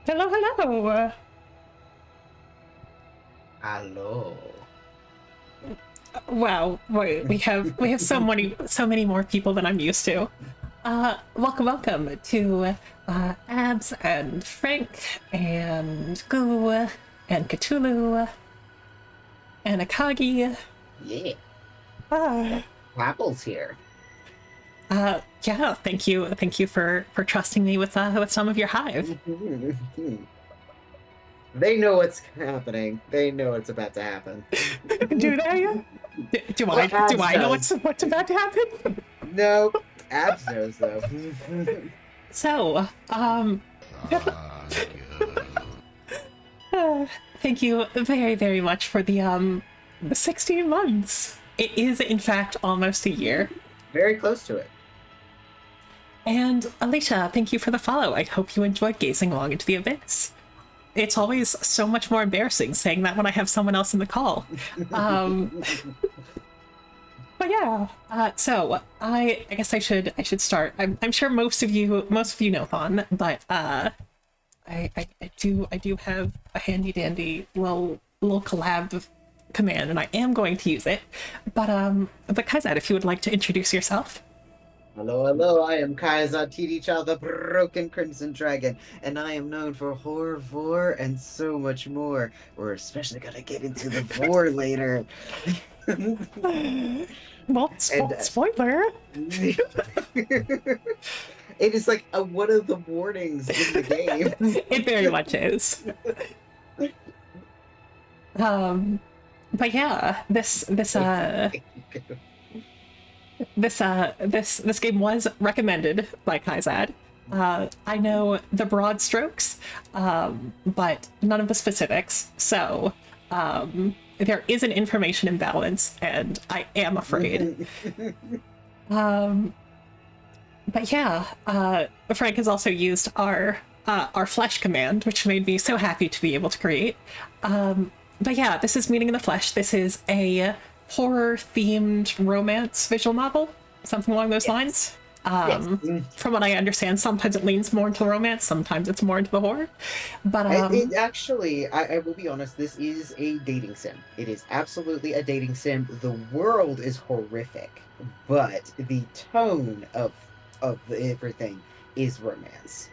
Hello, hello. Hello. Wow, we have so many more people than I'm used to. Welcome to Abs and Frank and Goo and Cthulhu and Akagi. Yeah, Uh, Apple's here. yeah, thank you for trusting me with some of your hive. They know what's happening. They know what's about to happen. Do they? Do Well, do Abs I know does. what's about to happen? No, Abs knows though. So, Uh, thank you very much for the 16 months. It is in fact almost a year. Very close to it. And Alicia, thank you for the follow. I hope you enjoyed gazing long into the abyss. It's always so much more embarrassing saying that when I have someone else in the call. Um, but yeah, so I guess I should start. I'm sure most of you know Thon, but I do have a handy dandy little collab command, and I am going to use it. But Kaizad, if you would like to introduce yourself. Hello, hello. I am Kaizad Child, the broken Crimson Dragon, and I am known for horror, vor, and so much more. We're especially gonna get into the vor later. Well, And spoiler. it is like one of the warnings in the game. It very much is. Um, but yeah, this game was recommended by Kaizad. I know the broad strokes, but none of the specifics. So there is an information imbalance, and I am afraid. Um, but yeah, Frank has also used our flesh command, which made me so happy to be able to create. But yeah, this is Meeting in the Flesh. This is a horror themed romance visual novel, something along those Yes. lines. Yes. From what I understand, sometimes it leans more into the romance, sometimes it's more into the horror. But It actually, I will be honest, this is a dating sim. It is absolutely a dating sim. The world is horrific, but the tone of everything is romance.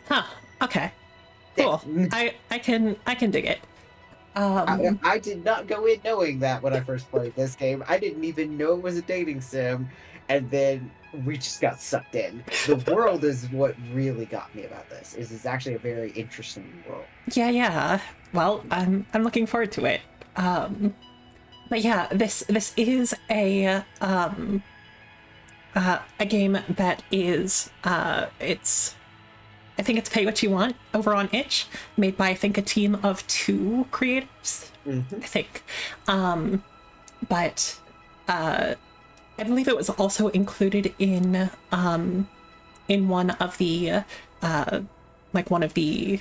huh, okay, Yeah. cool. I can dig it. I did not go in knowing that when I first played this game. I didn't even know it was a dating sim, and then we just got sucked in. The world is what really got me about this. Is it's actually a very interesting world. Yeah. Well, I'm looking forward to it. But yeah, this is a game that is it's I think it's pay what you want over on itch, made by I think a team of two creators, Hmm. I think. But I believe it was also included in one of the like one of the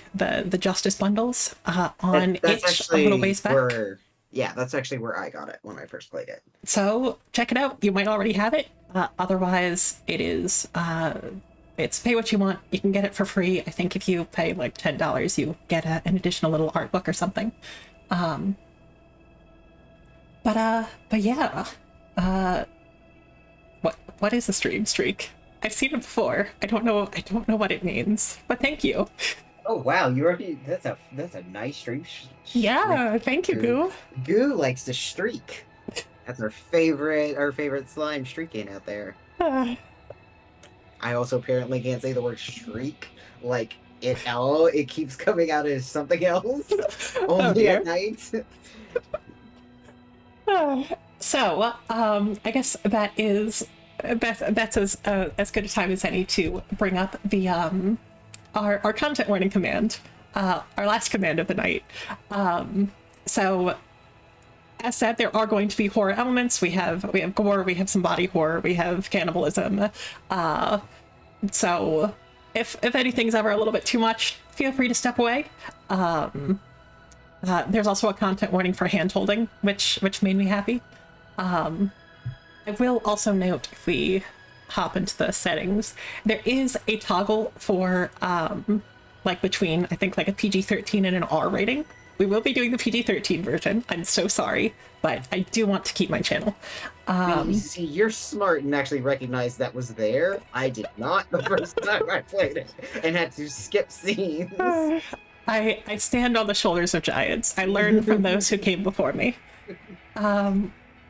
justice bundles on That's itch a little actually ways back. where, yeah, that's actually where I got it when I first played it. So check it out. You might already have it. Otherwise, it's pay what you want. You can get it for free. I think if you pay like $10, you get an additional little art book or something. But yeah. What is a stream streak? I've seen it before. I don't know what it means. But thank you. Oh wow, you already, that's a nice streak. Streak. Yeah, thank you, Goo. Goo. Goo likes to streak. That's our favorite slime streaking out there. Uh, I also apparently can't say the word streak. Like it keeps coming out as something else. oh Only at dear. night. Uh, so, I guess that's as good a time as any to bring up the our content warning command, our last command of the night. So, as said, there are going to be horror elements. We have gore, we have some body horror, we have cannibalism. So, if anything's ever a little bit too much, feel free to step away. There's also a content warning for hand holding, which made me happy. I will also note if we hop into the settings, there is a toggle for like between, I think, like a PG-13 and an R rating. We will be doing the PG-13 version. I'm so sorry, but I do want to keep my channel. See, you're smart and actually recognized that was there. I did not the first time I played it and had to skip scenes. I stand on the shoulders of giants. I learned from those who came before me.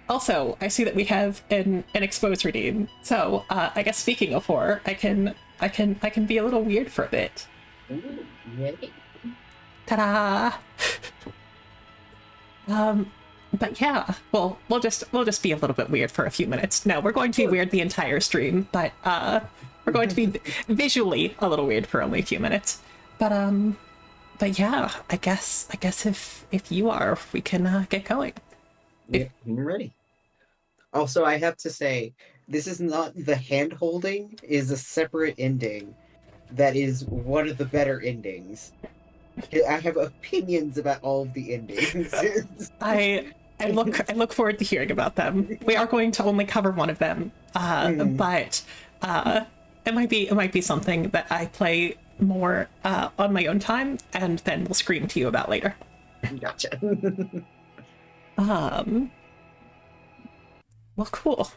Also, I see that we have an expose redeem. So I guess speaking of horror, I can be a little weird for a bit. Ooh, yay. Ta-da! But yeah, well, we'll just be a little bit weird for a few minutes. No, we're going to be weird the entire stream, but we're going to be visually a little weird for only a few minutes. But yeah, I guess if you are, we can get going. Yeah, I'm ready. Also, I have to say, this is not the hand holding is a separate ending. That is one of the better endings. I have opinions about all of the endings. I look forward to hearing about them. We are going to only cover one of them, but it might be something that I play more on my own time, and then we'll scream to you about later. Gotcha. Well, cool.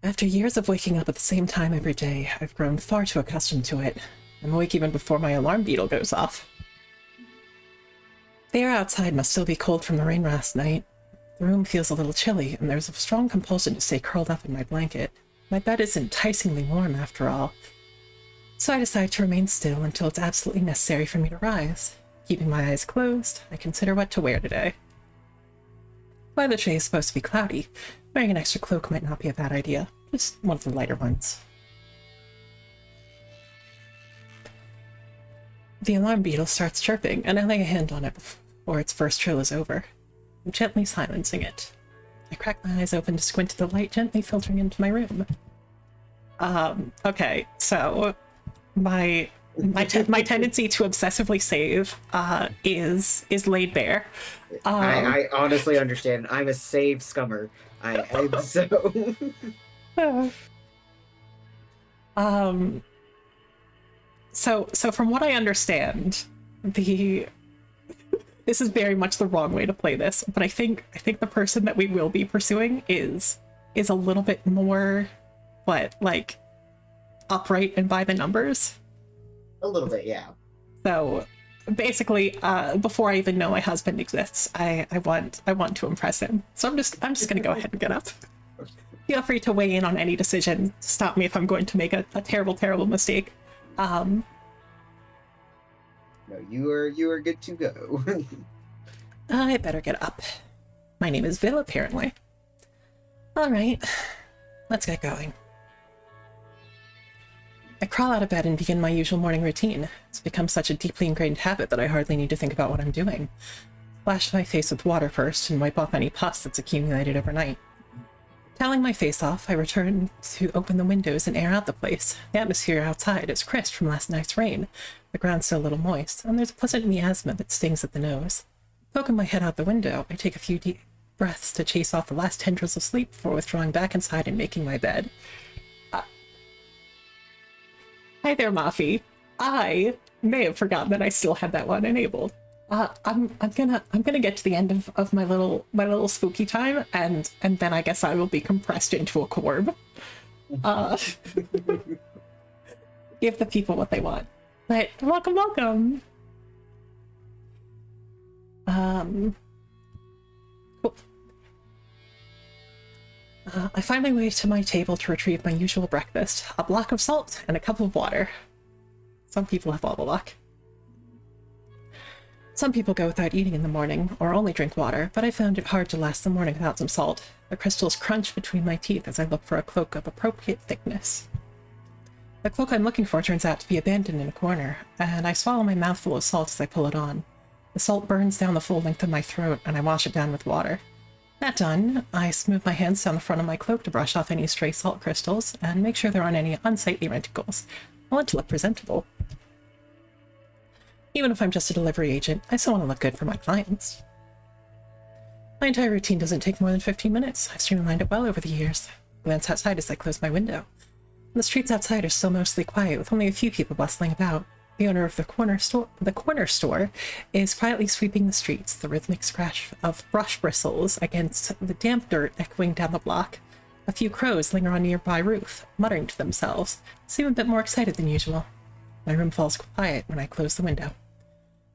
After years of waking up at the same time every day, I've grown far too accustomed to it. I'm awake even before my alarm beetle goes off. The air outside must still be cold from the rain last night. The room feels a little chilly, and there's a strong compulsion to stay curled up in my blanket. My bed is enticingly warm, after all. So I decide to remain still until it's absolutely necessary for me to rise. Keeping my eyes closed, I consider what to wear today. While the day is supposed to be cloudy, wearing an extra cloak might not be a bad idea. Just one of the lighter ones. The alarm beetle starts chirping, and I lay a hand on it before its first trill is over, gently silencing it. I crack my eyes open to squint at the light gently filtering into my room. Okay, so my tendency to obsessively save is laid bare. I honestly understand. I'm a save scummer. I'm so. So from what I understand, this is very much the wrong way to play this, but I think the person that we will be pursuing is a little bit more, like upright and by the numbers. A little bit, yeah. So basically, before I even know my husband exists, I want to impress him. So I'm just gonna go ahead and get up. Feel free to weigh in on any decision. Stop me if I'm going to make a terrible mistake. No, you are good to go. I better get up. My name is Vil, apparently. All right, let's get going. I crawl out of bed and begin my usual morning routine. It's become such a deeply ingrained habit that I hardly need to think about what I'm doing. Splash my face with water first and wipe off any pus that's accumulated overnight. Toweling my face off, I return to open the windows and air out the place. The atmosphere outside is crisp from last night's rain. The ground's still a little moist, and there's a pleasant miasma that stings at the nose. Poking my head out the window, I take a few deep breaths to chase off the last tendrils of sleep before withdrawing back inside and making my bed. Hi there, Mafi. I may have forgotten that I still had that one enabled. I'm gonna get to the end of my little spooky time, and then I guess I will be compressed into a corb. Give the people what they want. But welcome. Cool. I find my way to my table to retrieve my usual breakfast, a block of salt and a cup of water. Some people have all the luck. Some people go without eating in the morning, or only drink water, but I found it hard to last the morning without some salt. The crystals crunch between my teeth as I look for a cloak of appropriate thickness. The cloak I'm looking for turns out to be abandoned in a corner, and I swallow my mouthful of salt as I pull it on. The salt burns down the full length of my throat, and I wash it down with water. That done, I smooth my hands down the front of my cloak to brush off any stray salt crystals, and make sure there aren't any unsightly renticles. I want to look presentable. Even if I'm just a delivery agent, I still want to look good for my clients. My entire routine doesn't take more than 15 minutes. I've streamlined it well over the years. I glance outside as I close my window. The streets outside are still mostly quiet, with only a few people bustling about. The owner of the corner store is quietly sweeping the streets, the rhythmic scratch of brush bristles against the damp dirt echoing down the block. A few crows linger on a nearby roof, muttering to themselves, seem a bit more excited than usual. My room falls quiet when I close the window.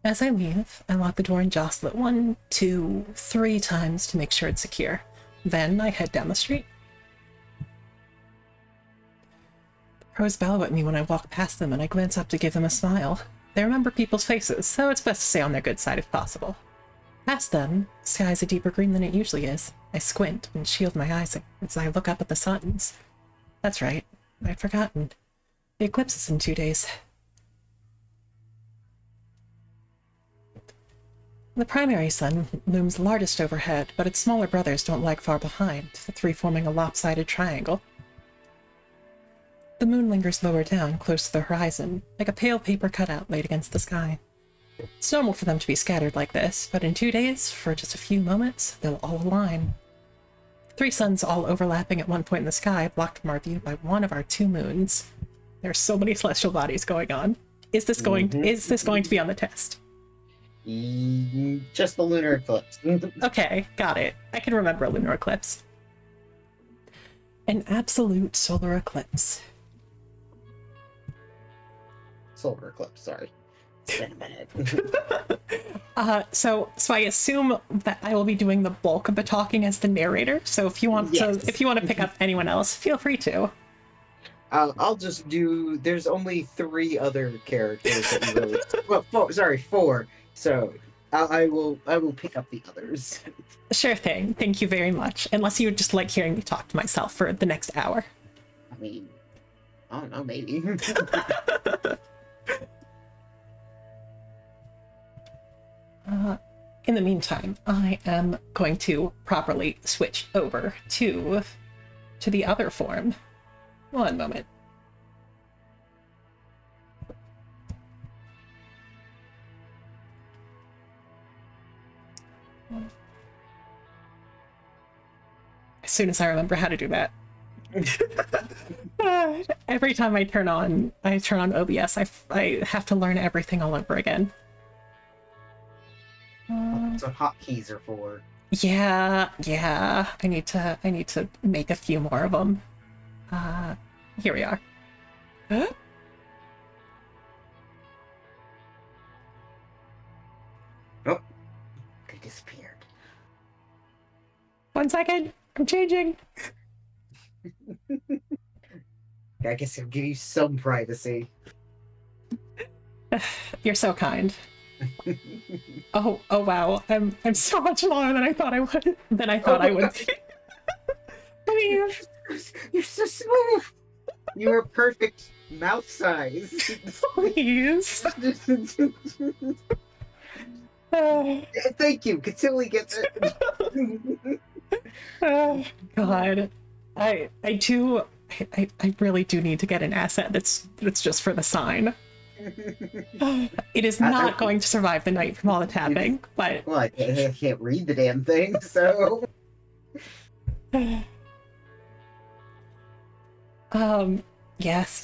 As I leave, I lock the door and jostle it 1, 2, 3 times to make sure it's secure. Then I head down the street. Crows bellow at me when I walk past them, and I glance up to give them a smile. They remember people's faces, so it's best to stay on their good side if possible. Past them, the sky is a deeper green than it usually is. I squint and shield my eyes as I look up at the suns. That's right, I'd forgotten. The eclipse is in 2 days. The primary sun looms largest overhead, but its smaller brothers don't lag far behind, the 3 forming a lopsided triangle. The moon lingers lower down, close to the horizon, like a pale paper cutout laid against the sky. It's normal for them to be scattered like this, but in 2 days, for just a few moments, they'll all align. 3 suns all overlapping at one point in the sky, blocked from our view by one of our 2 moons. There are so many celestial bodies going on. Is this going to be on the test? Just the lunar eclipse. Okay, got it. I can remember a lunar eclipse. An absolute solar eclipse. Solar eclipse, sorry. It's been a minute. So I assume that I will be doing the bulk of the talking as the narrator. So if you want to pick up anyone else, feel free to. I'll just do. There's only 3 other characters that you really. Well, 4. So I will pick up the others. Sure thing. Thank you very much. Unless you would just like hearing me talk to myself for the next hour. I mean, I don't know, maybe. In the meantime, I am going to properly switch over to the other form. 1 moment. As soon as I remember how to do that. Every time I turn on OBS, I have to learn everything all over again. That's what hotkeys are for. Yeah. I need to make a few more of them. Here we are. Huh? Oh, they disappeared. 1 second. I'm changing. I guess I'll give you some privacy. You're so kind. Oh wow. I'm so much smaller than I thought I would. I mean, you're so smooth. You are perfect mouth size. Please. Thank you. Considerably gets it. God, I really do need to get an asset that's just for the sign. It is not going to survive the night from all the tapping, but well, I can't read the damn thing, so. Yes.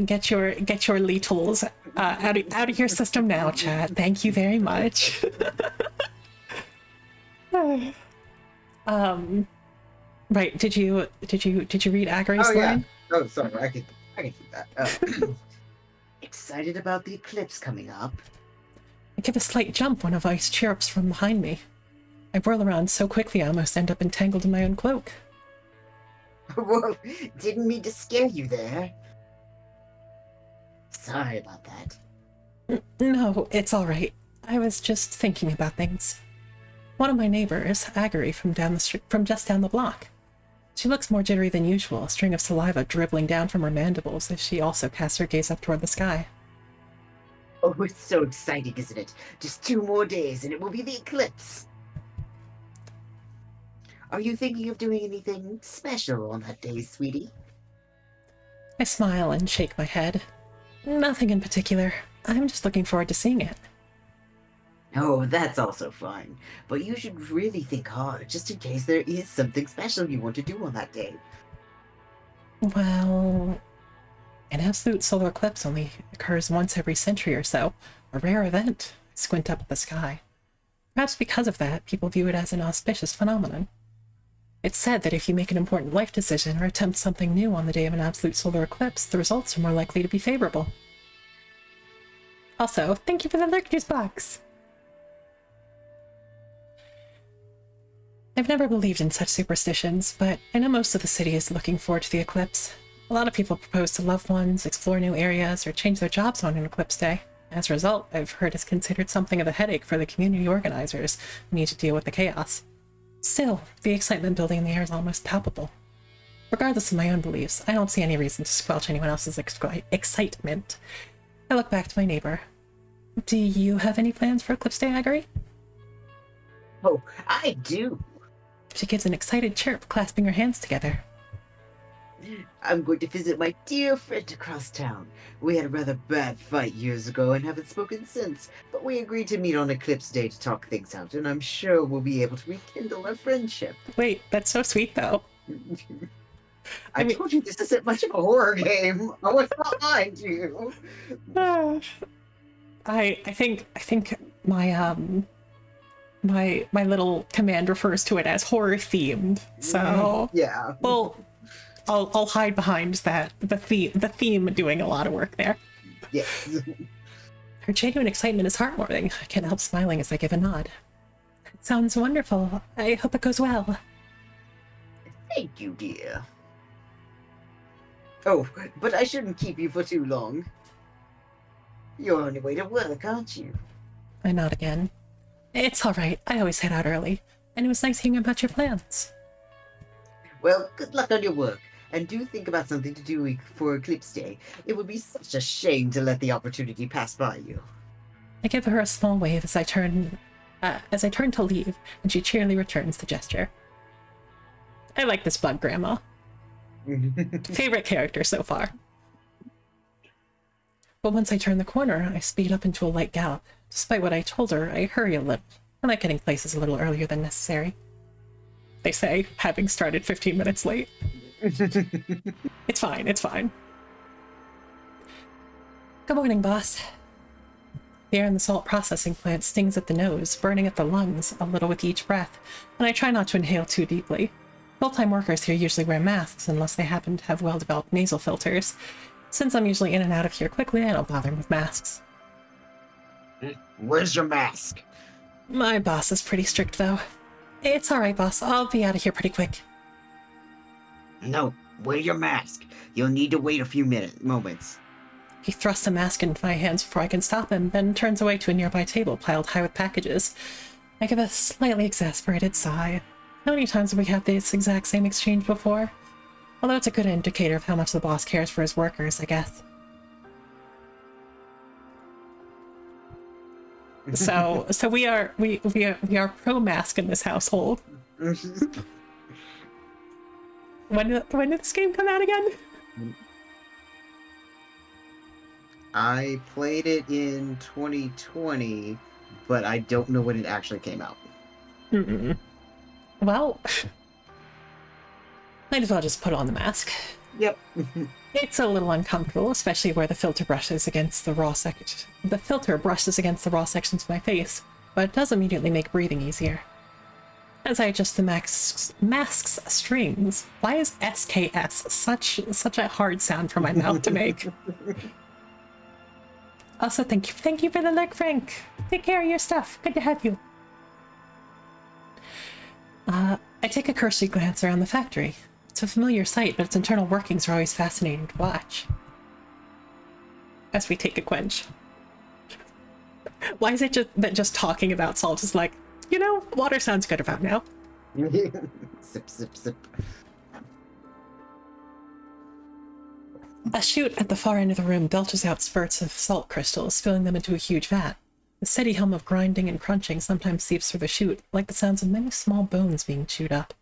Get your lethals out of your system now, chat. Thank you very much. Right, did you read Agri's line? Oh, sorry, I can keep that. Excited about the eclipse coming up? I give a slight jump when a voice chirrups from behind me. I whirl around so quickly I almost end up entangled in my own cloak. Whoa, didn't mean to scare you there. Sorry about that. No, it's all right. I was just thinking about things. One of my neighbors, Agri, from just down the block. She looks more jittery than usual, a string of saliva dribbling down from her mandibles as she also casts her gaze up toward the sky. Oh, it's so exciting, isn't it? Just 2 more days and it will be the eclipse. Are you thinking of doing anything special on that day, sweetie? I smile and shake my head. Nothing in particular. I'm just looking forward to seeing it. Oh, that's also fine. But you should really think hard, just in case there is something special you want to do on that day. Well, An absolute solar eclipse only occurs once every century or so, a rare event. I squint up at the sky. Perhaps because of that, people view it as an auspicious phenomenon. It's said that if you make an important life decision or attempt something new on the day of an absolute solar eclipse, the results are more likely to be favorable. Also, thank you for the lurk juice box! I've never believed in such superstitions, but I know most of the city is looking forward to the eclipse. A lot of people propose to loved ones, explore new areas, or change their jobs on an eclipse day. As a result, I've heard it's considered something of a headache for the community organizers who need to deal with the chaos. Still, the excitement building in the air is almost palpable. Regardless of my own beliefs, I don't see any reason to squelch anyone else's excitement. I look back to my neighbor. Do you have any plans for Eclipse Day, Agari? Oh, I do. She gives an excited chirp, clasping her hands together. I'm going to visit my dear friend across town. We had a rather bad fight years ago and haven't spoken since, but we agreed to meet on Eclipse Day to talk things out, and I'm sure we'll be able to rekindle our friendship. Wait, that's so sweet, though. I told you this isn't much of a horror game. I was behind you. I think my my little command refers to it as horror themed. So yeah. Well, I'll hide behind that the theme doing a lot of work there. Yes. Her genuine excitement is heartwarming. I can't help smiling as I give a nod. It sounds wonderful. I hope it goes well. Thank you, dear. Oh, but I shouldn't keep you for too long. You're on your way to work, aren't you? I nod again. It's all right. I always head out early, and it was nice hearing about your plans. Well, good luck on your work, and do think about something to do for Eclipse Day. It would be such a shame to let the opportunity pass by you. I give her a small wave as I turn to leave, and she cheerily returns the gesture. I like this bug grandma. Favorite character so far. But once I turn the corner, I speed up into a light gallop. Despite what I told her, I hurry a little. I like getting places a little earlier than necessary. They say, having started 15 minutes late. It's fine, it's fine. Good morning, boss. The air in the salt processing plant stings at the nose, burning at the lungs a little with each breath, and I try not to inhale too deeply. Full-time workers here usually wear masks unless they happen to have well-developed nasal filters. Since I'm usually in and out of here quickly, I don't bother with masks. Where's your mask? My boss is pretty strict, though. It's alright, boss. I'll be out of here pretty quick. No, wear your mask. You'll need to wait a few moments. He thrusts a mask into my hands before I can stop him, then turns away to a nearby table piled high with packages. I give a slightly exasperated sigh. How many times have we had this exact same exchange before? Although it's a good indicator of how much the boss cares for his workers, I guess. So we are pro mask in this household. When did this game come out again? I played it in 2020, but I don't know when it actually came out. Well, might as well just put on the mask. Yep. It's a little uncomfortable, especially where the filter brushes against the raw sections of my face, but it does immediately make breathing easier. As I adjust the mask's strings, why is SKS such a hard sound for my mouth to make? Also, thank you for the lurk, Frank. Take care of your stuff. Good to have you. I take a cursory glance around the factory. It's a familiar sight, but its internal workings are always fascinating to watch. As we take a quench. Why is it just talking about salt is like, you know, water sounds good about now. Sip, sip, sip. A chute at the far end of the room belches out spurts of salt crystals, spilling them into a huge vat. The steady hum of grinding and crunching sometimes seeps through the chute, like the sounds of many small bones being chewed up.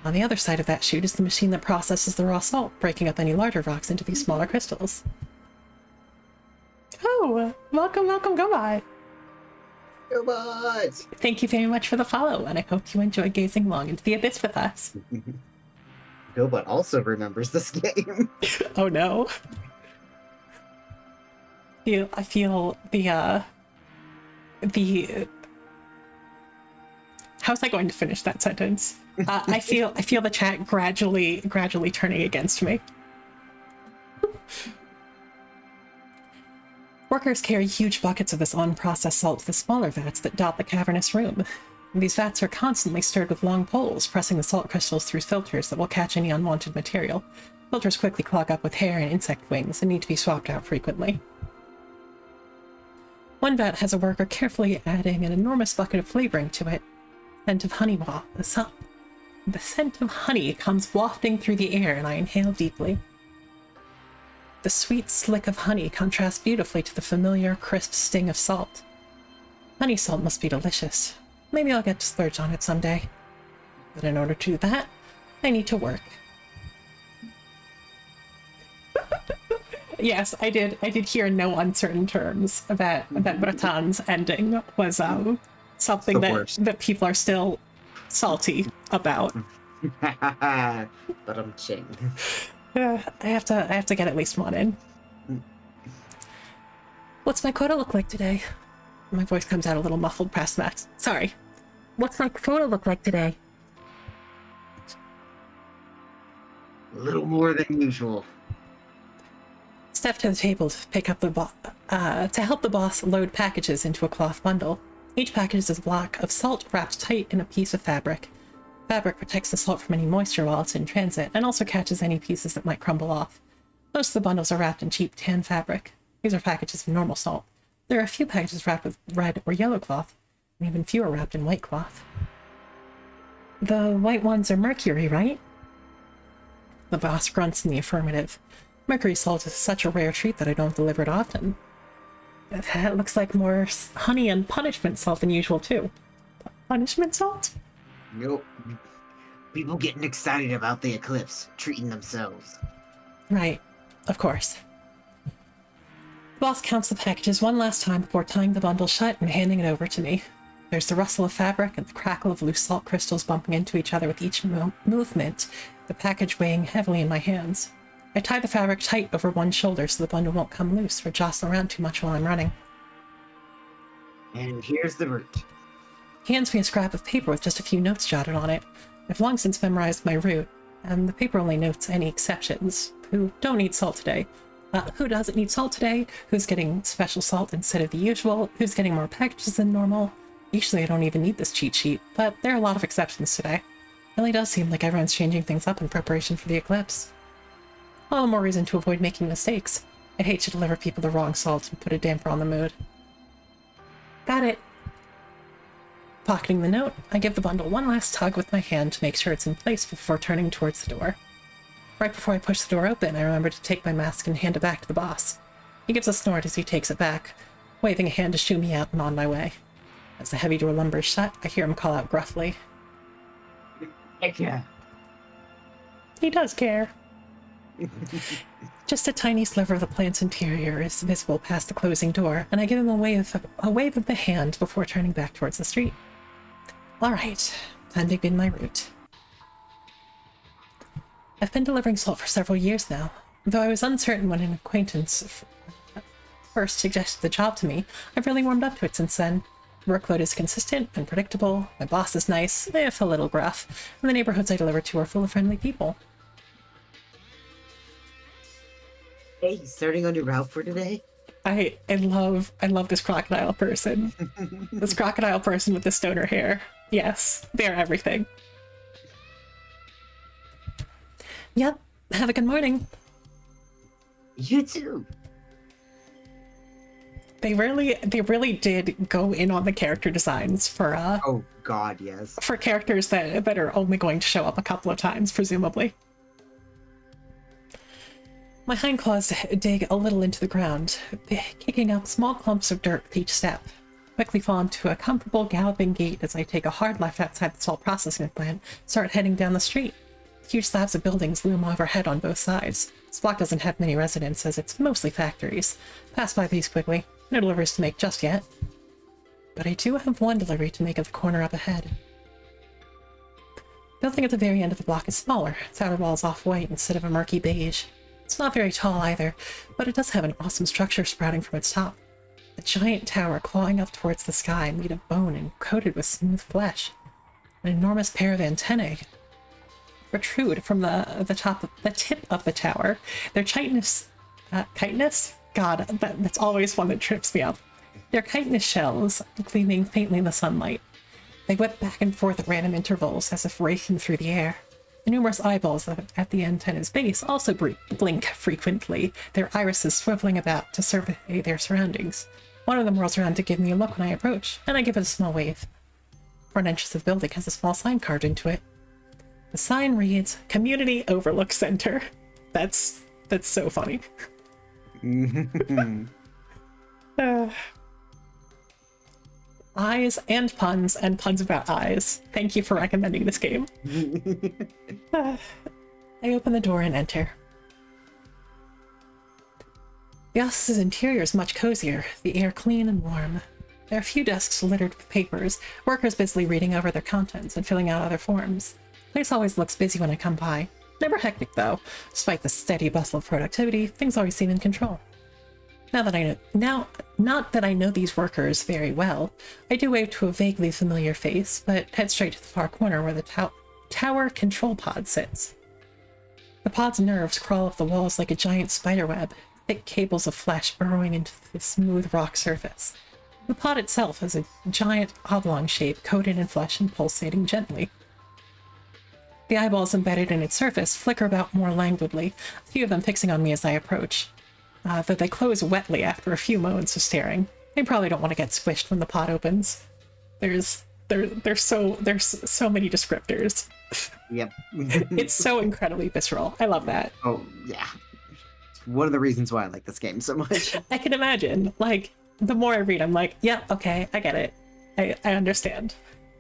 On the other side of that chute is the machine that processes the raw salt, breaking up any larger rocks into these smaller crystals. Oh, welcome, Gobot. Gobot! Thank you very much for the follow, and I hope you enjoy gazing long into the abyss with us. Gobot also remembers this game. Oh no. feel the how's I going to finish that sentence? I feel the chat gradually turning against me. Workers carry huge buckets of this unprocessed salt to the smaller vats that dot the cavernous room. These vats are constantly stirred with long poles, pressing the salt crystals through filters that will catch any unwanted material. Filters quickly clog up with hair and insect wings and need to be swapped out frequently. One vat has a worker carefully adding an enormous bucket of flavoring to it. The scent of honey comes wafting through the air, and I inhale deeply. The sweet slick of honey contrasts beautifully to the familiar, crisp sting of salt. Honey salt must be delicious. Maybe I'll get to splurge on it someday. But in order to do that, I need to work. Yes, I did hear in no uncertain terms that Breton's ending was something that people are still salty about. But I'm ching. I have to get at least one in. What's my quota look like today? My voice comes out a little muffled past Max. Sorry. What's my quota look like today? A little more than usual. Step to the table to pick up to help the boss load packages into a cloth bundle. Each package is a block of salt wrapped tight in a piece of fabric. Fabric protects the salt from any moisture while it's in transit, and also catches any pieces that might crumble off. Most of the bundles are wrapped in cheap tan fabric. These are packages of normal salt. There are a few packages wrapped with red or yellow cloth, and even fewer wrapped in white cloth. The white ones are mercury, right? The boss grunts in the affirmative. Mercury salt is such a rare treat that I don't deliver it often. It looks like more honey and punishment salt than usual, too. Punishment salt? Nope. People getting excited about the eclipse, treating themselves. Right. Of course. The boss counts the packages one last time before tying the bundle shut and handing it over to me. There's the rustle of fabric and the crackle of loose salt crystals bumping into each other with each movement, the package weighing heavily in my hands. I tie the fabric tight over one shoulder so the bundle won't come loose or jostle around too much while I'm running. And here's the route. He hands me a scrap of paper with just a few notes jotted on it. I've long since memorized my route, and the paper only notes any exceptions. Who don't need salt today? Who doesn't need salt today? Who's getting special salt instead of the usual? Who's getting more packages than normal? Usually I don't even need this cheat sheet, but there are a lot of exceptions today. It really does seem like everyone's changing things up in preparation for the eclipse. All the more reason to avoid making mistakes. I'd hate to deliver people the wrong salt and put a damper on the mood. Got it. Pocketing the note, I give the bundle one last tug with my hand to make sure it's in place before turning towards the door. Right before I push the door open, I remember to take my mask and hand it back to the boss. He gives a snort as he takes it back, waving a hand to shoo me out and on my way. As the heavy door lumbers shut, I hear him call out gruffly. Heck yeah. He does care. Just a tiny sliver of the plant's interior is visible past the closing door, and I give him a wave of the hand before turning back towards the street. All right, time to begin my route. I've been delivering salt for several years now. Though I was uncertain when an acquaintance first suggested the job to me, I've really warmed up to it since then. The workload is consistent and predictable, my boss is nice, if a little gruff, and the neighborhoods I deliver to are full of friendly people. Hey, starting on your route for today? I love this crocodile person. This crocodile person with the stoner hair. Yes, they're everything. Yep, have a good morning. You too. They really did go in on the character designs for Oh god, yes. for characters that are only going to show up a couple of times, presumably. My hindclaws dig a little into the ground, kicking up small clumps of dirt with each step. Quickly fall into a comfortable galloping gait as I take a hard left outside the salt processing plant, start heading down the street. Huge slabs of buildings loom overhead on both sides. This block doesn't have many residents, as it's mostly factories. Pass by these quickly. No deliveries to make just yet. But I do have one delivery to make at the corner up ahead. The building at the very end of the block is smaller. Its outer wall is off-white instead of a murky beige. It's not very tall either, but it does have an awesome structure sprouting from its top. A giant tower clawing up towards the sky, made of bone and coated with smooth flesh. An enormous pair of antennae protrude from the tip of the tower. Their chitinous, God, that's always one that trips me up. Their chitinous shells gleaming faintly in the sunlight. They whip back and forth at random intervals, as if racing through the air. The numerous eyeballs at the antenna's base also blink frequently, their irises swiveling about to survey their surroundings. One of them whirls around to give me a look when I approach, and I give it a small wave. Front entrance of the building has a small sign carved into it. The sign reads, Community Overlook Center. That's so funny. Eyes and puns about eyes. Thank you for recommending this game. I open the door and enter. The office's interior is much cozier, the air clean and warm. There are a few desks littered with papers, workers busily reading over their contents and filling out other forms. The place always looks busy when I come by. Never hectic, though. Despite the steady bustle of productivity, things always seem in control. Not that I know these workers very well, I do wave to a vaguely familiar face, but head straight to the far corner where the tower control pod sits. The pod's nerves crawl up the walls like a giant spiderweb, thick cables of flesh burrowing into the smooth rock surface. The pod itself has a giant oblong shape coated in flesh and pulsating gently. The eyeballs embedded in its surface flicker about more languidly, a few of them fixing on me as I approach. Though they close wetly after a few moments of staring. They probably don't want to get squished when the pod opens. There's so many descriptors. Yep. It's so incredibly visceral. I love that. Oh, yeah. It's one of the reasons why I like this game so much. I can imagine. Like, the more I read, I'm like, yep, okay, I get it. I understand.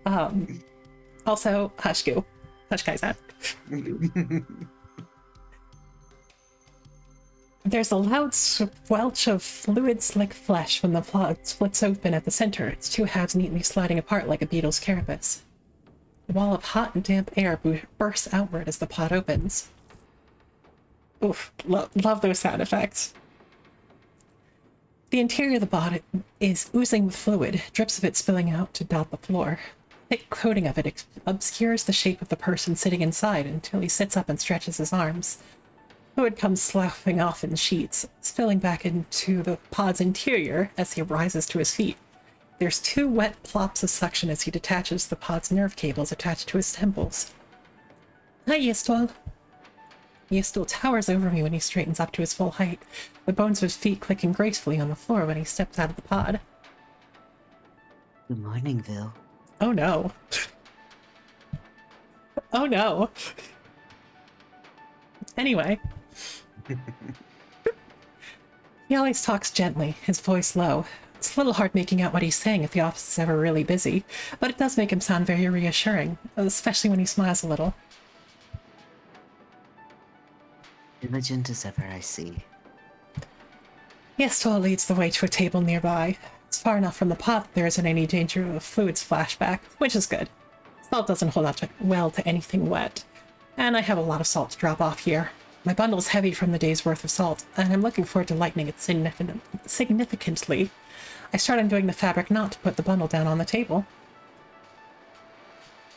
Also, Hush Kaizad. There's a loud squelch of fluid slick flesh when the pod splits open at the center, its two halves neatly sliding apart like a beetle's carapace. A wall of hot and damp air bursts outward as the pod opens. Oof, love those sound effects. The interior of the pod is oozing with fluid, drips of it spilling out to dot the floor. Thick coating of it obscures the shape of the person sitting inside until he sits up and stretches his arms. Fluid comes sloughing off in sheets, spilling back into the pod's interior as he rises to his feet. There's two wet plops of suction as he detaches the pod's nerve cables attached to his temples. Hi, Yiestol. Yiestol towers over me when he straightens up to his full height, the bones of his feet clicking gracefully on the floor when he steps out of the pod. Good morning, Vil. Oh no. Oh no. Anyway. He always talks gently, his voice low. It's a little hard making out what he's saying if the office is ever really busy, but it does make him sound very reassuring, especially when he smiles a little. Diligent as ever, I see. Yiestol leads the way to a table nearby. It's far enough from the pot that there isn't any danger of fluids flashback, which is good. Salt doesn't hold up well to anything wet, and I have a lot of salt to drop off here. My bundle's heavy from the day's worth of salt, and I'm looking forward to lightening it significantly. I start undoing the fabric knot to put the bundle down on the table.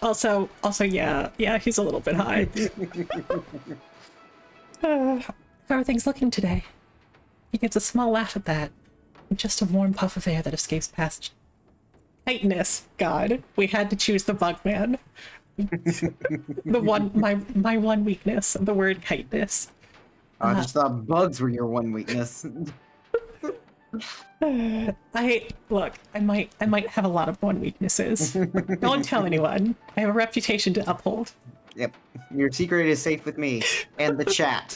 Also, yeah, he's a little bit high. How are things looking today? He gives a small laugh at that. Just a warm puff of air that escapes past. Tightness, God. We had to choose the bug man. My one weakness, the word tightness. I just thought bugs were your one weakness. I might have a lot of one weaknesses. Don't tell anyone. I have a reputation to uphold. Yep. Your secret is safe with me and the chat.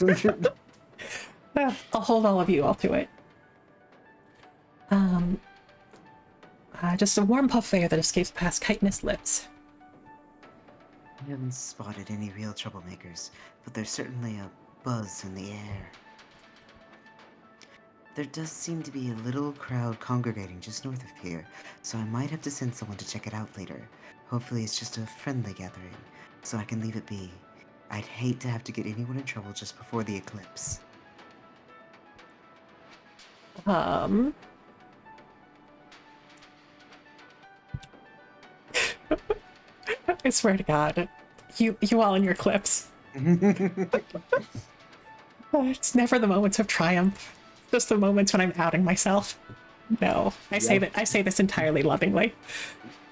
I'll hold all of you all to it. Just a warm puff of air that escapes past chitinous lips. I haven't spotted any real troublemakers, but there's certainly a buzz in the air. There does seem to be a little crowd congregating just north of here, so I might have to send someone to check it out later. Hopefully it's just a friendly gathering, so I can leave it be. I'd hate to have to get anyone in trouble just before the eclipse. Um, I swear to God, you all in your clips. It's never the moments of triumph, just the moments when I'm outing myself. No, I say Yep. that I say this entirely lovingly.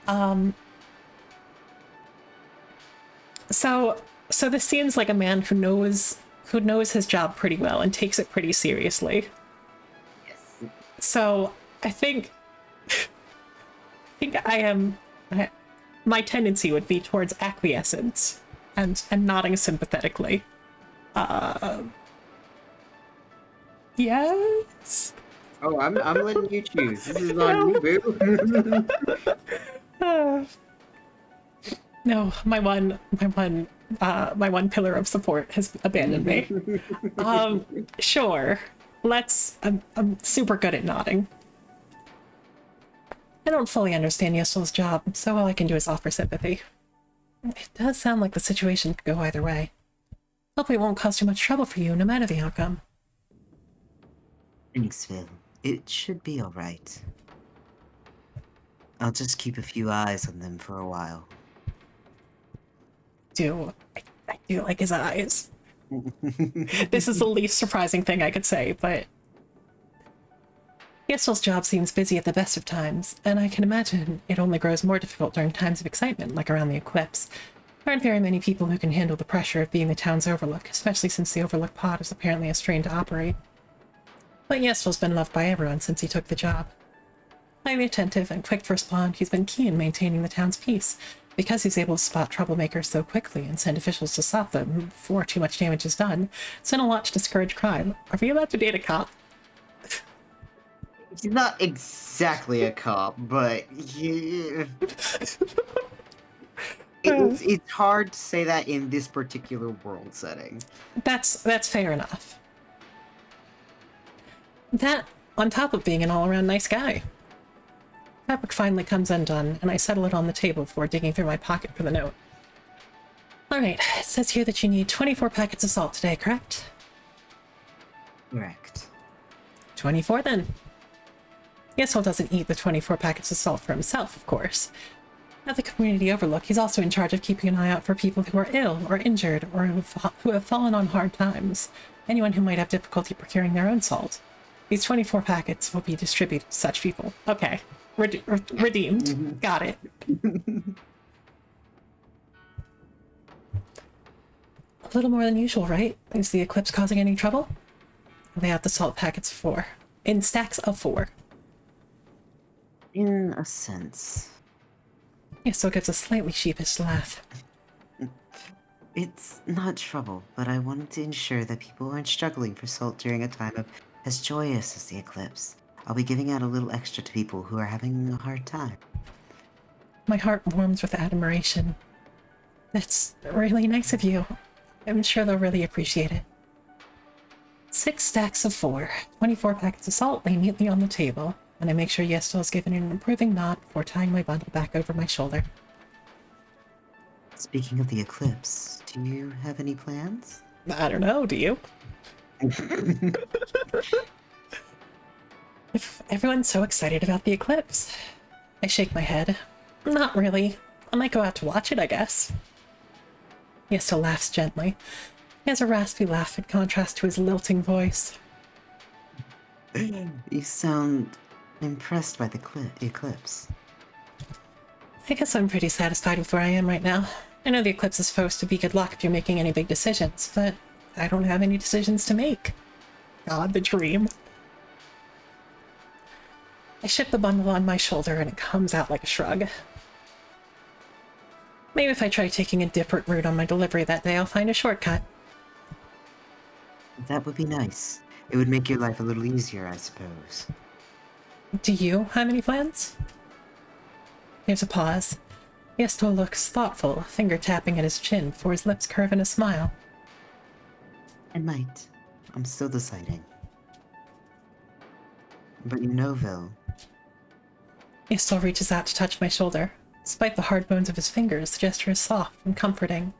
Um, so so this seems like a man who knows his job pretty well and takes it pretty seriously. Yes. So I think my tendency would be towards acquiescence and nodding sympathetically. Yes. Oh, I'm letting you choose. This is on you, boo. No, my one pillar of support has abandoned me. Sure. I'm super good at nodding. I don't fully understand Yiestol's job, so all I can do is offer sympathy. It does sound like the situation could go either way. Hopefully it won't cause too much trouble for you, no matter the outcome. Thanks, Phil. It should be alright. I'll just keep a few eyes on them for a while. I do like his eyes. This is the least surprising thing I could say, but Yiestol's job seems busy at the best of times, and I can imagine it only grows more difficult during times of excitement, like around the eclipse. There aren't very many people who can handle the pressure of being the town's overlook, especially since the overlook pod is apparently a strain to operate. But Yiestol's been loved by everyone since he took the job. Highly attentive and quick to respond, he's been key in maintaining the town's peace. Because he's able to spot troublemakers so quickly and send officials to stop them before too much damage is done, it's done a lot to discourage crime. Are we about to date a cop? He's not exactly a cop, but yeah. It's hard to say that in this particular world setting. That's fair enough. That, on top of being an all-around nice guy. Fabric finally comes undone, and I settle it on the table before digging through my pocket for the note. Alright, it says here that you need 24 packets of salt today, correct? Correct. 24 then. Yiestol doesn't eat the 24 packets of salt for himself, of course. At the community overlook, he's also in charge of keeping an eye out for people who are ill or injured or who have fallen on hard times. Anyone who might have difficulty procuring their own salt. These 24 packets will be distributed to such people. Okay. Redeemed. Got it. A little more than usual, right? Is the eclipse causing any trouble? Lay out the salt packets in stacks of 4. In a sense. Yiestol gives a slightly sheepish laugh. It's not trouble, but I wanted to ensure that people aren't struggling for salt during a time of as joyous as the eclipse. I'll be giving out a little extra to people who are having a hard time. My heart warms with admiration. That's really nice of you. I'm sure they'll really appreciate it. 6 stacks of 4, 24 packets of salt lay neatly on the table, and I make sure Yiestol is given an approving nod before tying my bundle back over my shoulder. Speaking of the eclipse, do you have any plans? I don't know, do you? If everyone's so excited about the eclipse. I shake my head. Not really. I might go out to watch it, I guess. Yiestol laughs gently. He has a raspy laugh in contrast to his lilting voice. You sound impressed by the eclipse. I guess I'm pretty satisfied with where I am right now. I know the eclipse is supposed to be good luck if you're making any big decisions, but I don't have any decisions to make. God, the dream. I shift the bundle on my shoulder and it comes out like a shrug. Maybe if I try taking a different route on my delivery that day, I'll find a shortcut. That would be nice. It would make your life a little easier, I suppose. Do you have any plans? There's a pause. Yiestol looks thoughtful, finger tapping at his chin before his lips curve in a smile. I might. I'm still deciding. But you know, Vil. Yiestol reaches out to touch my shoulder. Despite the hard bones of his fingers, the gesture is soft and comforting,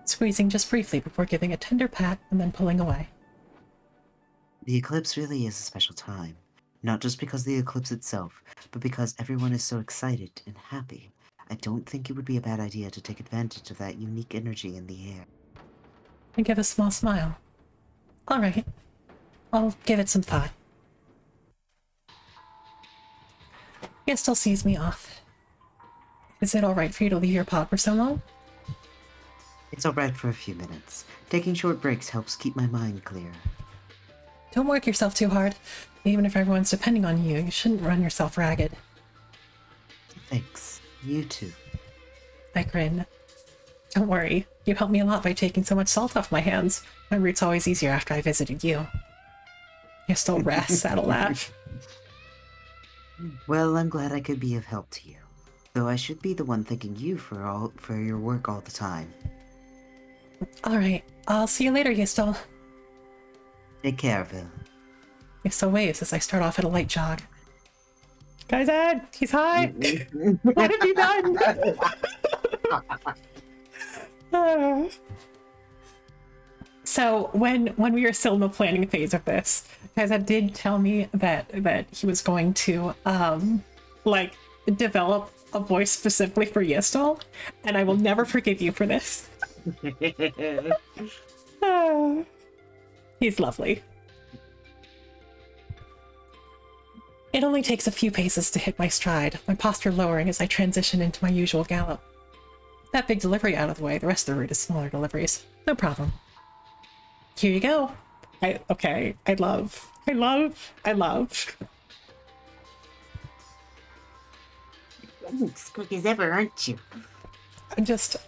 squeezing just briefly before giving a tender pat and then pulling away. The eclipse really is a special time. Not just because of the eclipse itself, but because everyone is so excited and happy. I don't think it would be a bad idea to take advantage of that unique energy in the air. I give a small smile. All right, I'll give it some thought. Yiestol sees me off. Is it all right for you to leave your pod for so long? It's alright for a few minutes. Taking short breaks helps keep my mind clear. Don't work yourself too hard. Even if everyone's depending on you, you shouldn't run yourself ragged. Thanks. You too. I grin. Don't worry, you helped me a lot by taking so much salt off my hands. My route's always easier after I visited you. Yiestol rests at a laugh. Well, I'm glad I could be of help to you. Though I should be the one thanking you for your work all the time. Alright, I'll see you later, Yiestol. Take care, Vil. Yiestol waves as I start off at a light jog. Kaizad, he's hot! What have you done? So when we were still in the planning phase of this, Kaizad did tell me that he was going to like develop a voice specifically for Yiestol, and I will never forgive you for this. He's lovely. It only takes a few paces to hit my stride, my posture lowering as I transition into my usual gallop. That big delivery out of the way, the rest of the route is smaller deliveries. No problem. Here you go. I love. As quick as ever, aren't you? I'm just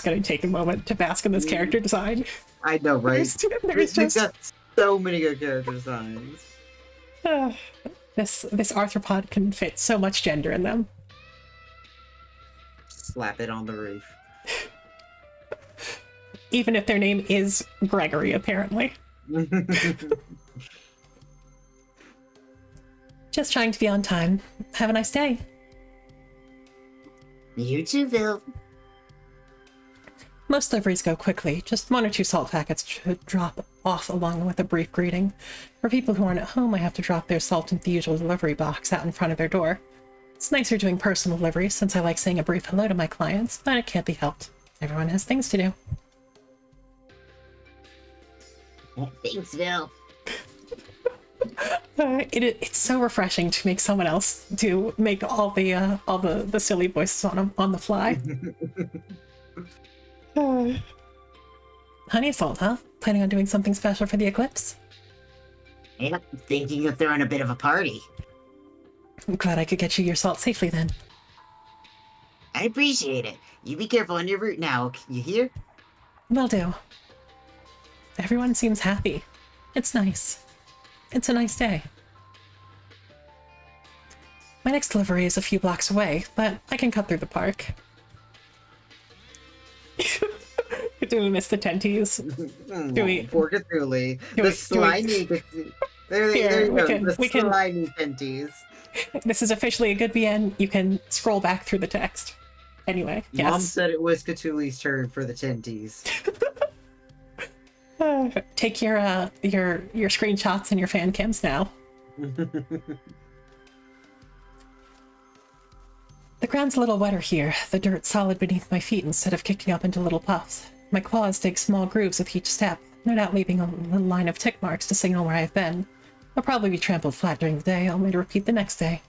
gonna take a moment to bask in this character design. I know, right? There's We've just got so many good character designs. this arthropod can fit so much gender in them. Slap it on the roof. Even if their name is Gregory, apparently. Just trying to be on time. Have a nice day. You too, Vil. Most deliveries go quickly. Just 1 or 2 salt packets should drop off along with a brief greeting. For people who aren't at home, I have to drop their salt into the usual delivery box out in front of their door. It's nicer doing personal deliveries since I like saying a brief hello to my clients, but it can't be helped. Everyone has things to do. Thanks, Vil. It's so refreshing to make someone else make all the silly voices on the fly. Honey salt, huh? Planning on doing something special for the eclipse? Yep, thinking of throwing a bit of a party. I'm glad I could get you your salt safely then. I appreciate it. You be careful on your route now, you hear? Will do. Everyone seems happy. It's nice. It's a nice day. My next delivery is a few blocks away, but I can cut through the park. Do we miss the tenties? Do we? Poor Cthulhu. The slimy. There you go. The slimy tenties. This is officially a good BN. You can scroll back through the text. Anyway, yes. Mom said it was Cthulhu's turn for the tenties. Take your screenshots and your fan cams now. The ground's a little wetter here, the dirt solid beneath my feet instead of kicking up into little puffs. My claws dig small grooves with each step, no doubt leaving a little line of tick marks to signal where I've been. I'll probably be trampled flat during the day, only to repeat the next day.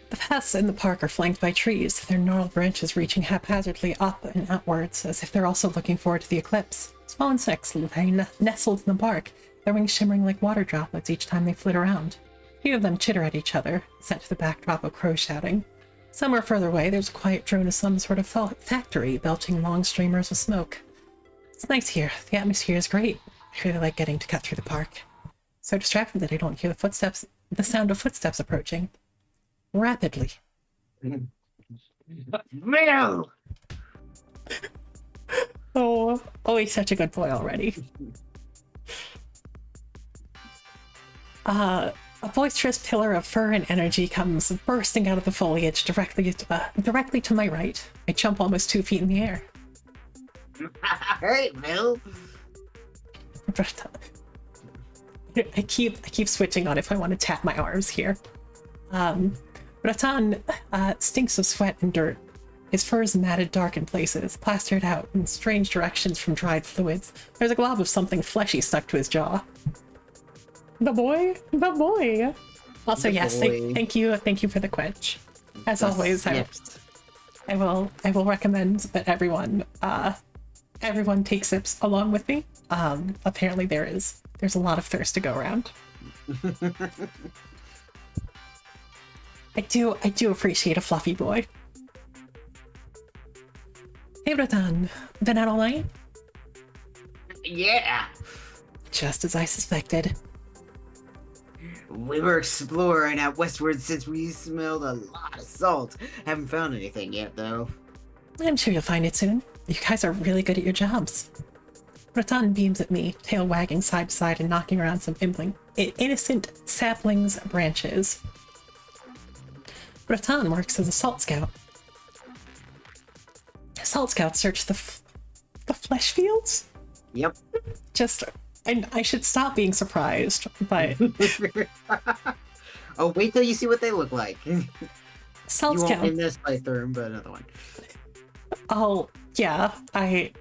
The paths in the park are flanked by trees, their gnarled branches reaching haphazardly up and outwards, as if they're also looking forward to the eclipse. Small insects lie nestled in the bark, their wings shimmering like water droplets each time they flit around. A few of them chitter at each other, set to the backdrop of crows shouting. Somewhere further away, there's a quiet drone of some sort of factory belching long streamers of smoke. It's nice here. The atmosphere is great. I really like getting to cut through the park. So distracted that I don't hear the sound of footsteps approaching. Rapidly. Vil! Oh, he's such a good boy already. A boisterous pillar of fur and energy comes bursting out of the foliage directly to my right. I jump almost 2 feet in the air. Alright, Vil. I keep switching on if I want to tap my arms here. Ratan stinks of sweat and dirt. His fur is matted dark in places, plastered out in strange directions from dried fluids. There's a glob of something fleshy stuck to his jaw. The boy. Also, yes, thank you for the quench. As always, I will recommend that everyone take sips along with me. Apparently there's a lot of thirst to go around. I do appreciate a fluffy boy. Hey, Ratan, been out all night? Yeah. Just as I suspected. We were exploring out westward since we smelled a lot of salt. Haven't found anything yet, though. I'm sure you'll find it soon. You guys are really good at your jobs. Ratan beams at me, tail wagging side to side and knocking around some innocent saplings' branches. Ratan works as a salt scout. Salt scouts search the flesh fields? Yep. I should stop being surprised, but... Oh, wait till you see what they look like. Salt you won't scout. in this playthrough, but another one. Oh, yeah, I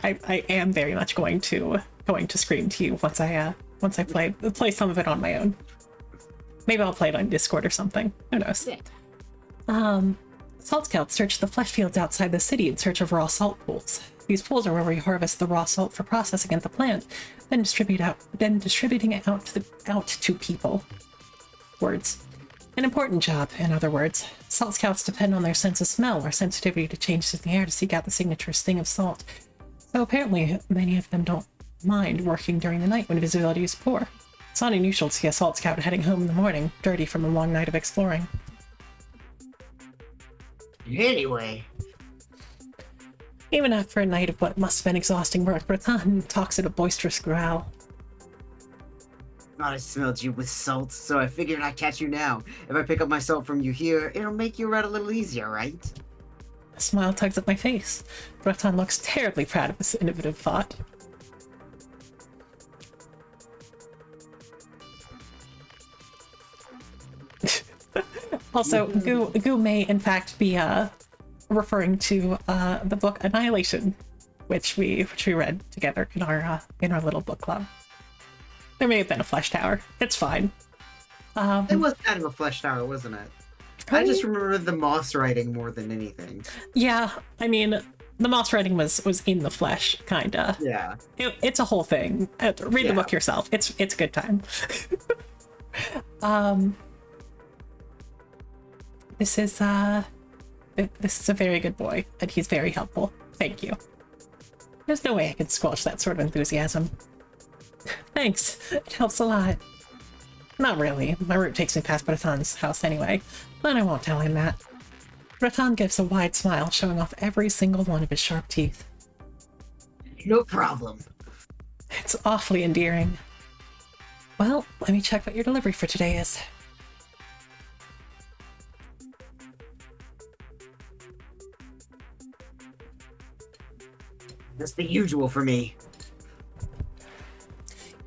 am very much going to scream to you once I play some of it on my own. Maybe I'll play it on Discord or something. Who knows? Yeah. Salt scouts search the flesh fields outside the city in search of raw salt pools. These pools are where we harvest the raw salt for processing at the plant, then distributing it out to people. Words. An important job, in other words. Salt scouts depend on their sense of smell or sensitivity to changes in the air to seek out the signature sting of salt. So apparently, many of them don't mind working during the night when visibility is poor. It's not unusual to see a salt scout heading home in the morning, dirty from a long night of exploring. Anyway. Even after a night of what must have been exhausting work, Ratan talks at a boisterous growl. Thought I smelled you with salt, so I figured I'd catch you now. If I pick up my salt from you here, it'll make you run a little easier, right? A smile tugs at my face. Ratan looks terribly proud of this innovative thought. Also, Goo may in fact be referring to the book Annihilation, which we read together in our little book club. There may have been a flesh tower. It's fine. It was kind of a flesh tower, wasn't it? I just remember the moss writing more than anything. Yeah, I mean, the moss writing was in the flesh, kinda. Yeah. It's a whole thing. Read the book yourself. It's a good time. This is a very good boy, and he's very helpful. Thank you. There's no way I could squelch that sort of enthusiasm. Thanks. It helps a lot. Not really. My route takes me past Bratan's house anyway, but I won't tell him that. Bratan gives a wide smile, showing off every single one of his sharp teeth. No problem. It's awfully endearing. Well, let me check what your delivery for today is. That's the usual for me.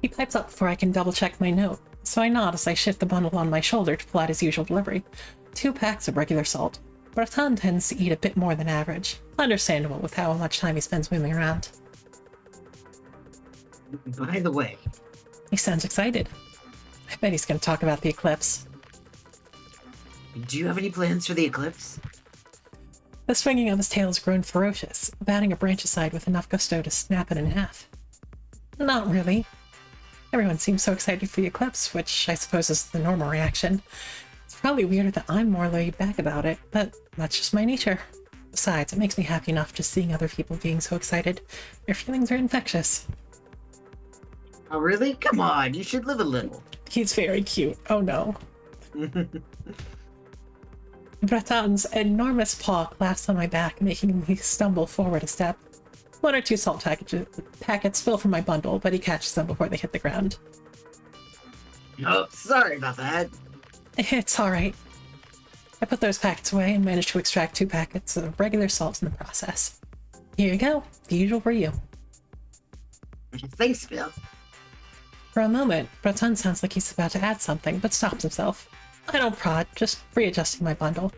He pipes up before I can double-check my note, so I nod as I shift the bundle on my shoulder to pull out his usual delivery. 2 packs of regular salt. Bratan tends to eat a bit more than average. Understandable with how much time he spends moving around. By the way... He sounds excited. I bet he's going to talk about the eclipse. Do you have any plans for the eclipse? The swinging of his tail has grown ferocious, batting a branch aside with enough gusto to snap it in half. Not really. Everyone seems so excited for the eclipse, which I suppose is the normal reaction. It's probably weirder that I'm more laid back about it, but that's just my nature. Besides, it makes me happy enough just seeing other people being so excited. Their feelings are infectious. Oh, really? Come on, you should live a little. He's very cute. Oh no. Bratan's enormous paw clasps on my back, making me stumble forward a step. 1 or 2 salt packets spill from my bundle, but he catches them before they hit the ground. Oh, sorry about that. It's alright. I put those packets away and managed to extract 2 packets of regular salt in the process. Here you go. The usual for you. Thanks, Phil. For a moment, Breton sounds like he's about to add something, but stops himself. I don't prod, just readjusting my bundle.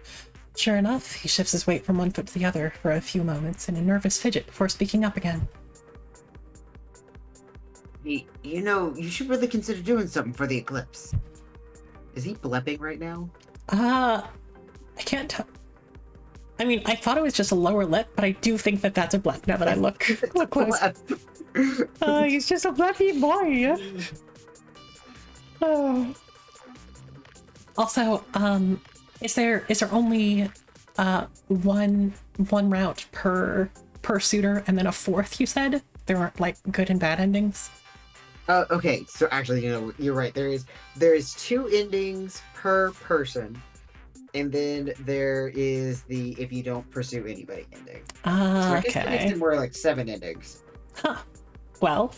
Sure enough, he shifts his weight from one foot to the other for a few moments in a nervous fidget before speaking up again. Hey, you know, you should really consider doing something for the eclipse. Is he blepping right now? I can't tell. I mean, I thought it was just a lower lip, but I do think that that's a blep now that I look close. He's just a bleppy boy. Oh. Also, is there only one route per suitor and then a fourth, you said? There aren't like good and bad endings? Okay, so actually, you know, you're right. There is 2 endings per person, and then there is the if you don't pursue anybody ending. So I guess that makes Okay. it more like 7 endings. Huh. Well.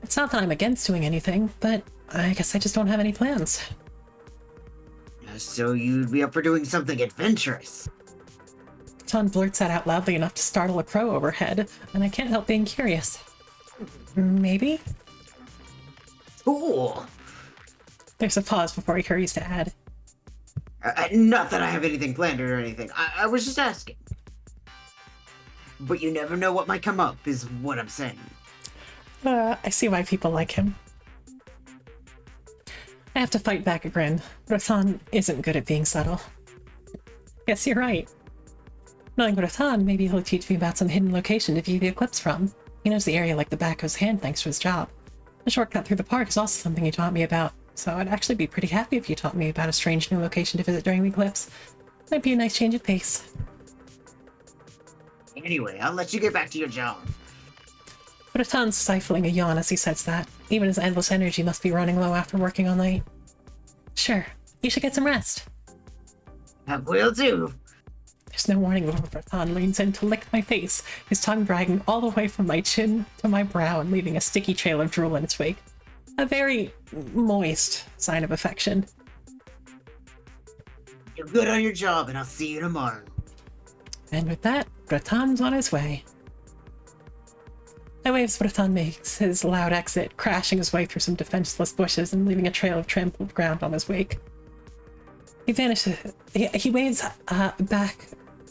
It's not that I'm against doing anything, but I guess I just don't have any plans. So you'd be up for doing something adventurous? Ton blurts that out loudly enough to startle a crow overhead, and I can't help being curious. Maybe? Cool. There's a pause before he hurries to add. Not that I have anything planned or anything. I was just asking. But you never know what might come up, is what I'm saying. I see why people like him. I have to fight back a grin. Breton isn't good at being subtle. Yes, you're right. Knowing Breton, maybe he'll teach me about some hidden location to view the eclipse from. He knows the area like the back of his hand thanks to his job. The shortcut through the park is also something he taught me about, so I'd actually be pretty happy if you taught me about a strange new location to visit during the eclipse. Might be a nice change of pace. Anyway, I'll let you get back to your job. Breton's stifling a yawn as he says that. Even his endless energy must be running low after working all night. Sure, you should get some rest. I will do. There's no warning before Breton leans in to lick my face, his tongue dragging all the way from my chin to my brow and leaving a sticky trail of drool in its wake. A very moist sign of affection. You're good on your job, and I'll see you tomorrow. And with that, Breton's on his way. I wave as Breton makes his loud exit, crashing his way through some defenseless bushes and leaving a trail of trampled ground on his wake. He vanishes. He waves back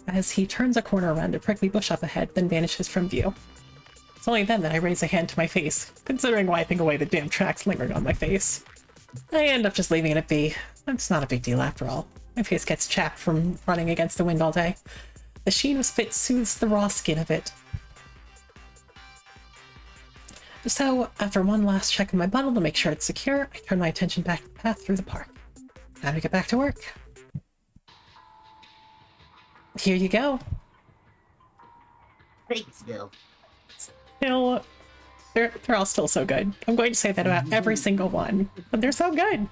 as he turns a corner around a prickly bush up ahead, then vanishes from view. It's only then that I raise a hand to my face, considering wiping away the damn tracks lingering on my face. I end up just leaving it be. It's not a big deal after all. My face gets chapped from running against the wind all day. The sheen of spit soothes the raw skin of it. So, after one last check of my bundle to make sure it's secure, I turn my attention back to the path through the park. Time to get back to work. Here you go. Thanks, Bill. Still, they're all still so good. I'm going to say that about every single one, but they're so good.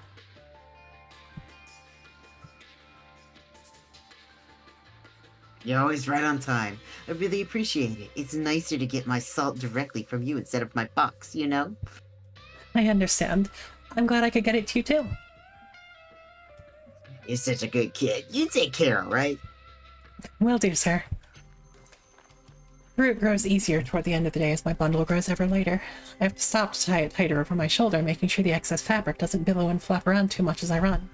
You're always right on time. I really appreciate it. It's nicer to get my salt directly from you instead of my box, you know? I understand. I'm glad I could get it to you too. You're such a good kid. You take care, all right? Will do, sir. Route grows easier toward the end of the day as my bundle grows ever lighter. I have to stop to tie it tighter over my shoulder, making sure the excess fabric doesn't billow and flap around too much as I run.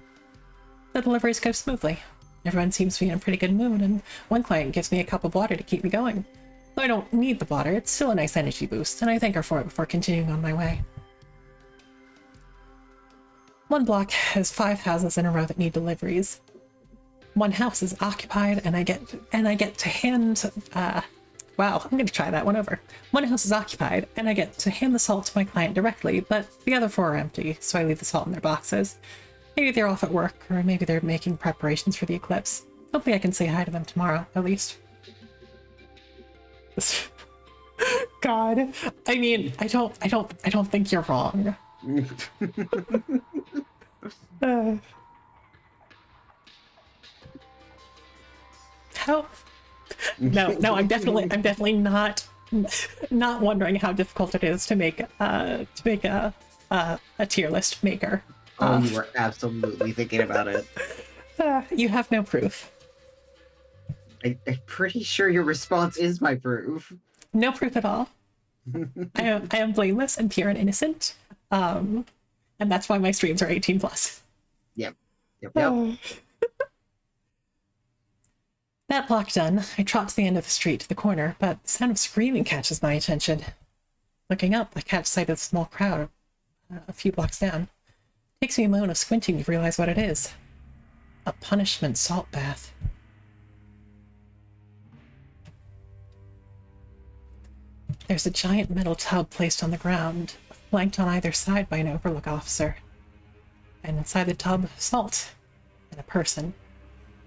The deliveries go smoothly. Everyone seems to be in a pretty good mood, and one client gives me a cup of water to keep me going. Though I don't need the water, it's still a nice energy boost, and I thank her for it before continuing on my way. One block has 5 houses in a row that need deliveries. One house is occupied, and I get to hand. Wow, I'm gonna try that one over. One house is occupied, and I get to hand the salt to my client directly, but the other 4 are empty, so I leave the salt in their boxes. Maybe they're off at work, or maybe they're making preparations for the eclipse. Hopefully I can say hi to them tomorrow, at least. God, I mean, I don't think you're wrong. How? No, I'm definitely not wondering how difficult it is to make a tier list maker. Oh, you were absolutely thinking about it. You have no proof. I'm pretty sure your response is my proof. No proof at all. I am blameless and pure and innocent. And that's why my streams are 18 plus. Yep. Yep. That block done, I trot to the end of the street to the corner, but the sound of screaming catches my attention. Looking up, I catch sight of a small crowd a few blocks down. It takes me a moment of squinting to realize what it is. A punishment salt bath. There's a giant metal tub placed on the ground, flanked on either side by an overlook officer. And inside the tub, salt. And a person.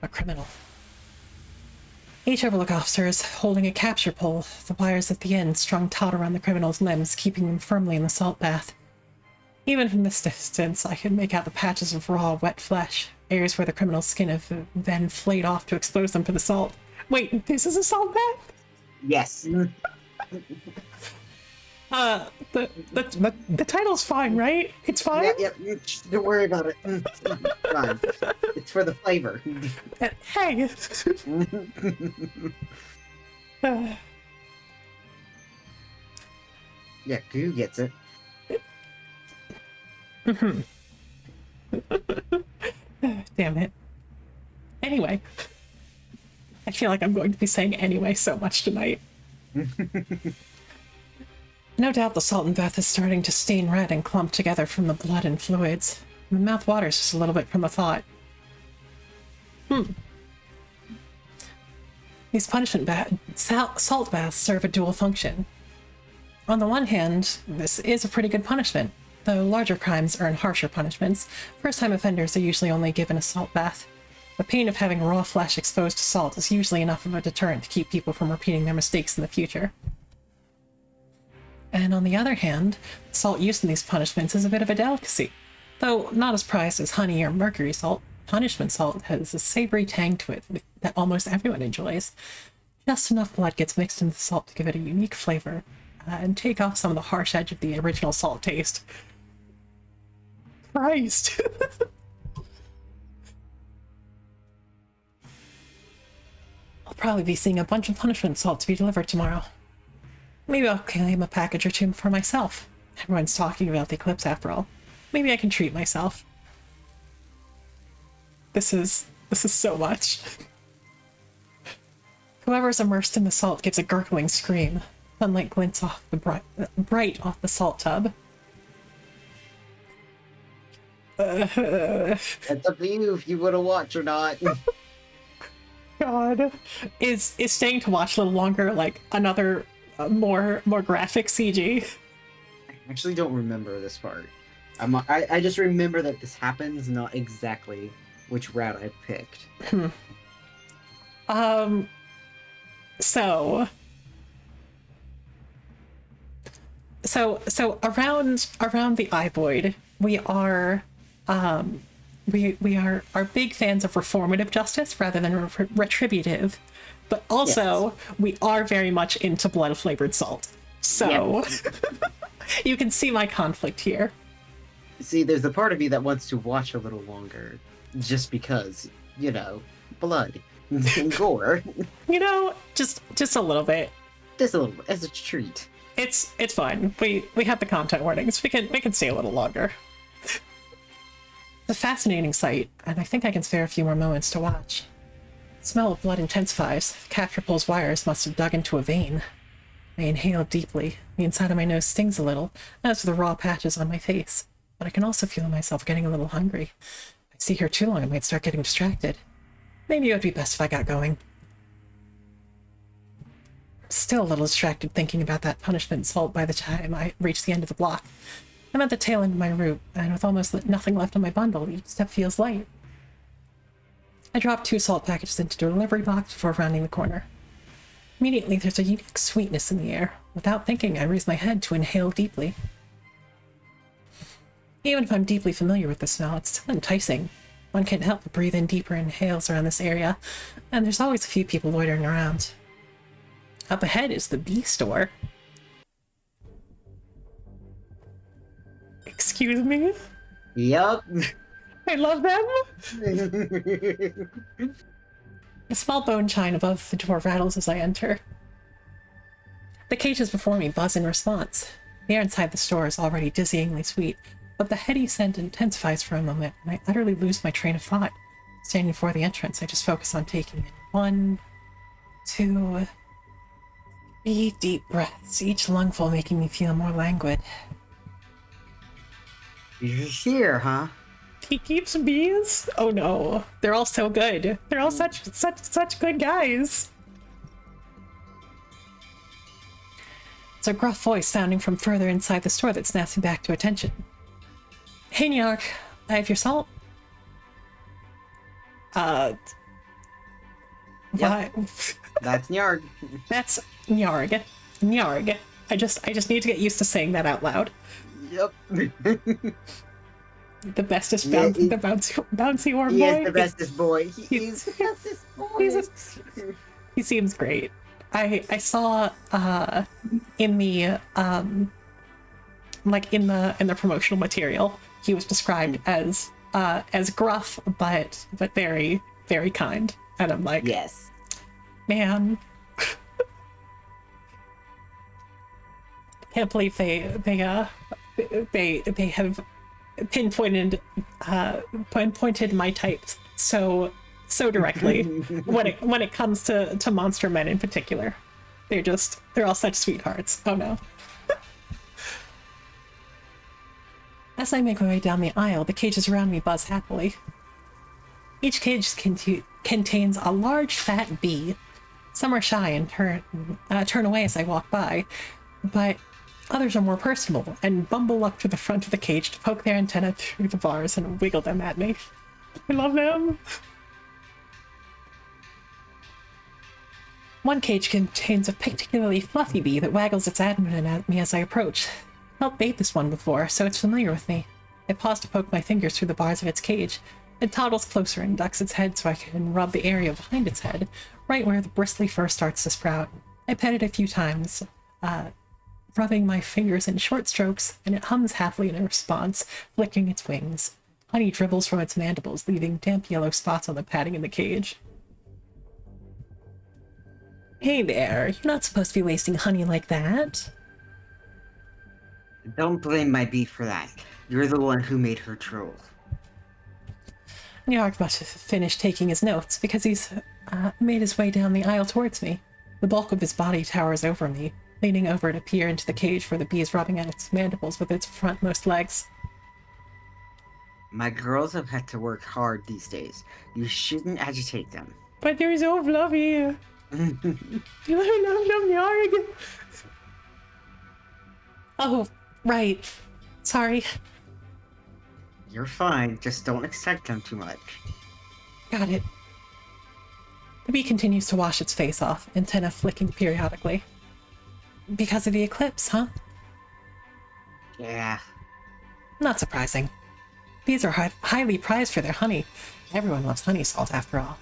A criminal. Each overlook officer is holding a capture pole, the wires at the end strung taut around the criminal's limbs, keeping them firmly in the salt bath. Even from this distance, I can make out the patches of raw, wet flesh, areas where the criminal's skin have then flayed off to expose them to the salt. Wait, this is a salt bath? Yes. The title's fine, right? It's fine? Yep. Don't worry about it. It's fine. It's for the flavor. Hey! Yeah, Goo gets it. Damn it. Anyway. I feel like I'm going to be saying anyway so much tonight. No doubt the salt in bath is starting to stain red and clump together from the blood and fluids. My mouth waters just a little bit from the thought. These salt baths serve a dual function. On the one hand, this is a pretty good punishment. Though larger crimes earn harsher punishments, first-time offenders are usually only given a salt bath. The pain of having raw flesh exposed to salt is usually enough of a deterrent to keep people from repeating their mistakes in the future. And on the other hand, salt used in these punishments is a bit of a delicacy. Though not as prized as honey or mercury salt, punishment salt has a savory tang to it that almost everyone enjoys. Just enough blood gets mixed into the salt to give it a unique flavor, and take off some of the harsh edge of the original salt taste. Christ! I'll probably be seeing a bunch of punishment salt to be delivered tomorrow. Maybe I'll claim a package or two for myself. Everyone's talking about the eclipse after all. Maybe I can treat myself. This is so much. Whoever's immersed in the salt gives a gurgling scream. Sunlight glints off the bright off the salt tub. It's up to you if you want to watch or not. God, is staying to watch a little longer like another more graphic CG? I actually don't remember this part. I just remember that this happens, not exactly which route I picked. So around the Ivoid, we are big fans of reformative justice rather than retributive, but also we are very much into blood flavored salt. So you can see my conflict here. See, there's a part of me that wants to watch a little longer, just because, you know, blood and gore. You know, just a little bit. Just a little bit, as a treat. It's fine. We have the content warnings. We can stay a little longer. It's a fascinating sight, and I think I can spare a few more moments to watch. The smell of blood intensifies. Capture pole's wires must have dug into a vein. I inhale deeply. The inside of my nose stings a little, as do the raw patches on my face. But I can also feel myself getting a little hungry. If I stay here too long, I might start getting distracted. Maybe it would be best if I got going. Still a little distracted thinking about that punishment salt by the time I reach the end of the block. I'm at the tail end of my route, and with almost nothing left on my bundle, each step feels light. I drop 2 salt packages into the delivery box before rounding the corner. Immediately, there's a unique sweetness in the air. Without thinking, I raise my head to inhale deeply. Even if I'm deeply familiar with the smell, it's still enticing. One can't help but breathe in deeper inhales around this area, and there's always a few people loitering around. Up ahead is the bee store. Excuse me? Yup. I love them! A small bone chime above the door rattles as I enter. The cages before me buzz in response. The air inside the store is already dizzyingly sweet, but the heady scent intensifies for a moment, and I utterly lose my train of thought. Standing before the entrance, I just focus on taking in 1, 2, 3 deep breaths, each lungful making me feel more languid. You're here, huh? He keeps bees? Oh no, they're all so good. They're all such good guys. It's a gruff voice sounding from further inside the store that snaps me back to attention. Hey, New York, I have your salt. Yep. Why? That's Nyarg. That's Nyarg. Nyarg. I just need to get used to saying that out loud. Yep. The bestest Yeah, the bouncy orb boy. He is the bestest boy. He is the bestest boy. He seems great. I saw in the like in the promotional material, he was described as gruff but very, very kind. And I'm like, Yes. man, can't believe they have pinpointed my types so directly when it comes to monster men in particular. They're all such sweethearts. Oh no. As I make my way down the aisle, the cages around me buzz happily. Each cage contains a large fat bee. Some are shy and turn away as I walk by, but others are more personable and bumble up to the front of the cage to poke their antenna through the bars and wiggle them at me. I love them. One cage contains a particularly fluffy bee that waggles its abdomen at me as I approach. I've not bathed this one before, so it's familiar with me. I pause to poke my fingers through the bars of its cage. It toddles closer and ducks its head so I can rub the area behind its head, right where the bristly fur starts to sprout. I pet it a few times, rubbing my fingers in short strokes, and it hums happily in response, flicking its wings. Honey dribbles from its mandibles, leaving damp yellow spots on the padding in the cage. Hey there, you're not supposed to be wasting honey like that. Don't blame my bee for that. You're the one who made her drool. Nyark must have finished taking his notes, because he's made his way down the aisle towards me. The bulk of his body towers over me, leaning over to peer into the cage where the bee is rubbing at its mandibles with its frontmost legs. My girls have had to work hard these days. You shouldn't agitate them. But they're so fluffy. Love Nyarg. Oh, right. Sorry. You're fine, just don't excite them too much. Got it. The bee continues to wash its face off, antenna flicking periodically. Because of the eclipse, huh? Yeah. Not surprising. Bees are highly prized for their honey. Everyone loves honey salt, after all.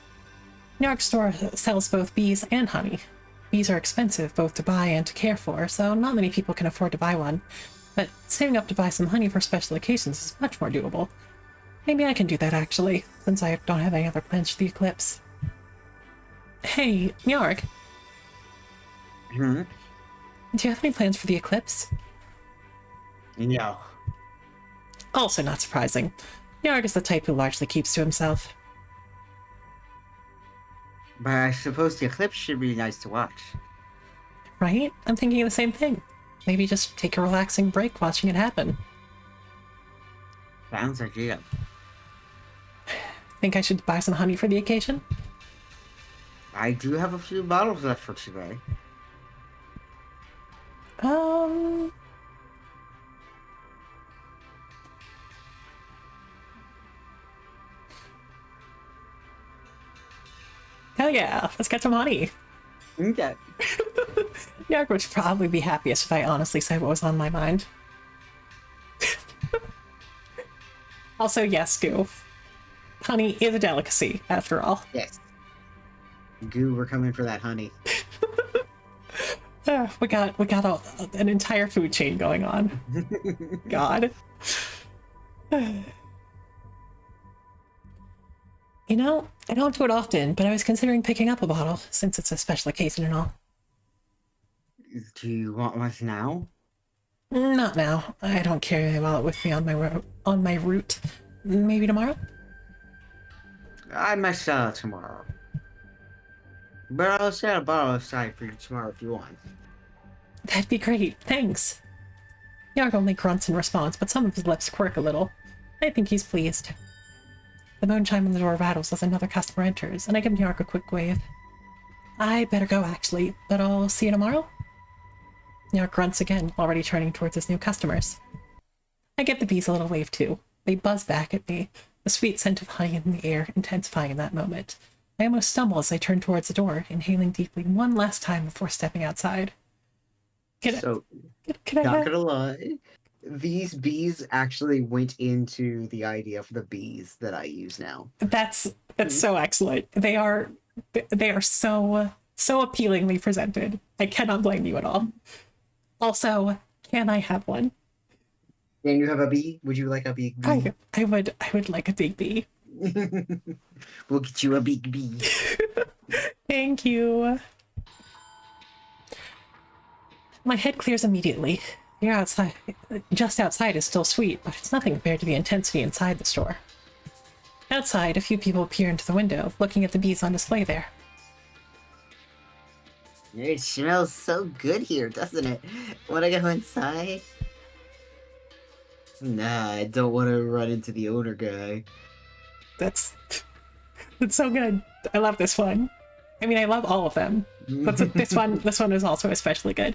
Nyark's store sells both bees and honey. Bees are expensive both to buy and to care for, so not many people can afford to buy one. But saving up to buy some honey for special occasions is much more doable. Maybe I can do that, actually, since I don't have any other plans for the eclipse. Hey, Nyark. Hmm? Do you have any plans for the eclipse? No. Also not surprising. Nyark is the type who largely keeps to himself. But I suppose the eclipse should be nice to watch. Right? I'm thinking of the same thing. Maybe just take a relaxing break watching it happen. Sounds ideal. Think I should buy some honey for the occasion? I do have a few bottles left for today. Hell yeah, let's get some honey. Okay. Nyark would probably be happiest if I honestly said what was on my mind. Also, yes, Goo. Honey is a delicacy, after all. Yes. Goo, we're coming for that honey. We got an entire food chain going on. God. You know, I don't do it often, but I was considering picking up a bottle, since it's a special occasion and all. Do you want one now? Not now. I don't carry my wallet with me on my route. Maybe tomorrow? I might sell it tomorrow. But I'll set a bottle aside for you tomorrow if you want. That'd be great. Thanks. Yarg only grunts in response, but some of his lips quirk a little. I think he's pleased. The bone chime on the door rattles as another customer enters, and I give Yarg a quick wave. I better go, actually, but I'll see you tomorrow? Yarg grunts again, already turning towards his new customers. I give the bees a little wave, too. They buzz back at me, the sweet scent of honey in the air intensifying in that moment. I almost stumble as I turn towards the door, inhaling deeply one last time before stepping outside. Can I Not have... gonna lie, these bees actually went into the idea for the bees that I use now. That's so excellent. They are so appealingly presented. I cannot blame you at all. Also, can I have one? Can you have a bee? Would you like a big bee? I would like a big bee. We'll get you a big bee. Thank you. My head clears immediately. The air outside, just outside, is still sweet, but it's nothing compared to the intensity inside the store. Outside, a few people peer into the window, looking at the bees on display there. It smells so good here, doesn't it? Wanna go inside? Nah, I don't want to run into the owner guy. That's so good. I love this one. I mean, I love all of them, but this one is also especially good.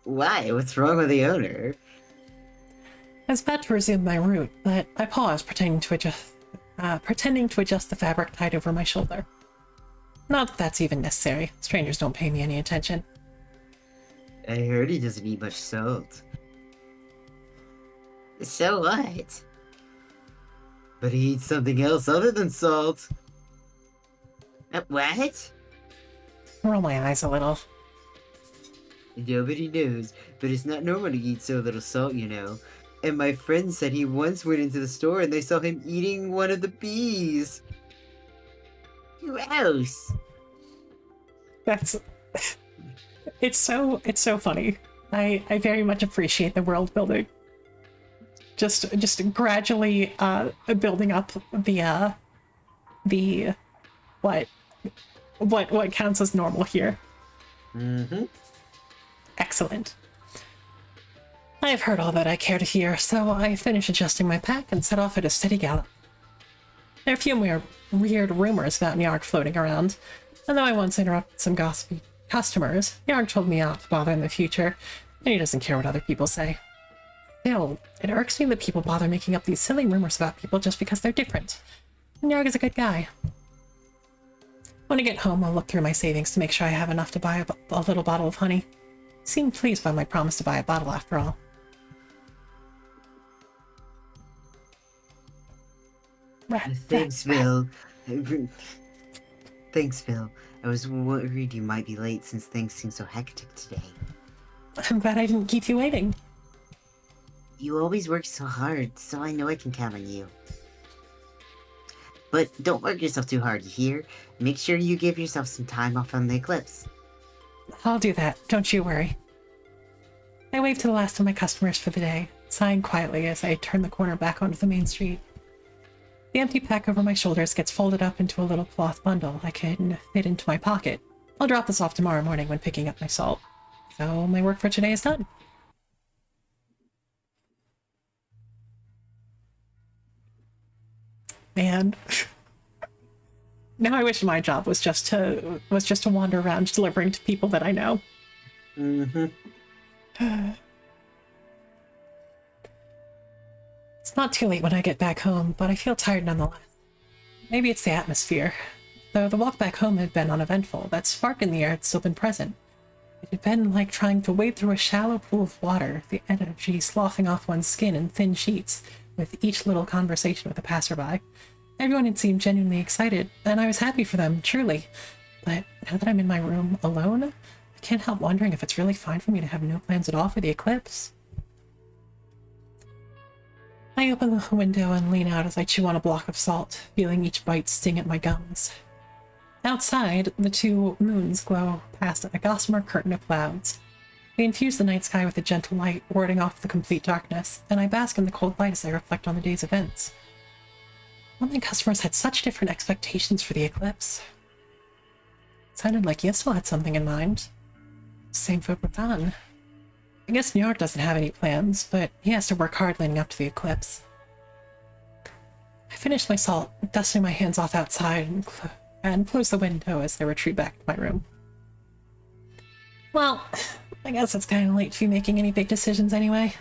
Why? What's wrong with the owner? I was about to resume my route, but I paused, pretending to adjust the fabric tied over my shoulder. Not that that's even necessary. Strangers don't pay me any attention. I heard he doesn't eat much salt. So what? But he eats something else other than salt. What? Roll my eyes a little. Nobody knows, but it's not normal to eat so little salt, you know. And my friend said he once went into the store and they saw him eating one of the bees. Gross. That's it's so funny. I very much appreciate the world building. Just gradually building up the what counts as normal here. Mm-hmm. Excellent. I have heard all that I care to hear, so I finish adjusting my pack and set off at a steady gallop. There are a few more weird rumors about Nyarg floating around, and though I once interrupted some gossipy customers, Nyarg told me not to bother in the future, and he doesn't care what other people say. Still, it irks me that people bother making up these silly rumors about people just because they're different. And Nyarg is a good guy. When I get home, I'll look through my savings to make sure I have enough to buy a little bottle of honey. Seemed pleased by my promise to buy a bottle after all. Thanks, Phil. Thanks, Phil. I was worried you might be late since things seem so hectic today. I'm glad I didn't keep you waiting. You always work so hard, so I know I can count on you. But don't work yourself too hard, you hear? Make sure you give yourself some time off on the eclipse. I'll do that, don't you worry. I wave to the last of my customers for the day, sighing quietly as I turn the corner back onto the main street. The empty pack over my shoulders gets folded up into a little cloth bundle I can fit into my pocket. I'll drop this off tomorrow morning when picking up my salt. So my work for today is done. Man. Now I wish my job was just to wander around delivering to people that I know. Mm-hmm. It's not too late when I get back home, but I feel tired nonetheless. Maybe it's the atmosphere. Though the walk back home had been uneventful, that spark in the air had still been present. It had been like trying to wade through a shallow pool of water, the energy sloughing off one's skin in thin sheets, with each little conversation with a passerby. Everyone had seemed genuinely excited, and I was happy for them, truly. But now that I'm in my room alone, I can't help wondering if it's really fine for me to have no plans at all for the eclipse. I open the window and lean out as I chew on a block of salt, feeling each bite sting at my gums. Outside, the two moons glow past a gossamer curtain of clouds. They infuse the night sky with a gentle light, warding off the complete darkness, and I bask in the cold light as I reflect on the day's events. Online customers had such different expectations for the eclipse. It sounded like Yiestol had something in mind. Same for Bhutan. I guess New York doesn't have any plans, but he has to work hard leading up to the eclipse. I finish my salt, dusting my hands off outside, and close the window as I retreat back to my room. Well, I guess it's kind of late to be making any big decisions anyway.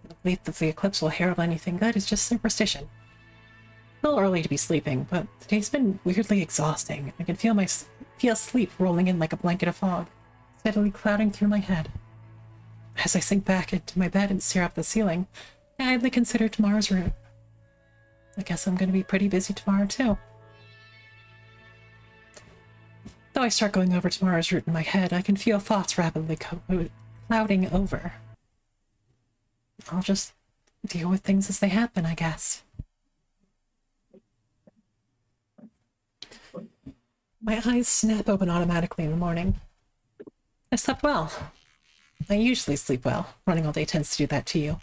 The belief that the eclipse will herald anything good is just superstition. A little early to be sleeping, but the day's been weirdly exhausting. I can feel sleep rolling in like a blanket of fog, steadily clouding through my head. As I sink back into my bed and stare up at the ceiling, I idly consider tomorrow's route. I guess I'm going to be pretty busy tomorrow, too. Though I start going over tomorrow's route in my head, I can feel thoughts rapidly clouding over. I'll just deal with things as they happen, I guess. My eyes snap open automatically in the morning. I slept well. I usually sleep well. Running all day tends to do that to you.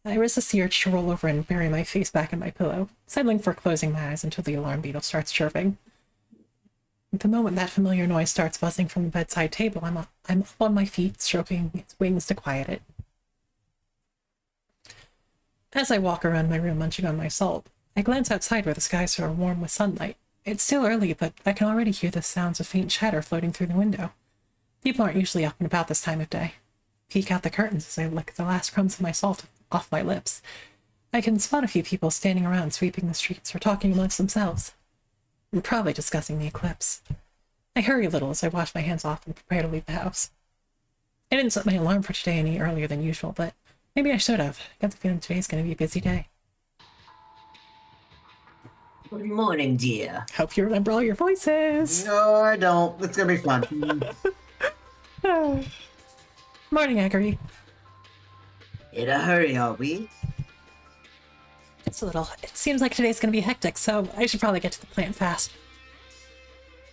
I resist the urge to roll over and bury my face back in my pillow, settling for closing my eyes until the alarm beetle starts chirping. The moment that familiar noise starts buzzing from the bedside table, I'm up on my feet, stroking its wings to quiet it. As I walk around my room munching on my salt, I glance outside where the skies are warm with sunlight. It's still early, but I can already hear the sounds of faint chatter floating through the window. People aren't usually up and about this time of day. Peek out the curtains as I lick the last crumbs of my salt off my lips. I can spot a few people standing around sweeping the streets or talking amongst themselves. And probably discussing the eclipse. I hurry a little as I wash my hands off and prepare to leave the house. I didn't set my alarm for today any earlier than usual, but maybe I should have. I got the feeling today's going to be a busy day. Good morning, dear. Hope you remember all your voices. No, I don't. It's gonna be fun. Morning, Agri. In a hurry, are we? Just a little. It seems like today's going to be hectic, so I should probably get to the plant fast.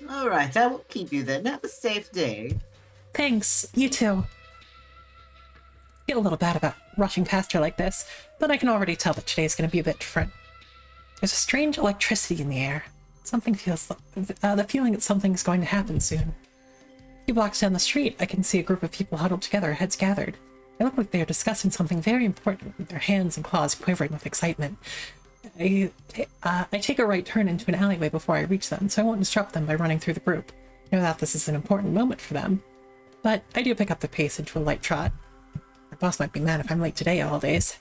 Alright, I will keep you then. Have a safe day. Thanks. You too. I feel a little bad about rushing past her like this, but I can already tell that today's going to be a bit different. There's a strange electricity in the air. Something feels the feeling that something's going to happen soon. A few blocks down the street, I can see a group of people huddled together, heads gathered. They look like they are discussing something very important, with their hands and claws quivering with excitement. I take a right turn into an alleyway before I reach them, so I won't disrupt them by running through the group. I know that this is an important moment for them. But I do pick up the pace into a light trot. My boss might be mad if I'm late today, all days.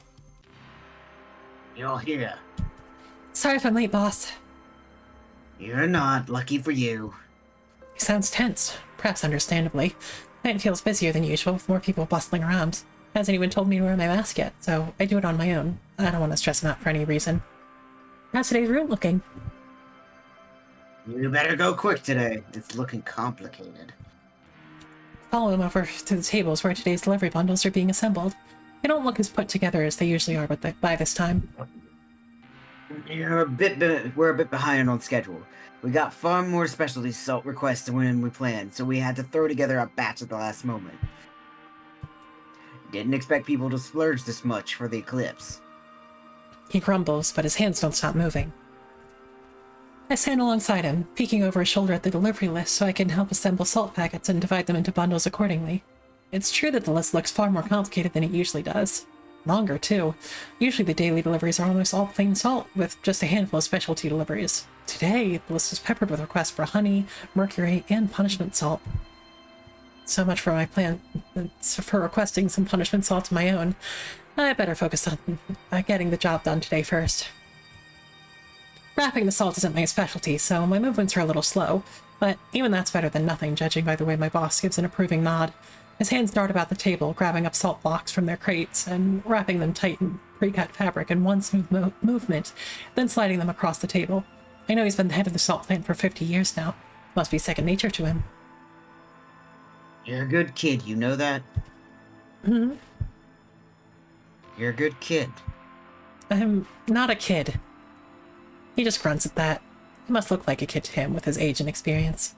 You're here. Sorry if I'm late, boss. You're not. Lucky for you. He sounds tense, perhaps understandably. It feels busier than usual, with more people bustling around. Hasn't even told me to wear my mask yet, so I do it on my own. I don't want to stress him out for any reason. How's today's route looking? You better go quick today. It's looking complicated. Follow him over to the tables where today's delivery bundles are being assembled. They don't look as put together as they usually are by this time. We're a bit behind on schedule. We got far more specialty salt requests than we planned, so we had to throw together a batch at the last moment. Didn't expect people to splurge this much for the eclipse. He grumbles, but his hands don't stop moving. I stand alongside him, peeking over his shoulder at the delivery list so I can help assemble salt packets and divide them into bundles accordingly. It's true that the list looks far more complicated than it usually does. Longer, too. Usually the daily deliveries are almost all plain salt, with just a handful of specialty deliveries. Today, the list is peppered with requests for honey, mercury, and punishment salt. So much for my plan for requesting some punishment salt of my own. I better focus on getting the job done today first. Wrapping the salt isn't my specialty, so my movements are a little slow, but even that's better than nothing, judging by the way my boss gives an approving nod. His hands dart about the table, grabbing up salt blocks from their crates and wrapping them tight in pre-cut fabric in one smooth movement, then sliding them across the table. I know he's been the head of the salt plant for 50 years now. Must be second nature to him. You're a good kid, you know that? Hmm? You're a good kid. I'm not a kid. He just grunts at that. He must look like a kid to him with his age and experience.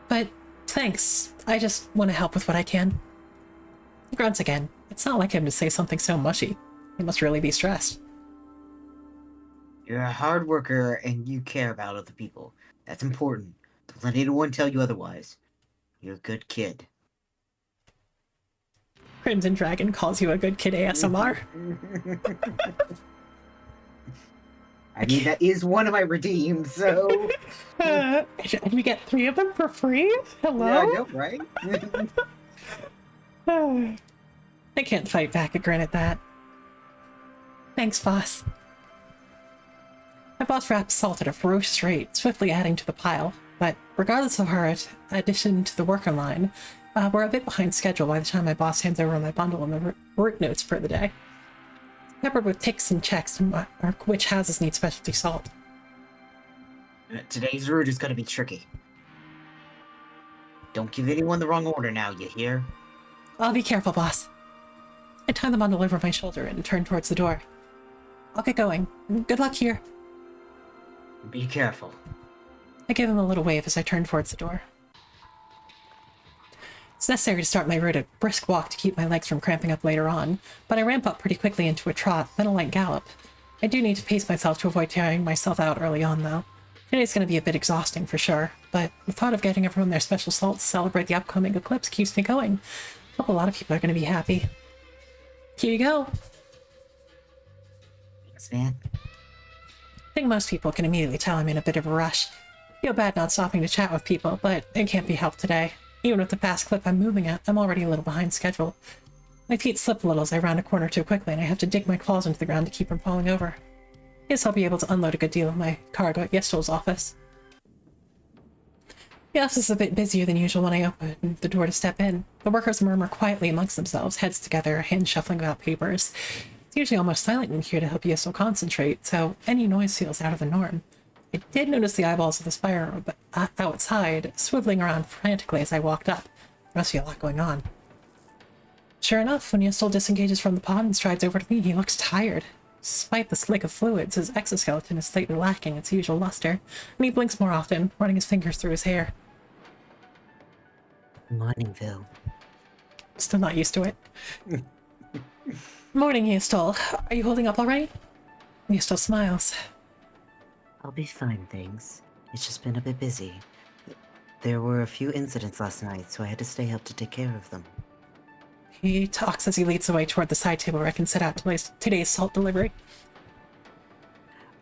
But thanks. I just want to help with what I can. He grunts again. It's not like him to say something so mushy. He must really be stressed. You're a hard worker and you care about other people. That's important. Don't let anyone tell you otherwise. You're a good kid. Crimson Dragon calls you a good kid ASMR. I mean, that is one of my redeems, so... And we get 3 of them for free? Hello? Yeah, I know, right? I can't fight back a grin at that. Thanks, boss. My boss wraps salt at a ferocious rate, swiftly adding to the pile. But regardless of her addition to the worker line, we're a bit behind schedule by the time my boss hands over my bundle and the work notes for the day. Peppered with ticks and checks on which houses need specialty salt. Today's route is gonna be tricky. Don't give anyone the wrong order now, you hear? I'll be careful, boss. I tie the bundle over my shoulder and turn towards the door. I'll get going. Good luck here. Be careful. I give him a little wave as I turn towards the door. It's necessary to start my route at brisk walk to keep my legs from cramping up later on, but I ramp up pretty quickly into a trot, then a light gallop. I do need to pace myself to avoid tiring myself out early on, though. Today's going to be a bit exhausting for sure, but the thought of getting everyone their special salt to celebrate the upcoming eclipse keeps me going. I hope a lot of people are going to be happy. Here you go. Thanks, man. I think most people can immediately tell I'm in a bit of a rush. I feel bad not stopping to chat with people, but it can't be helped today. Even with the fast clip I'm moving at, I'm already a little behind schedule. My feet slip a little as I round a corner too quickly, and I have to dig my claws into the ground to keep from falling over. Yes, I'll be able to unload a good deal of my cargo at Yiestol's office. The office is a bit busier than usual when I open the door to step in. The workers murmur quietly amongst themselves, heads together, hands shuffling about papers. It's usually almost silent in here to help Yiestol concentrate, so any noise feels out of the norm. I did notice the eyeballs of the spire outside, swiveling around frantically as I walked up. There must be a lot going on. Sure enough, when Yiestol disengages from the pod and strides over to me, he looks tired. Despite the slick of fluids, his exoskeleton is slightly lacking its usual luster, and he blinks more often, running his fingers through his hair. Morning, Phil. Still not used to it. Morning, Yiestol. Are you holding up all right? Yiestol smiles. I'll be fine, thanks. It's just been a bit busy. There were a few incidents last night, so I had to stay up to take care of them. He talks as he leads the way toward the side table where I can set out today's salt delivery.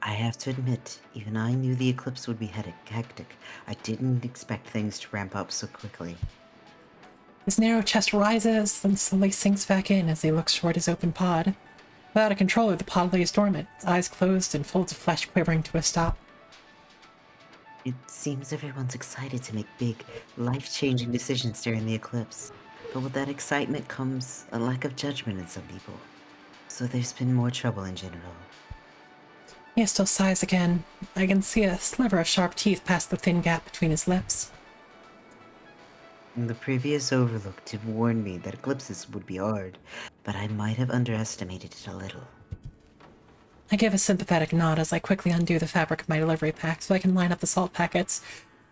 I have to admit, even I knew the eclipse would be hectic. I didn't expect things to ramp up so quickly. His narrow chest rises, then slowly sinks back in as he looks toward his open pod. Without a controller, the pod lays dormant, its eyes closed and folds of flesh quivering to a stop. It seems everyone's excited to make big, life-changing decisions during the eclipse. But with that excitement comes a lack of judgment in some people. So there's been more trouble in general. He still sighs again. I can see a sliver of sharp teeth past the thin gap between his lips. The previous overlook did warn me that eclipses would be hard, but I might have underestimated it a little. I give a sympathetic nod as I quickly undo the fabric of my delivery pack so I can line up the salt packets.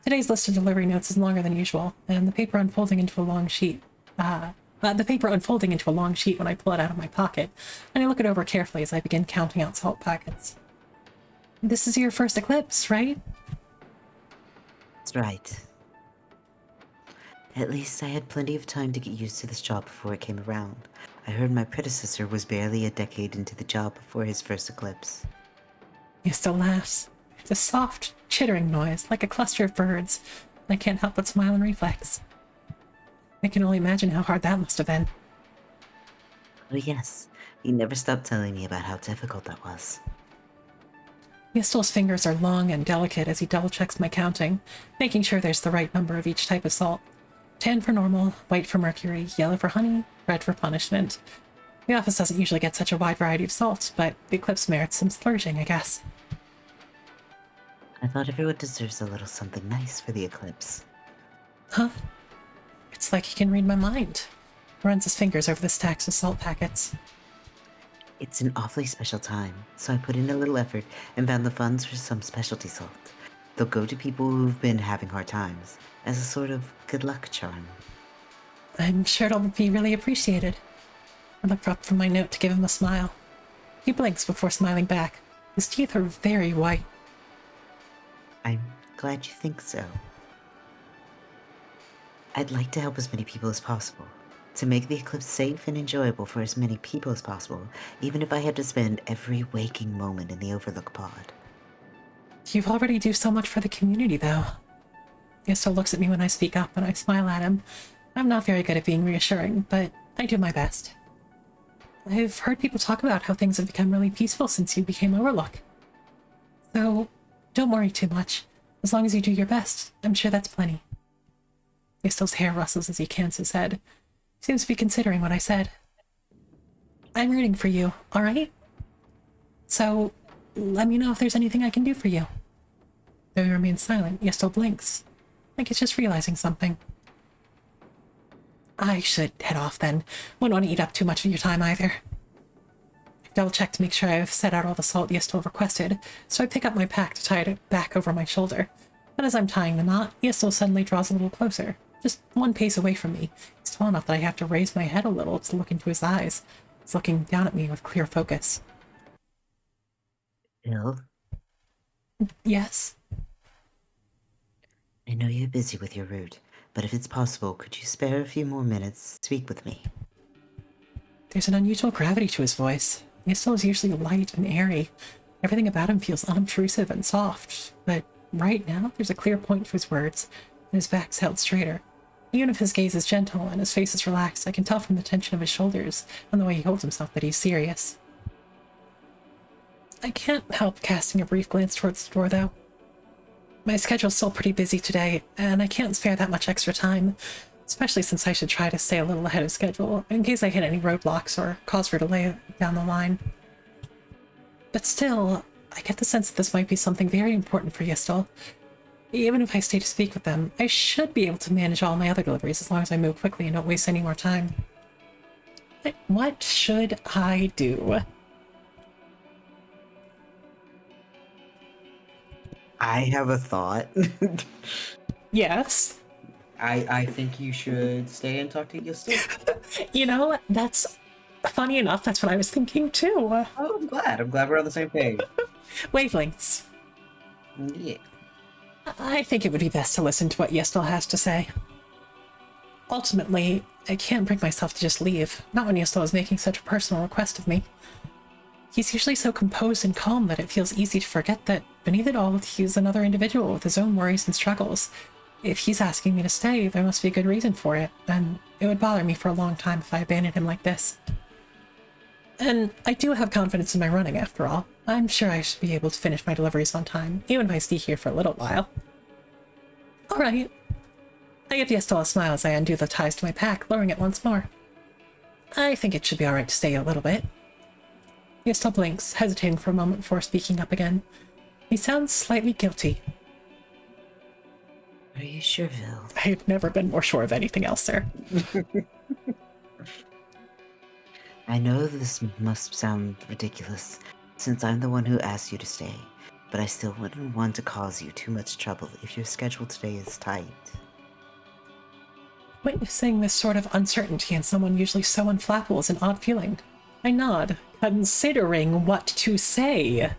Today's list of delivery notes is longer than usual, and the paper unfolding into a long sheet. The paper unfolding into a long sheet when I pull it out of my pocket, and I look it over carefully as I begin counting out salt packets. This is your first eclipse, right? That's right. At least I had plenty of time to get used to this job before it came around. I heard my predecessor was barely a decade into the job before his first eclipse. He still laughs. It's a soft, chittering noise, like a cluster of birds, and I can't help but smile in reflex. I can only imagine how hard that must have been. Oh yes, he never stopped telling me about how difficult that was. Yiestol's fingers are long and delicate as he double-checks my counting, making sure there's the right number of each type of salt. 10 for normal, white for mercury, yellow for honey, red for punishment. The office doesn't usually get such a wide variety of salts, but the eclipse merits some splurging, I guess. I thought everyone deserves a little something nice for the eclipse. Huh? It's like he can read my mind. He runs his fingers over the stacks of salt packets. It's an awfully special time, so I put in a little effort and found the funds for some specialty salt. They'll go to people who've been having hard times as a sort of good luck charm. I'm sure it'll be really appreciated. I look up from my note to give him a smile. He blinks before smiling back. His teeth are very white. I'm glad you think so. I'd like to help as many people as possible. To make the eclipse safe and enjoyable for as many people as possible, even if I had to spend every waking moment in the Overlook pod. You already do so much for the community, though. Yiestol looks at me when I speak up, and I smile at him. I'm not very good at being reassuring, but I do my best. I've heard people talk about how things have become really peaceful since you became Overlook. So, don't worry too much. As long as you do your best, I'm sure that's plenty. Yiestol's hair rustles as he cans his head. He seems to be considering what I said. I'm rooting for you, alright? So, let me know if there's anything I can do for you. Though he remains silent, Yiestol blinks. Like he's just realizing something. I should head off then. Wouldn't want to eat up too much of your time either. I've double-checked to make sure I've set out all the salt Yiestol requested, so I pick up my pack to tie it back over my shoulder. But as I'm tying the knot, Yiestol suddenly draws a little closer, just one pace away from me. He's tall enough that I have to raise my head a little to look into his eyes. He's looking down at me with clear focus. Bill, Yes? I know you're busy with your route, but if it's possible, could you spare a few more minutes to speak with me? There's an unusual gravity to his voice. Yiestol is usually light and airy. Everything about him feels unobtrusive and soft, but right now there's a clear point to his words, and his back's held straighter. Even if his gaze is gentle and his face is relaxed, I can tell from the tension of his shoulders and the way he holds himself that he's serious. I can't help casting a brief glance towards the door, though. My schedule's still pretty busy today, and I can't spare that much extra time, especially since I should try to stay a little ahead of schedule, in case I hit any roadblocks or cause for delay down the line. But still, I get the sense that this might be something very important for Yiestol. Even if I stay to speak with them, I should be able to manage all my other deliveries as long as I move quickly and don't waste any more time. But what should I do? I have a thought. Yes? I think you should stay and talk to Yiestol. You know, that's funny enough, that's what I was thinking too. Oh, I'm glad. I'm glad we're on the same page. Wavelengths. Yeah. I think it would be best to listen to what Yiestol has to say. Ultimately, I can't bring myself to just leave, not when Yiestol is making such a personal request of me. He's usually so composed and calm that it feels easy to forget that beneath it all, he's another individual with his own worries and struggles. If he's asking me to stay, there must be a good reason for it, and it would bother me for a long time if I abandoned him like this. And I do have confidence in my running, after all. I'm sure I should be able to finish my deliveries on time, even if I stay here for a little while. Alright. I give Yiestol a smile as I undo the ties to my pack, lowering it once more. I think it should be alright to stay a little bit. Yiestol blinks, hesitating for a moment before speaking up again. He sounds slightly guilty. Are you sure, Vil? I've never been more sure of anything else, sir. I know this must sound ridiculous, since I'm the one who asked you to stay, but I still wouldn't want to cause you too much trouble if your schedule today is tight. Witnessing this sort of uncertainty in someone usually so unflappable is an odd feeling. I nod, considering what to say.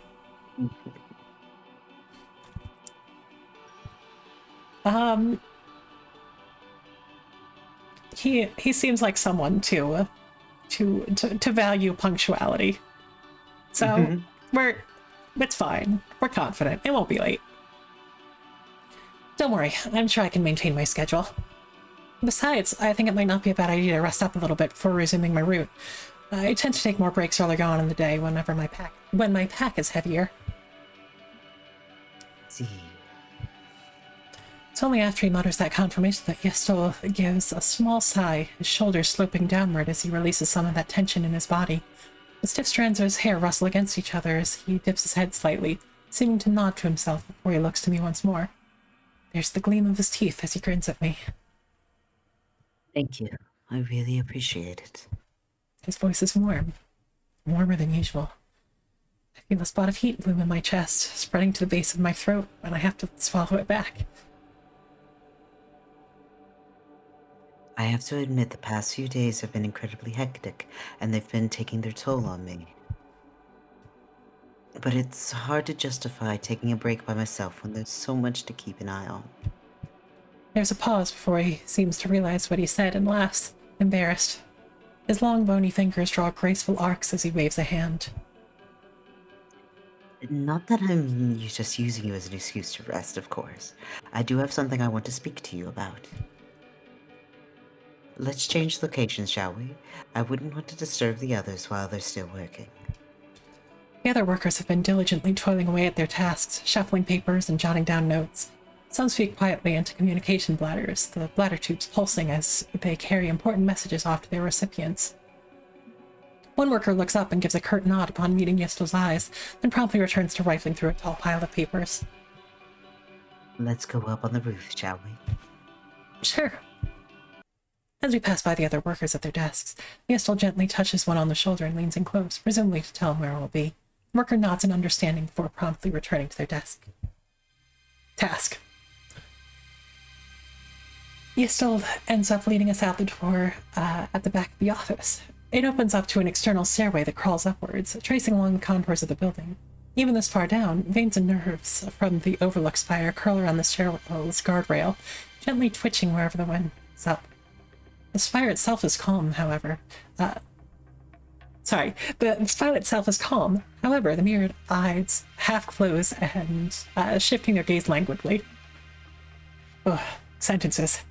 He seems like someone to value punctuality. So it's fine. We're confident. It won't be late. Don't worry, I'm sure I can maintain my schedule. Besides, I think it might not be a bad idea to rest up a little bit before resuming my route. I tend to take more breaks earlier on in the day when my pack is heavier. See. It's only after he mutters that confirmation that Yiestol gives a small sigh, his shoulders sloping downward as he releases some of that tension in his body. The stiff strands of his hair rustle against each other as he dips his head slightly, seeming to nod to himself before he looks to me once more. There's the gleam of his teeth as he grins at me. Thank you. I really appreciate it. His voice is warm, warmer than usual. I feel a spot of heat bloom in my chest, spreading to the base of my throat, and I have to swallow it back. I have to admit the past few days have been incredibly hectic, and they've been taking their toll on me. But it's hard to justify taking a break by myself when there's so much to keep an eye on. There's a pause before he seems to realize what he said and laughs, embarrassed. His long bony fingers draw graceful arcs as he waves a hand. Not that I'm just using you as an excuse to rest, of course. I do have something I want to speak to you about. Let's change locations, shall we? I wouldn't want to disturb the others while they're still working. The other workers have been diligently toiling away at their tasks, shuffling papers and jotting down notes. Some speak quietly into communication bladders, the bladder tubes pulsing as they carry important messages off to their recipients. One worker looks up and gives a curt nod upon meeting Yiestol's eyes, then promptly returns to rifling through a tall pile of papers. Let's go up on the roof, shall we? Sure. As we pass by the other workers at their desks, Yiestol gently touches one on the shoulder and leans in close, presumably to tell him where it will be. The worker nods in understanding before promptly returning to their task. Yiestol ends up leading us out the door at the back of the office. It opens up to an external stairway that crawls upwards, tracing along the contours of the building. Even this far down, veins and nerves from the overlook spire curl around the stairwell's guardrail, gently twitching wherever the wind is up. The spire itself is calm, however. The spire itself is calm. However, the mirrored eyes half close and shifting their gaze languidly. Ugh, sentences.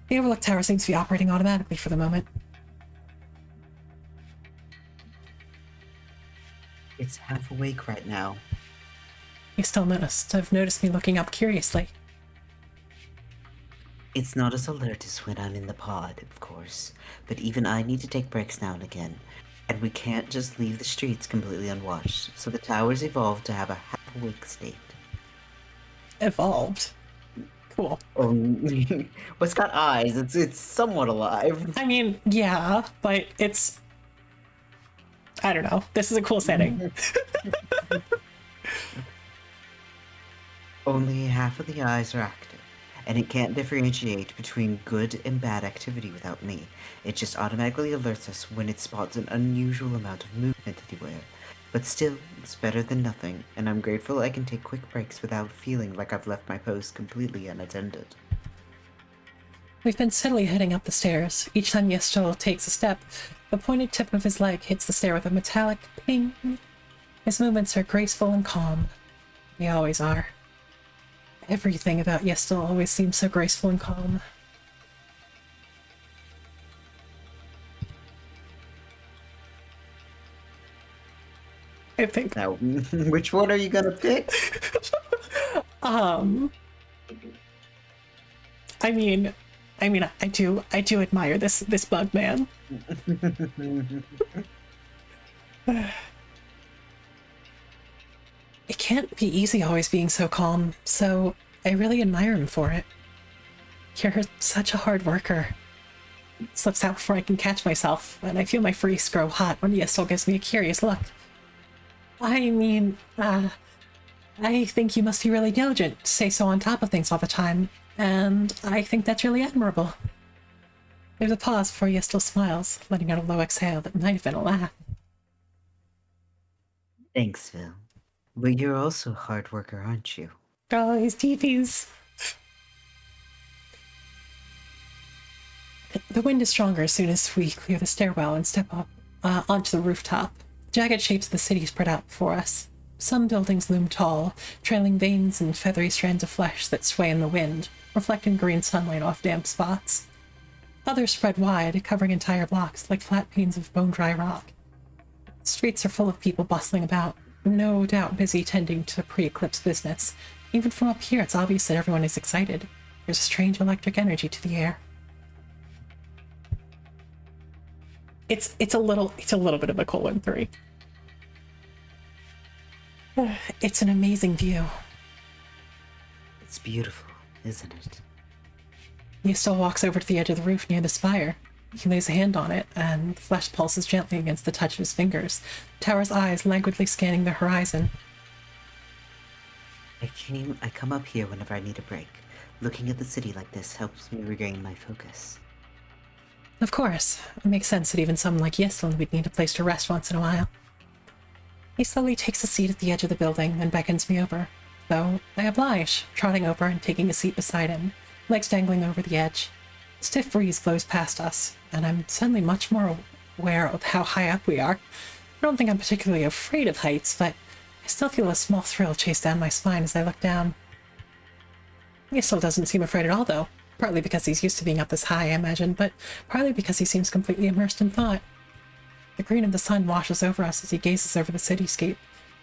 The overlook tower seems to be operating automatically for the moment. It's half awake right now. You still must have noticed me looking up curiously. It's not as alert as when I'm in the pod, of course, but even I need to take breaks now and again, and we can't just leave the streets completely unwatched, so the tower's evolved to have a half-awake state. Evolved? Cool. Well, it's got eyes, it's somewhat alive. I mean, yeah, but it's... I don't know. This is a cool setting. Only half of the eyes are active, and it can't differentiate between good and bad activity without me. It just automatically alerts us when it spots an unusual amount of movement anywhere. But still, it's better than nothing, and I'm grateful I can take quick breaks without feeling like I've left my post completely unattended. We've been steadily heading up the stairs. Each time Yiestol takes a step, the pointed tip of his leg hits the stair with a metallic ping. His movements are graceful and calm. They always are. Everything about Yiestol always seems so graceful and calm. I think. Now, which one are you gonna pick? I do admire this bug man. It can't be easy always being so calm, so I really admire him for it. You're such a hard worker. Slips out before I can catch myself, and I feel my face grow hot when Yiestol gives me a curious look. I think you must be really diligent to stay so on top of things all the time, and I think that's really admirable. There's a pause before Yiestol smiles, letting out a low exhale that might have been a laugh. Thanks, Phil. But you're also a hard worker, aren't you? Oh, his teepees. The wind is stronger as soon as we clear the stairwell and step up onto the rooftop. Jagged shapes of the city spread out before us. Some buildings loom tall, trailing veins and feathery strands of flesh that sway in the wind, reflecting green sunlight off damp spots. Others spread wide, covering entire blocks like flat panes of bone-dry rock. The streets are full of people bustling about, no doubt busy tending to pre-eclipse business. Even from up here, it's obvious that everyone is excited. There's a strange electric energy to the air. It's a little bit of a :3. It's an amazing view. It's beautiful, isn't it? Yiestol walks over to the edge of the roof near the spire. He lays a hand on it, and the flesh pulses gently against the touch of his fingers, the tower's eyes languidly scanning the horizon. I come up here whenever I need a break. Looking at the city like this helps me regain my focus. Of course, it makes sense that even someone like Yiestol would need a place to rest once in a while. He slowly takes a seat at the edge of the building and beckons me over, though I oblige, trotting over and taking a seat beside him, legs dangling over the edge. A stiff breeze blows past us, and I'm suddenly much more aware of how high up we are. I don't think I'm particularly afraid of heights, but I still feel a small thrill chase down my spine as I look down. Yiestol doesn't seem afraid at all, though. Partly because he's used to being up this high, I imagine, but partly because he seems completely immersed in thought. The green of the sun washes over us as he gazes over the cityscape.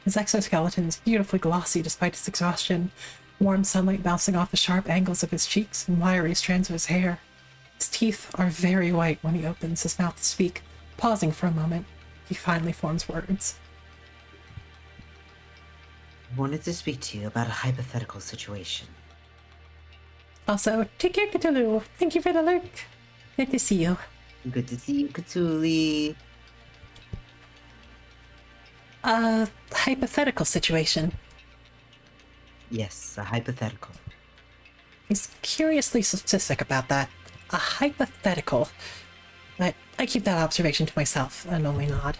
His exoskeleton is beautifully glossy despite his exhaustion, warm sunlight bouncing off the sharp angles of his cheeks and wiry strands of his hair. His teeth are very white when he opens his mouth to speak. Pausing for a moment, he finally forms words. I wanted to speak to you about a hypothetical situation. Also, take care, Cthulhu. Thank you for the lurk. Good to see you. Good to see you, Cthulhu. Hypothetical situation. Yes, a hypothetical. He's curiously specific about that. A hypothetical. But I keep that observation to myself and only nod.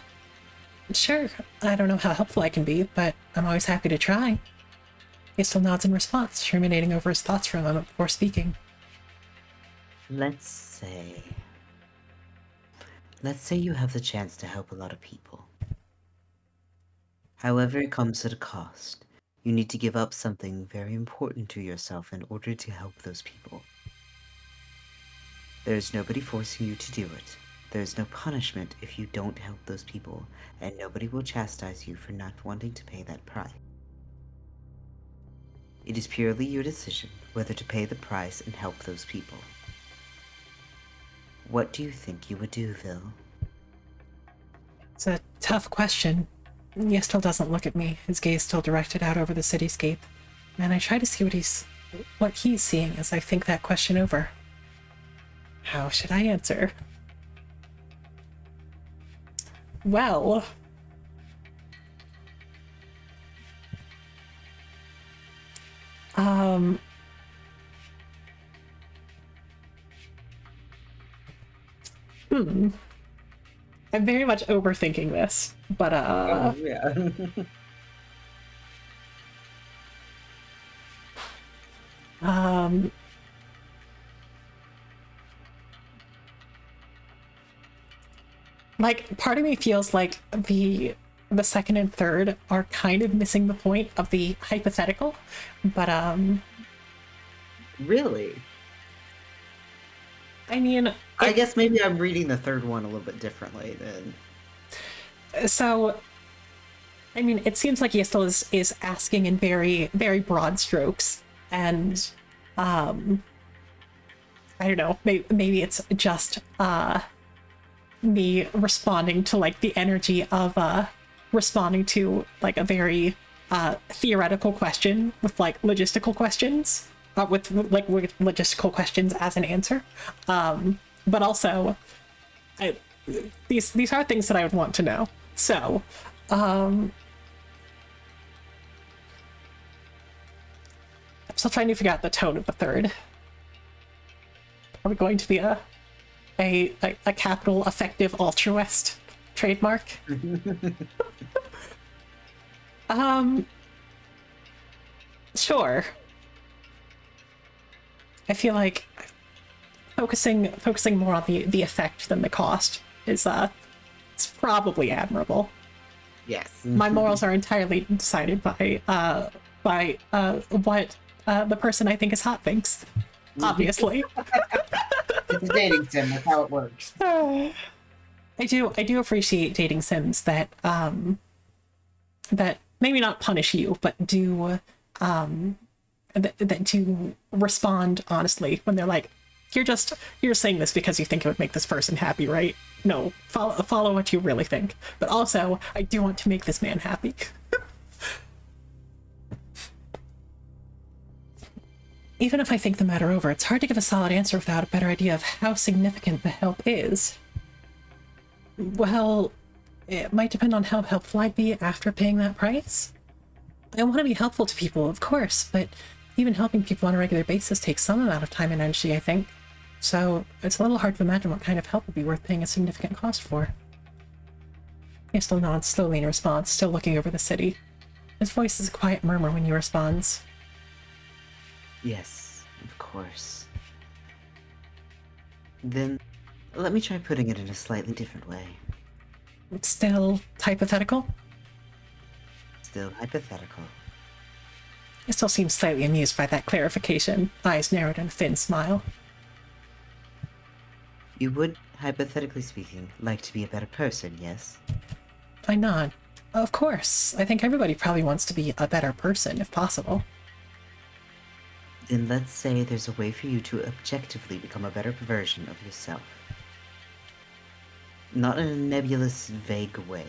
Sure, I don't know how helpful I can be, but I'm always happy to try. He still nods in response, ruminating over his thoughts for a moment before speaking. Let's say you have the chance to help a lot of people. However, it comes at a cost. You need to give up something very important to yourself in order to help those people. There's nobody forcing you to do it. There's no punishment if you don't help those people, and nobody will chastise you for not wanting to pay that price. It is purely your decision whether to pay the price and help those people. What do you think you would do, Vil? It's a tough question. Yiestol doesn't look at me, his gaze still directed out over the cityscape, and I try to see what he's seeing as I think that question over. How should I answer? Well, I'm very much overthinking this, but Oh, yeah. like part of me feels like the second and third are kind of missing the point of the hypothetical, but Really? I mean, I guess maybe I'm reading the third one a little bit differently then. so I mean, it seems like Yiestol is asking in very, very broad strokes, and I don't know, maybe it's just me responding to like the energy of responding to like a very theoretical question with like logistical questions, with logistical questions as an answer, but also these are things that I would want to know. So I'm still trying to figure out the tone of the third. Are we going to be a capital effective altruist trademark? Sure. I feel like focusing more on the effect than the cost is it's probably admirable. Yes. My morals are entirely decided by what the person I think is hot thinks. Obviously. It's a dating sim, that's how it works. I do appreciate dating sims that that maybe not punish you, but do that do respond honestly when they're like, you're saying this because you think it would make this person happy, right? No, follow what you really think. But also, I do want to make this man happy. Even if I think the matter over, it's hard to give a solid answer without a better idea of how significant the help is. Well, it might depend on how helpful I'd be after paying that price. I want to be helpful to people, of course, but even helping people on a regular basis takes some amount of time and energy, I think. So it's a little hard to imagine what kind of help would be worth paying a significant cost for. Yiestol nods slowly in response, still looking over the city. His voice is a quiet murmur when he responds. Yes, of course. Then, let me try putting it in a slightly different way. It's still hypothetical? Still hypothetical. Yiestol seems slightly amused by that clarification, eyes narrowed in a thin smile. You would, hypothetically speaking, like to be a better person, yes? I nod. Of course. I think everybody probably wants to be a better person, if possible. Then let's say there's a way for you to objectively become a better version of yourself. Not in a nebulous, vague way.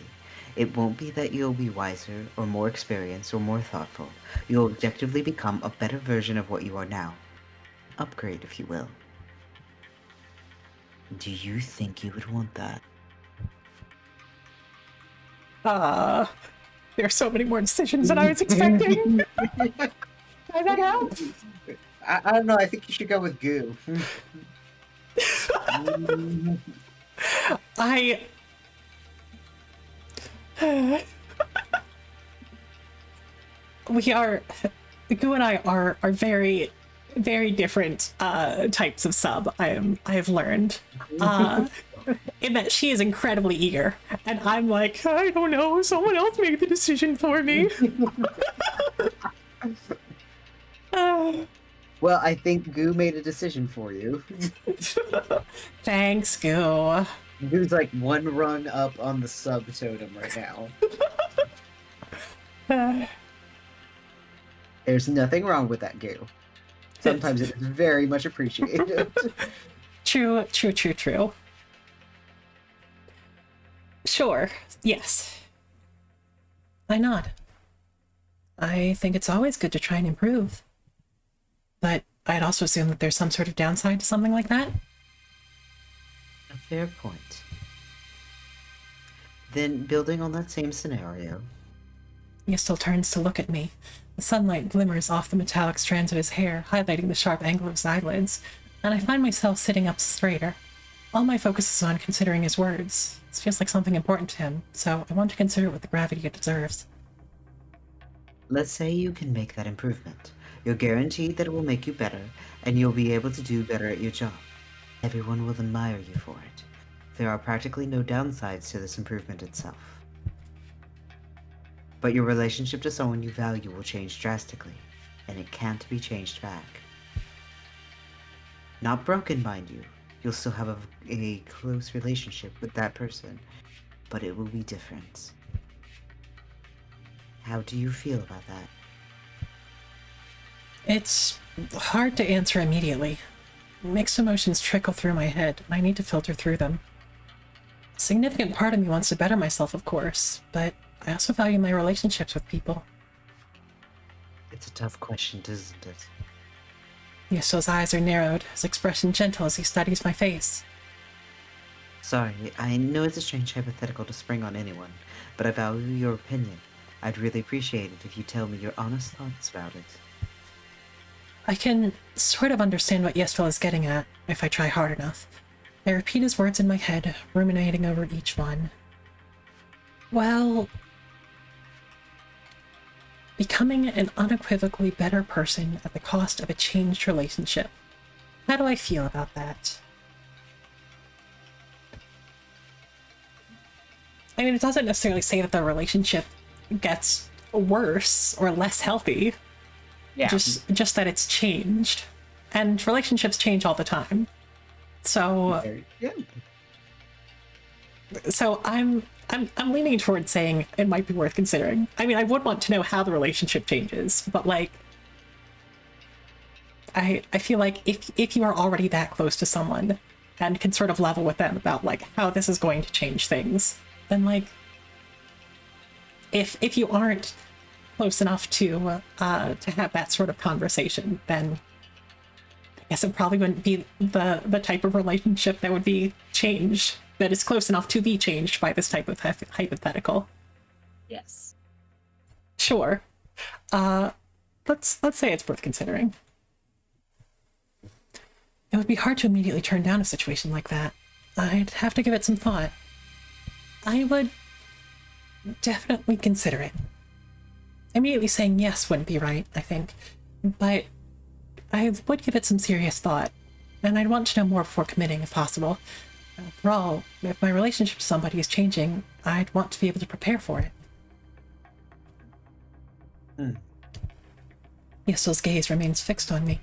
It won't be that you'll be wiser, or more experienced, or more thoughtful. You'll objectively become a better version of what you are now. Upgrade, if you will. Do you think you would want that? There are so many more decisions than I was expecting. Can that help? I don't know. I think you should go with goo. We are, Gu and I are very, very different types of sub. I have learned, in that she is incredibly eager, and I'm like, I don't know, someone else made the decision for me. Well, I think goo made a decision for you. Thanks, Gu. Goo's like one rung up on the sub totem right now. There's nothing wrong with that, goo. Sometimes it is very much appreciated. True. Sure, yes. I nod. I think it's always good to try and improve. But I'd also assume that there's some sort of downside to something like that. A fair point. Then, building on that same scenario... Yiestol turns to look at me. The sunlight glimmers off the metallic strands of his hair, highlighting the sharp angle of his eyelids, and I find myself sitting up straighter. All my focus is on considering his words. This feels like something important to him, so I want to consider it with the gravity it deserves. Let's say you can make that improvement. You're guaranteed that it will make you better, and you'll be able to do better at your job. Everyone will admire you for it. There are practically no downsides to this improvement itself. But your relationship to someone you value will change drastically, and it can't be changed back. Not broken, mind you. You'll still have a close relationship with that person, but it will be different. How do you feel about that? It's hard to answer immediately. Mixed emotions trickle through my head, and I need to filter through them. A significant part of me wants to better myself, of course, but I also value my relationships with people. It's a tough question, isn't it? Yiestol's eyes are narrowed, his expression gentle as he studies my face. Sorry, I know it's a strange hypothetical to spring on anyone, but I value your opinion. I'd really appreciate it if you tell me your honest thoughts about it. I can sort of understand what Yiestol is getting at, if I try hard enough. I repeat his words in my head, ruminating over each one. Well, becoming an unequivocally better person at the cost of a changed relationship. How do I feel about that? I mean, it doesn't necessarily say that the relationship gets worse or less healthy. Yeah. Just that it's changed. And relationships change all the time. So Yeah. So I'm leaning towards saying it might be worth considering. I mean, I would want to know how the relationship changes, but like I feel like if you are already that close to someone and can sort of level with them about like how this is going to change things, then like if you aren't close enough to have that sort of conversation, then Guess it probably wouldn't be the type of relationship that would be changed, that is close enough to be changed by this type of hypothetical. Yes. Sure. Let's say it's worth considering. It would be hard to immediately turn down a situation like that. I'd have to give it some thought. I would definitely consider it. Immediately saying yes wouldn't be right, I think, but I would give it some serious thought, and I'd want to know more before committing if possible. After all, if my relationship to somebody is changing, I'd want to be able to prepare for it. Yiestol's gaze remains fixed on me.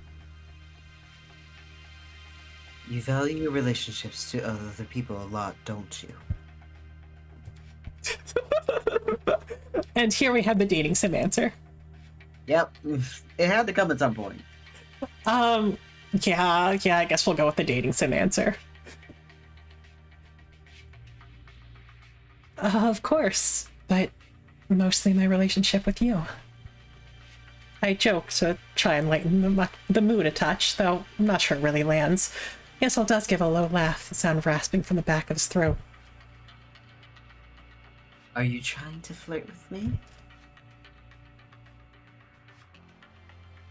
You value your relationships to other people a lot, don't you? And here we have the dating sim answer. Yep. It had to come at some point. Yeah, I guess we'll go with the dating sim answer. Of course, but mostly my relationship with you. I joke to try and lighten the mood a touch, though I'm not sure it really lands. Yiestol does give a low laugh, the sound rasping from the back of his throat. Are you trying to flirt with me?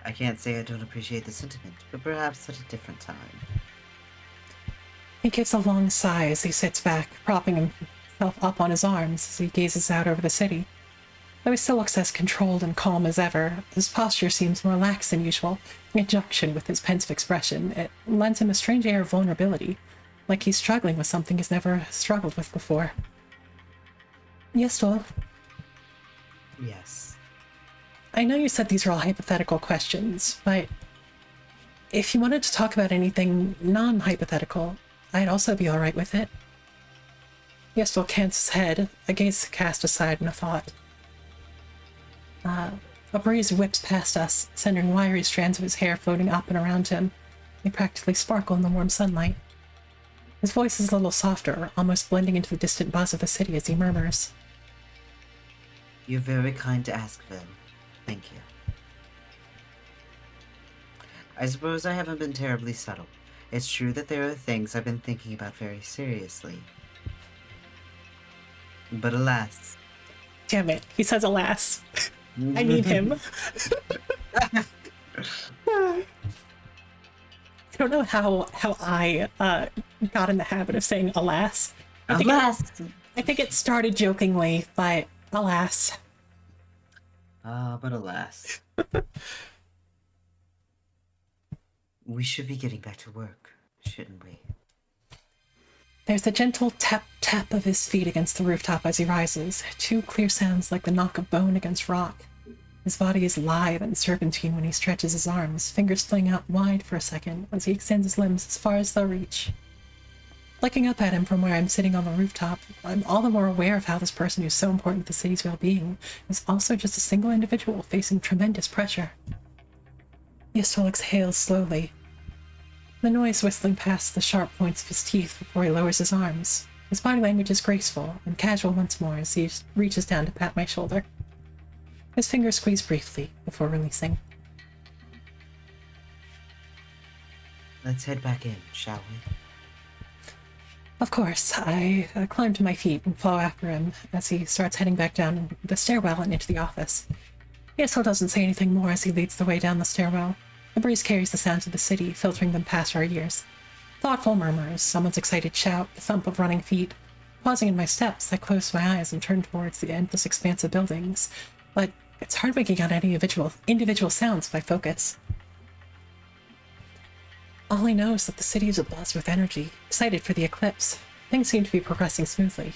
I can't say I don't appreciate the sentiment, but perhaps at a different time. He gives a long sigh as he sits back, propping himself up on his arms as he gazes out over the city. Though he still looks as controlled and calm as ever, his posture seems more relaxed than usual. In conjunction with his pensive expression, it lends him a strange air of vulnerability, like he's struggling with something he's never struggled with before. Yiestol, Yes. I know you said these are all hypothetical questions, but if you wanted to talk about anything non-hypothetical, I'd also be alright with it. Yiestol cants his head, a gaze cast aside in a thought. A breeze whips past us, sending wiry strands of his hair floating up and around him. They practically sparkle in the warm sunlight. His voice is a little softer, almost blending into the distant buzz of the city as he murmurs. You're very kind to ask, Phil. Thank you. I suppose I haven't been terribly subtle. It's true that there are things I've been thinking about very seriously. But alas. Damn it, he says alas. I need him. I don't know how I got in the habit of saying alas. I think it started jokingly, but alas. But alas. We should be getting back to work, shouldn't we? There's a gentle tap-tap of his feet against the rooftop as he rises, two clear sounds like the knock of bone against rock. His body is lithe and serpentine when he stretches his arms, fingers fling out wide for a second as he extends his limbs as far as they'll reach. Looking up at him from where I'm sitting on the rooftop, I'm all the more aware of how this person who's so important to the city's well-being is also just a single individual facing tremendous pressure. Yiestol exhales slowly, the noise whistling past the sharp points of his teeth before he lowers his arms. His body language is graceful and casual once more as he reaches down to pat my shoulder. His fingers squeeze briefly before releasing. Let's head back in, shall we? Of course, I climb to my feet and follow after him as he starts heading back down the stairwell and into the office. Yiestol doesn't say anything more as he leads the way down the stairwell. The breeze carries the sounds of the city, filtering them past our ears. Thoughtful murmurs, someone's excited shout, the thump of running feet. Pausing in my steps, I close my eyes and turn towards the endless expanse of buildings. But it's hard making out any individual sounds if I focus. All I know is that the city is abuzz with energy, excited for the eclipse. Things seem to be progressing smoothly.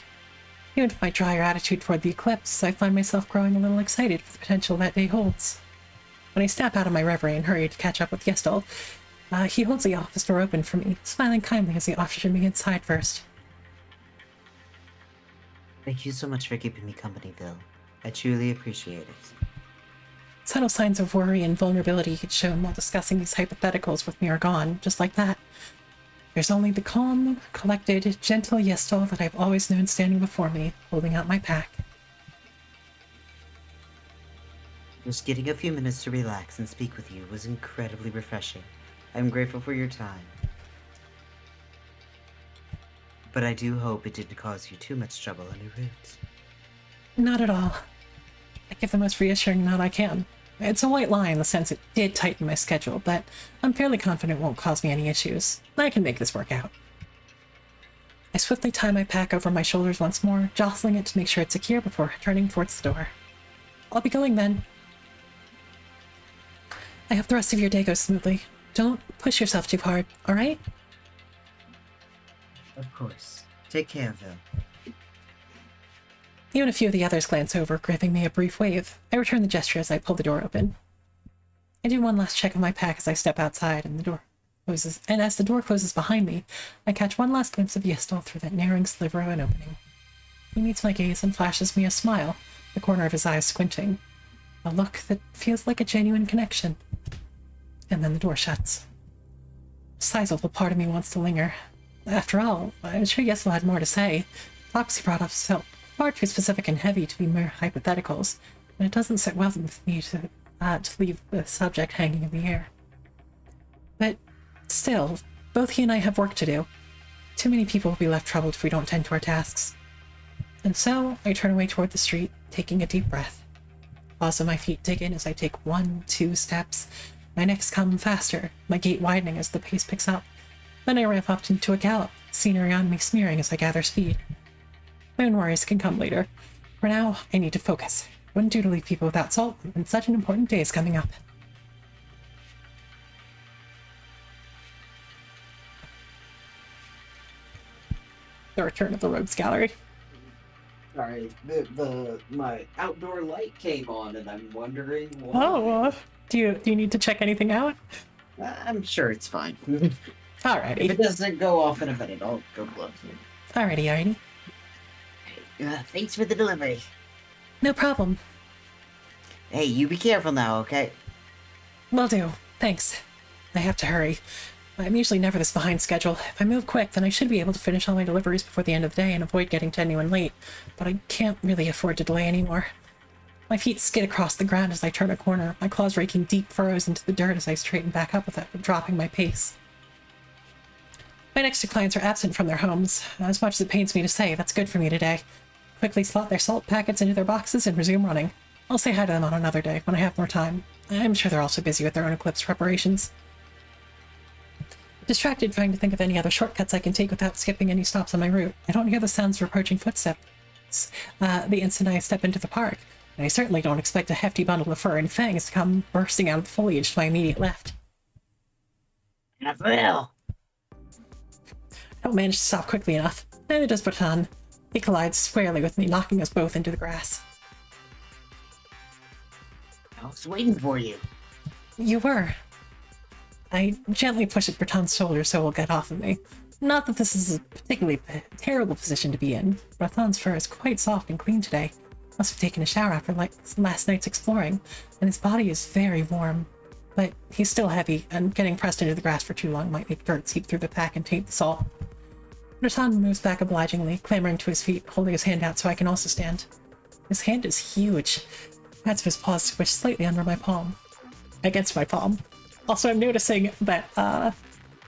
Even with my drier attitude toward the eclipse, I find myself growing a little excited for the potential that day holds. When I snap out of my reverie and hurry to catch up with Yiestol, he holds the office door open for me, smiling kindly as he ushers me inside first. Thank you so much for keeping me company, Bill. I truly appreciate it. Subtle signs of worry and vulnerability he'd shown while discussing these hypotheticals with me are gone, just like that. There's only the calm, collected, gentle Yiestol that I've always known standing before me, holding out my pack. Just getting a few minutes to relax and speak with you was incredibly refreshing. I'm grateful for your time. But I do hope it didn't cause you too much trouble on your route. Not at all. I give the most reassuring nod I can. It's a white lie in the sense it did tighten my schedule, but I'm fairly confident it won't cause me any issues. I can make this work out. I swiftly tie my pack over my shoulders once more, jostling it to make sure it's secure before turning towards the door. I'll be going then. I hope the rest of your day goes smoothly. Don't push yourself too hard, alright? Of course. Take care, Phil. Even a few of the others glance over, giving me a brief wave. I return the gesture as I pull the door open. I do one last check of my pack as I step outside, and the door closes. And as the door closes behind me, I catch one last glimpse of Yiestol through that narrowing sliver of an opening. He meets my gaze and flashes me a smile, the corner of his eyes squinting. A look that feels like a genuine connection. And then the door shuts. A sizable part of me wants to linger. After all, I'm sure Yiestol had more to say. Topics he brought up felt far too specific and heavy to be mere hypotheticals, and it doesn't sit well with me to leave the subject hanging in the air. But still, both he and I have work to do. Too many people will be left troubled if we don't tend to our tasks. And so, I turn away toward the street, taking a deep breath. Also, my feet dig in as I take 1, 2 steps. My next come faster, my gait widening as the pace picks up. Then I ramp up into a gallop, scenery on me smearing as I gather speed. My own worries can come later. For now, I need to focus. Wouldn't do to leave people without salt, and such an important day is coming up. The return of the Rogues Gallery. Sorry, my outdoor light came on, and I'm wondering why. Oh, do you need to check anything out? I'm sure it's fine. Alrighty. If it doesn't go off in a minute, I'll go look. Alrighty. Thanks for the delivery. No problem. Hey, you be careful now, okay? Will do. Thanks. I have to hurry. I'm usually never this behind schedule. If I move quick, then I should be able to finish all my deliveries before the end of the day and avoid getting to anyone late. But I can't really afford to delay anymore. My feet skid across the ground as I turn a corner, my claws raking deep furrows into the dirt as I straighten back up without dropping my pace. My next two clients are absent from their homes. As much as it pains me to say, that's good for me today. Quickly slot their salt packets into their boxes and resume running. I'll say hi to them on another day, when I have more time. I'm sure they're also busy with their own eclipse preparations. Distracted trying to think of any other shortcuts I can take without skipping any stops on my route, I don't hear the sounds of approaching footsteps the instant I step into the park, and I certainly don't expect a hefty bundle of fur and fangs to come bursting out of the foliage to my immediate left. Raphael! I don't manage to stop quickly enough. Neither does Batan. He collides squarely with me, knocking us both into the grass. I was waiting for you. You were. I gently push at Bratan's shoulder so he'll get off of me. Not that this is a particularly terrible position to be in. Bratan's fur is quite soft and clean today. Must have taken a shower after last night's exploring, and his body is very warm. But he's still heavy, and getting pressed into the grass for too long might make dirt seep through the pack and taint the salt. Bratan moves back obligingly, clambering to his feet, holding his hand out so I can also stand. His hand is huge. Pads of his paws squish slightly under my palm. Against my palm. Also, I'm noticing that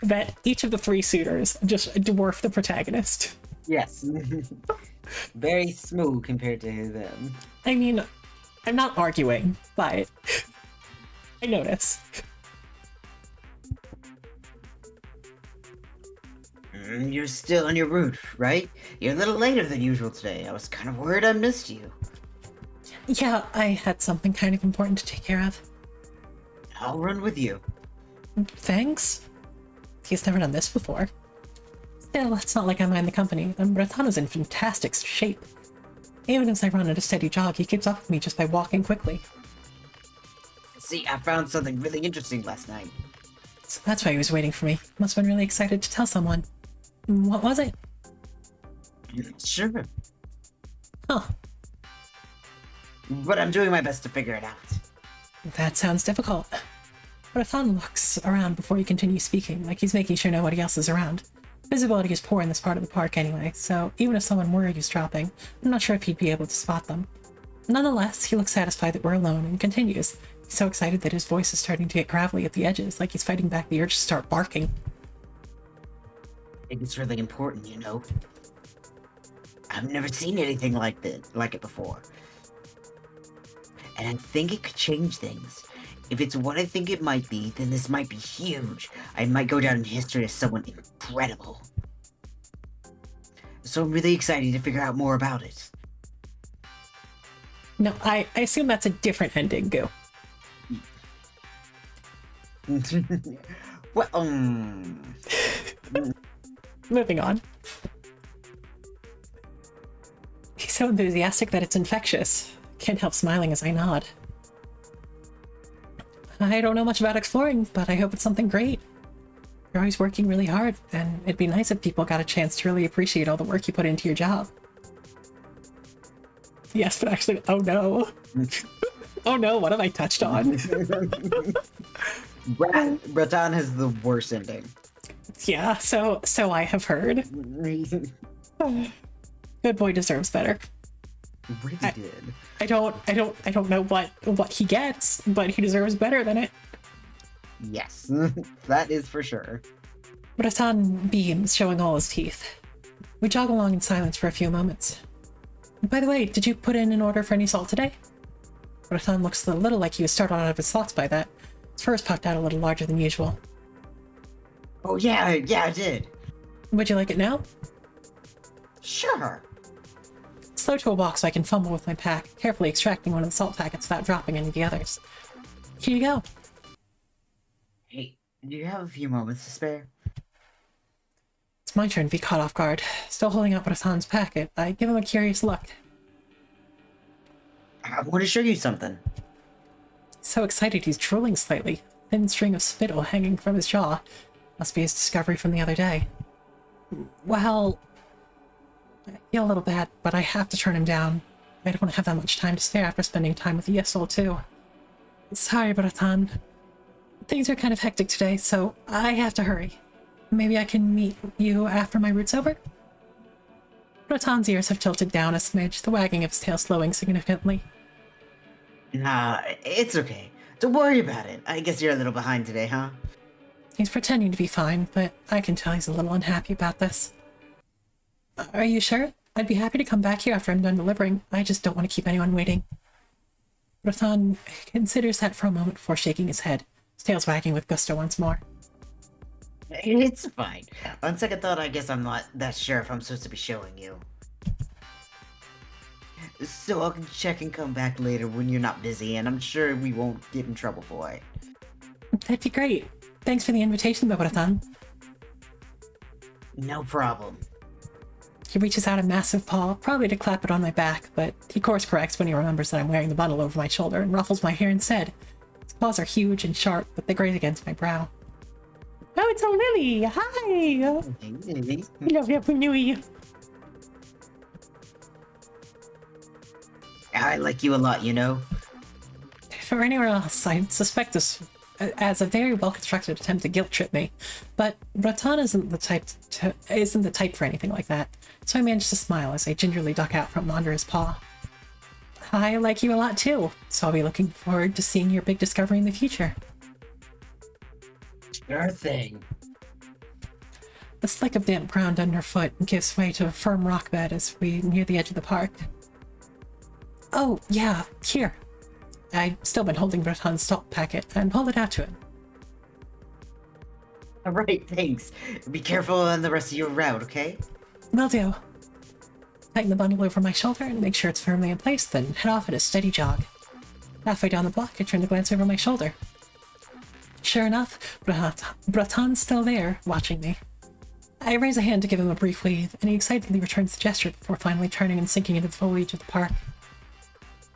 that each of the three suitors just dwarf the protagonist. Yes. Very smooth compared to them. I mean, I'm not arguing, but I notice. You're still on your route, right? You're a little later than usual today. I was kind of worried I missed you. Yeah, I had something kind of important to take care of. I'll run with you. Thanks? He's never done this before. Still, it's not like I mind the company, and Bratana's in fantastic shape. Even as I run at a steady jog, he keeps up with me just by walking quickly. See, I found something really interesting last night. So that's why he was waiting for me. Must have been really excited to tell someone. What was it? Sure. Huh. But I'm doing my best to figure it out. That sounds difficult. Bratan looks around before he continues speaking, like he's making sure nobody else is around. Visibility is poor in this part of the park anyway, so even if someone were eavesdropping, I'm not sure if he'd be able to spot them. Nonetheless, he looks satisfied that we're alone and continues, He's so excited that his voice is starting to get gravelly at the edges, like he's fighting back the urge to start barking. I think it's really important, you know. I've never seen anything like it before. And I think it could change things. If it's what I think it might be, then this might be huge. I might go down in history as someone incredible. So I'm really excited to figure out more about it. No, I assume that's a different ending, Goo. Well, Moving on. He's so enthusiastic that it's infectious. Can't help smiling as I nod. I don't know much about exploring, but I hope it's something great. You're always working really hard, and it'd be nice if people got a chance to really appreciate all the work you put into your job. Yes, but actually, oh no. Oh no, what have I touched on? Breton has the worst ending. Yeah, so I have heard. Good boy deserves better. Really did. I don't know what he gets, but he deserves better than it. Yes, that is for sure. Breton beams, showing all his teeth. We jog along in silence for a few moments. By the way, did you put in an order for any salt today? Breton looks a little like he was startled out of his thoughts by that. His fur puffed out a little larger than usual. Oh yeah, I did. Would you like it now? Sure. Slow to a walk so I can fumble with my pack, carefully extracting one of the salt packets without dropping any of the others. Here you go. Hey, do you have a few moments to spare? It's my turn to be caught off guard. Still holding out Breton's packet, I give him a curious look. I want to show you something. So excited he's drooling slightly, thin string of spittle hanging from his jaw. Must be his discovery from the other day. Well, I feel a little bad, but I have to turn him down. I don't have that much time to spare after spending time with Yiestol too. Sorry, Breton. Things are kind of hectic today, so I have to hurry. Maybe I can meet you after my route's over? Breton's ears have tilted down a smidge, the wagging of his tail slowing significantly. Nah, it's okay. Don't worry about it. I guess you're a little behind today, huh? He's pretending to be fine, but I can tell he's a little unhappy about this. Are you sure? I'd be happy to come back here after I'm done delivering. I just don't want to keep anyone waiting. Breton considers that for a moment before shaking his head, his tails wagging with gusto once more. It's fine. On second thought, I guess I'm not that sure if I'm supposed to be showing you. So I'll check and come back later when you're not busy, and I'm sure we won't get in trouble for it. That'd be great. Thanks for the invitation, though, Breton. No problem. He reaches out a massive paw, probably to clap it on my back, but he course corrects when he remembers that I'm wearing the bundle over my shoulder and ruffles my hair instead. His claws are huge and sharp, but they graze against my brow. Oh, it's a Lily! Hi! Hello, Happy New Year! I like you a lot, you know? For anyone else, I suspect this as a very well-constructed attempt to guilt-trip me, but Breton isn't the type for anything like that, so I manage to smile as I gingerly duck out from under his paw. I like you a lot too, so I'll be looking forward to seeing your big discovery in the future. Sure thing. The slick of damp ground underfoot gives way to a firm rock bed as we near the edge of the park. Oh, yeah, here. I'd still been holding Breton's salt packet and pulled it out to him. Alright, thanks. Be careful on the rest of your route, okay? Will do. Tighten the bundle over my shoulder and make sure it's firmly in place, then head off at a steady jog. Halfway down the block, I turn to glance over my shoulder. Sure enough, Breton's still there, watching me. I raise a hand to give him a brief wave, and he excitedly returns the gesture before finally turning and sinking into the foliage of the park.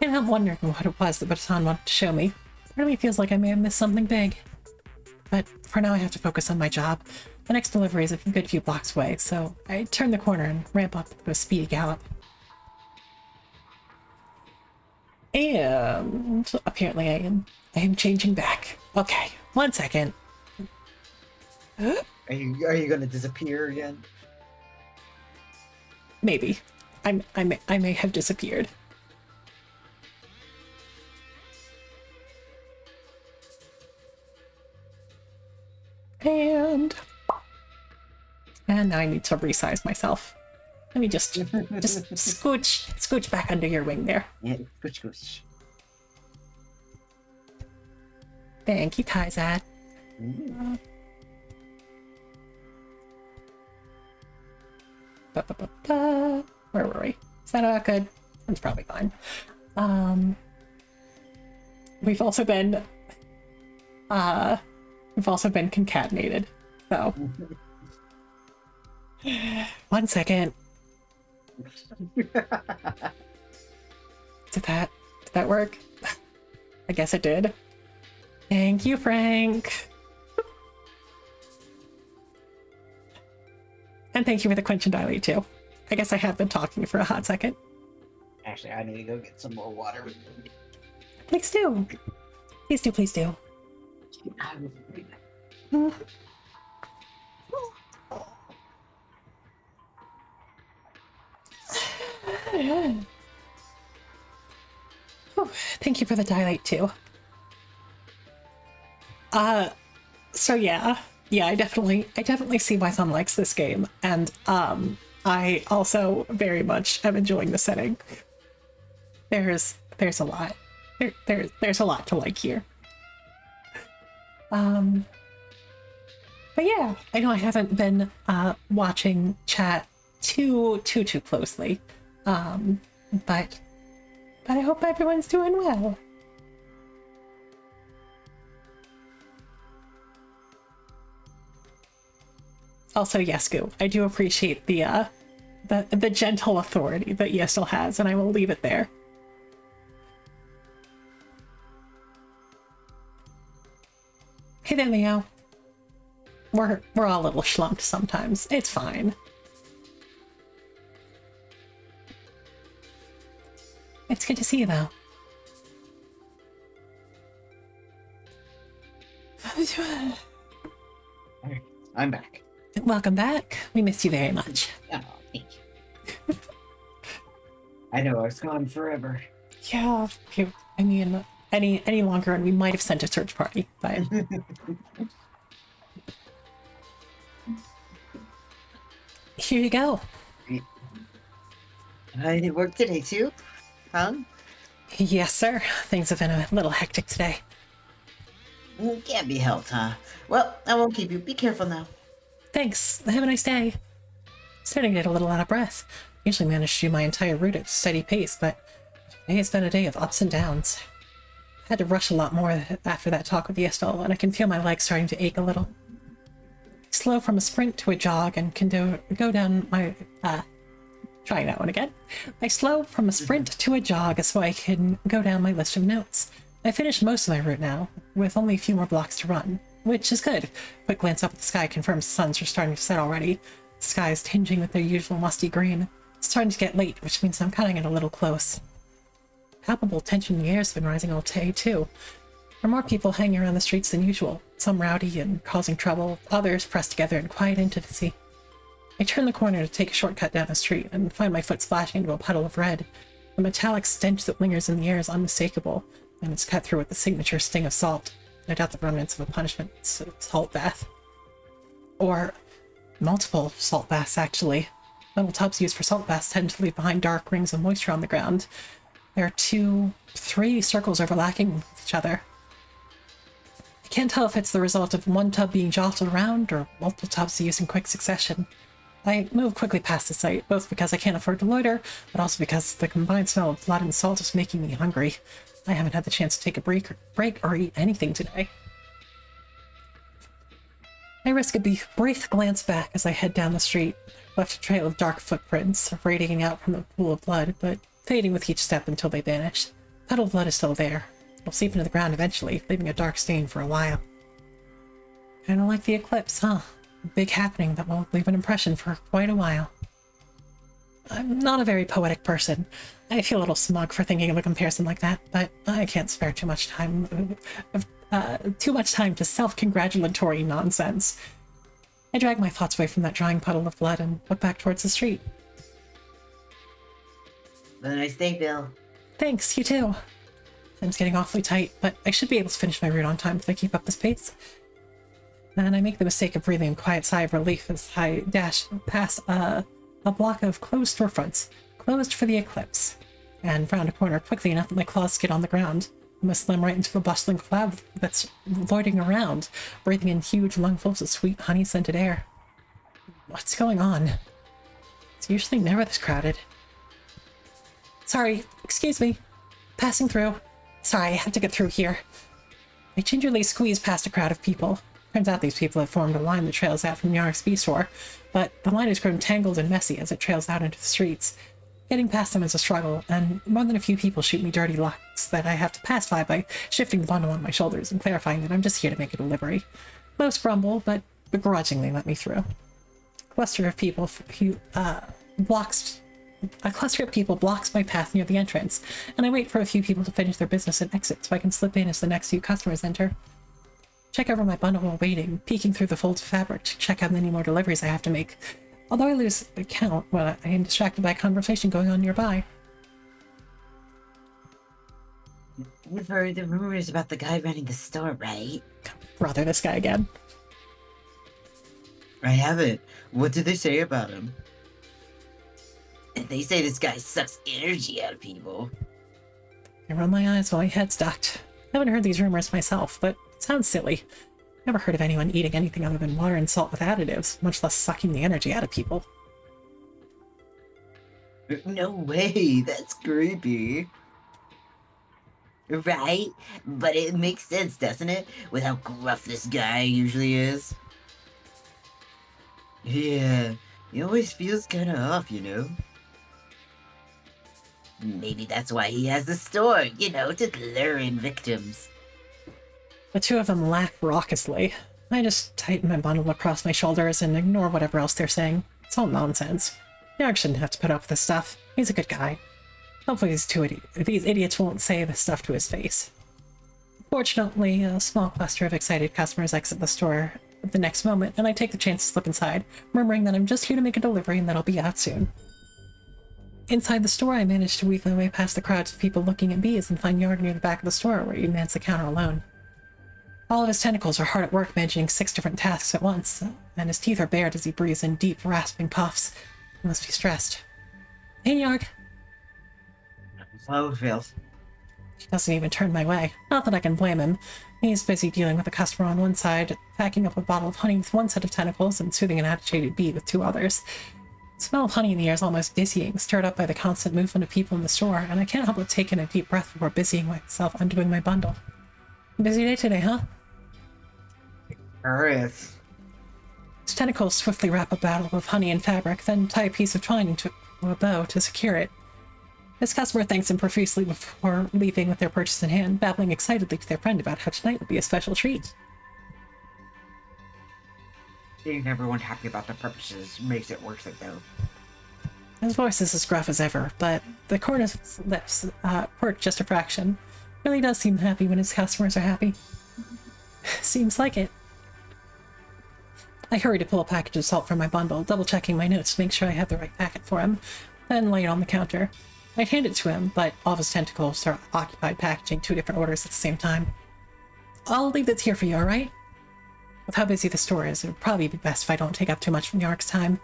I can't help wondering what it was that Breton wanted to show me. Part of me feels like I may have missed something big. But for now I have to focus on my job. The next delivery is a good few blocks away, so I turn the corner and ramp up to a speedy gallop. And apparently I am changing back. Okay, 1 second. Are you gonna disappear again? Maybe. I may have disappeared. And now I need to resize myself. Let me just scooch back under your wing there. Yeah, goosh. Thank you, Kaizad. Where were we? Is that about good? That's probably fine. We've also been concatenated. So 1 second. Did that work? I guess it did. Thank you, Frank. And thank you for the quench and dilate too. I guess I have been talking for a hot second. Actually, I need to go get some more water. Please do. Please do, please do. I will be back. Thank you for the dilate too. So yeah, I definitely see why some likes this game, and I also very much am enjoying the setting. There's a lot. There's a lot to like here. But yeah, I know I haven't been watching chat too closely. But I hope everyone's doing well. Also, Yesku, I do appreciate the gentle authority that Yiestol has, and I will leave it there. Hey there, Leo. We're all a little schlumped sometimes. It's fine. It's good to see you, though. I'm back. Welcome back. We missed you very much. Oh, thank you. I know I was gone forever. Yeah, I mean, any longer, and we might have sent a search party, but here you go. I did work today too, huh? Yes, sir. Things have been a little hectic today. Can't be helped, huh? Well, I won't keep you. Be careful now. Thanks. Have a nice day. Starting to get a little out of breath. Usually manage to do my entire route at a steady pace, but today has been a day of ups and downs. Had to rush a lot more after that talk with Yiestol, and I can feel my legs starting to ache a little. Slow from a sprint to a jog and can go down my trying that one again. I slow from a sprint to a jog so I can go down my list of notes. I finished most of my route now, with only a few more blocks to run, which is good. Quick glance up at the sky confirms the suns are starting to set already. The sky is tinging with their usual musty green. It's starting to get late, which means I'm cutting it a little close. Palpable tension in the air has been rising all day, too. There are more people hanging around the streets than usual, some rowdy and causing trouble, others pressed together in quiet intimacy. I turn the corner to take a shortcut down the street and find my foot splashing into a puddle of red. The metallic stench that lingers in the air is unmistakable, and it's cut through with the signature sting of salt. I doubt the remnants of a punishment salt bath. Or multiple salt baths, actually. Metal tubs used for salt baths tend to leave behind dark rings of moisture on the ground. There are 3 circles overlapping with each other. I can't tell if it's the result of one tub being jostled around or multiple tubs used in quick succession. I move quickly past the site, both because I can't afford to loiter, but also because the combined smell of blood and salt is making me hungry. I haven't had the chance to take a break or eat anything today. I risk a brief glance back as I head down the street, left a trail of dark footprints radiating out from the pool of blood, but fading with each step until they vanish. The puddle of blood is still there. It'll seep into the ground eventually, leaving a dark stain for a while. Kinda like the eclipse, huh? A big happening that will leave an impression for quite a while. I'm not a very poetic person. I feel a little smug for thinking of a comparison like that, but I can't spare too much time to self-congratulatory nonsense. I drag my thoughts away from that drying puddle of blood and look back towards the street. Have a nice day, Bill. Thanks, you too. Time's getting awfully tight, but I should be able to finish my route on time if I keep up this pace. and I make the mistake of breathing a quiet sigh of relief as I dash past a block of closed storefronts, closed for the eclipse, and round a corner quickly enough that my claws skid on the ground. I must slam right into the bustling cloud that's loitering around, breathing in huge lungfuls of sweet honey-scented air. What's going on? It's usually never this crowded. Sorry, excuse me. Passing through. Sorry, I have to get through here. I gingerly squeeze past a crowd of people. Turns out these people have formed a line that trails out from Yark's B-store, but the line has grown tangled and messy as it trails out into the streets. Getting past them is a struggle, and more than a few people shoot me dirty looks that I have to pacify by shifting the bundle on my shoulders and clarifying that I'm just here to make a delivery. Most grumble, but begrudgingly let me through. A cluster of people blocks my path near the entrance, and I wait for a few people to finish their business and exit so I can slip in as the next few customers enter. Check over my bundle while waiting, peeking through the folds of fabric to check how many more deliveries I have to make, although I lose count when I am distracted by a conversation going on nearby. You've heard the rumors about the guy running the store, right? Brother, this guy again. I haven't. What did they say about him? They say this guy sucks energy out of people. I roll my eyes while my head's ducked. I haven't heard these rumors myself, but it sounds silly. Never heard of anyone eating anything other than water and salt with additives, much less sucking the energy out of people. No way, that's creepy. Right? But it makes sense, doesn't it? With how gruff this guy usually is. Yeah, he always feels kinda off, you know? Maybe that's why he has the store, to lure in victims. The two of them laugh raucously. I just tighten my bundle across my shoulders and ignore whatever else they're saying. It's all nonsense. Yarg shouldn't have to put up with this stuff. He's a good guy. Hopefully these idiots won't say this stuff to his face. Fortunately, a small cluster of excited customers exit the store at the next moment, and I take the chance to slip inside, murmuring that I'm just here to make a delivery and that I'll be out soon. Inside the store, I manage to weave my way past the crowds of people looking at bees and find Yarg near the back of the store, where he mans the counter alone. All of his tentacles are hard at work managing 6 different tasks at once, and his teeth are bared as he breathes in deep, rasping puffs. He must be stressed. Hey, Yarg. Hello, Phil. He doesn't even turn my way. Not that I can blame him. He's busy dealing with a customer on one side, packing up a bottle of honey with one set of tentacles, and soothing an agitated bee with 2 others. The smell of honey in the air is almost dizzying, stirred up by the constant movement of people in the store, and I can't help but take in a deep breath before busying myself undoing my bundle. Busy day today, huh? Earth. His tentacles swiftly wrap a bottle of honey and fabric, then tie a piece of twine into a bow to secure it. His customer thanks him profusely before leaving with their purchase in hand, babbling excitedly to their friend about how tonight will be a special treat. Seeing everyone happy about the purchases makes it worth it, though. His voice is as gruff as ever, but the corner of his lips quirk just a fraction. Really does seem happy when his customers are happy. Seems like it. I hurry to pull a package of salt from my bundle, double-checking my notes to make sure I have the right packet for him, then lay it on the counter. I'd hand it to him, but all of his tentacles are occupied packaging 2 different orders at the same time. I'll leave this here for you, alright? With how busy the store is, it would probably be best if I don't take up too much from Yark's time.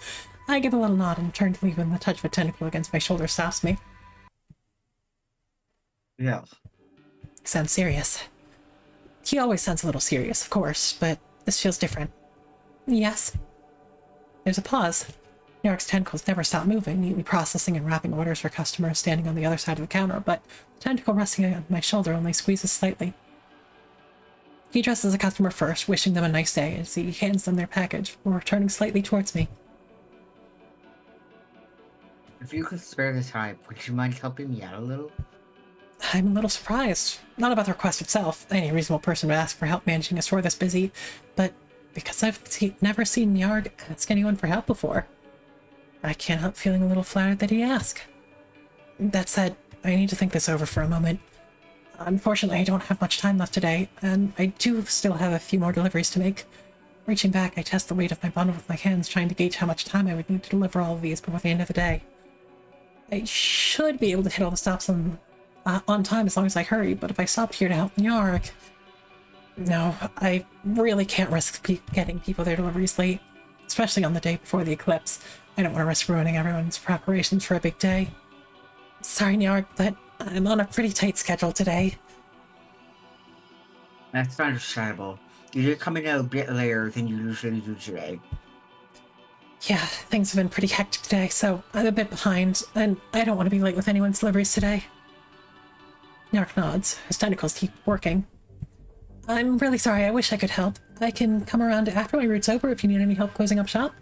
I give a little nod and turn to leave when the touch of a tentacle against my shoulder stops me. Yeah. He sounds serious. He always sounds a little serious, of course, but this feels different. Yes? There's a pause. Yark's tentacles never stop moving, neatly processing and wrapping orders for customers standing on the other side of the counter, but the tentacle resting on my shoulder only squeezes slightly. He addresses the customer first, wishing them a nice day as he hands them their package, before turning slightly towards me. If you could spare the time, would you mind helping me out a little? I'm a little surprised. Not about the request itself. Any reasonable person would ask for help managing a store this busy, but because I've never seen Yarg ask anyone for help before, I can't help feeling a little flattered that he'd ask. That said, I need to think this over for a moment. Unfortunately, I don't have much time left today, and I do still have a few more deliveries to make. Reaching back, I test the weight of my bundle with my hands, trying to gauge how much time I would need to deliver all of these before the end of the day. I should be able to hit all the stops on time as long as I hurry, but if I stopped here to help Yarg... No, I really can't risk getting people their deliveries late, especially on the day before the eclipse. I don't want to risk ruining everyone's preparations for a big day. Sorry, Nyark, but I'm on a pretty tight schedule today. That's understandable. You did come in a bit later than you usually do today. Yeah, things have been pretty hectic today, so I'm a bit behind, and I don't want to be late with anyone's deliveries today. Nyark nods. His tentacles keep working. I'm really sorry, I wish I could help. I can come around after my route's over if you need any help closing up shop.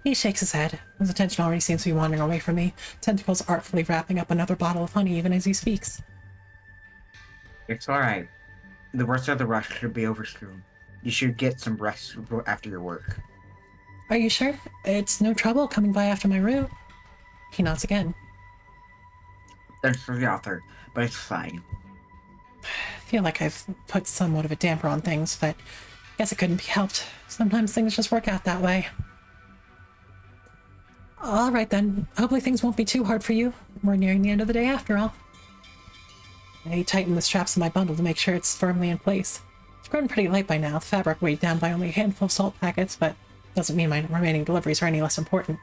He shakes his head. His attention already seems to be wandering away from me, tentacles artfully wrapping up another bottle of honey even as he speaks. It's alright. The worst of the rush should be over soon. You should get some rest after your work. Are you sure? It's no trouble coming by after my route? He nods again. Thanks for the offer, but it's fine. I feel like I've put somewhat of a damper on things, but I guess it couldn't be helped. Sometimes things just work out that way. Alright then, hopefully things won't be too hard for you. We're nearing the end of the day after all. I tighten the straps of my bundle to make sure it's firmly in place. It's grown pretty light by now, the fabric weighed down by only a handful of salt packets, but doesn't mean my remaining deliveries are any less important.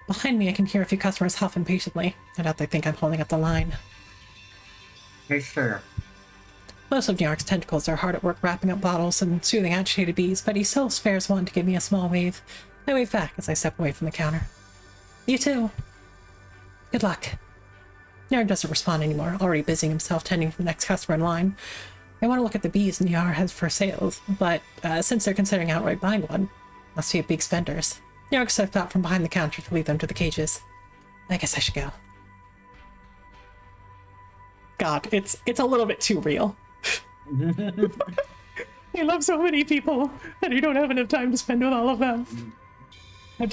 Behind me I can hear a few customers huff impatiently. I doubt they think I'm holding up the line. Hey, sure. Most of New York's tentacles are hard at work wrapping up bottles and soothing agitated bees, but he still spares one to give me a small wave. I wave back as I step away from the counter. You too. Good luck. Nyar doesn't respond anymore, already busying himself tending to the next customer in line. I want to look at the bees Nyar has for sales, but since they're considering outright buying one, must be big spenders. Nyar stepped out from behind the counter to lead them to the cages. I guess I should go. God, it's a little bit too real. You love so many people, and you don't have enough time to spend with all of them. How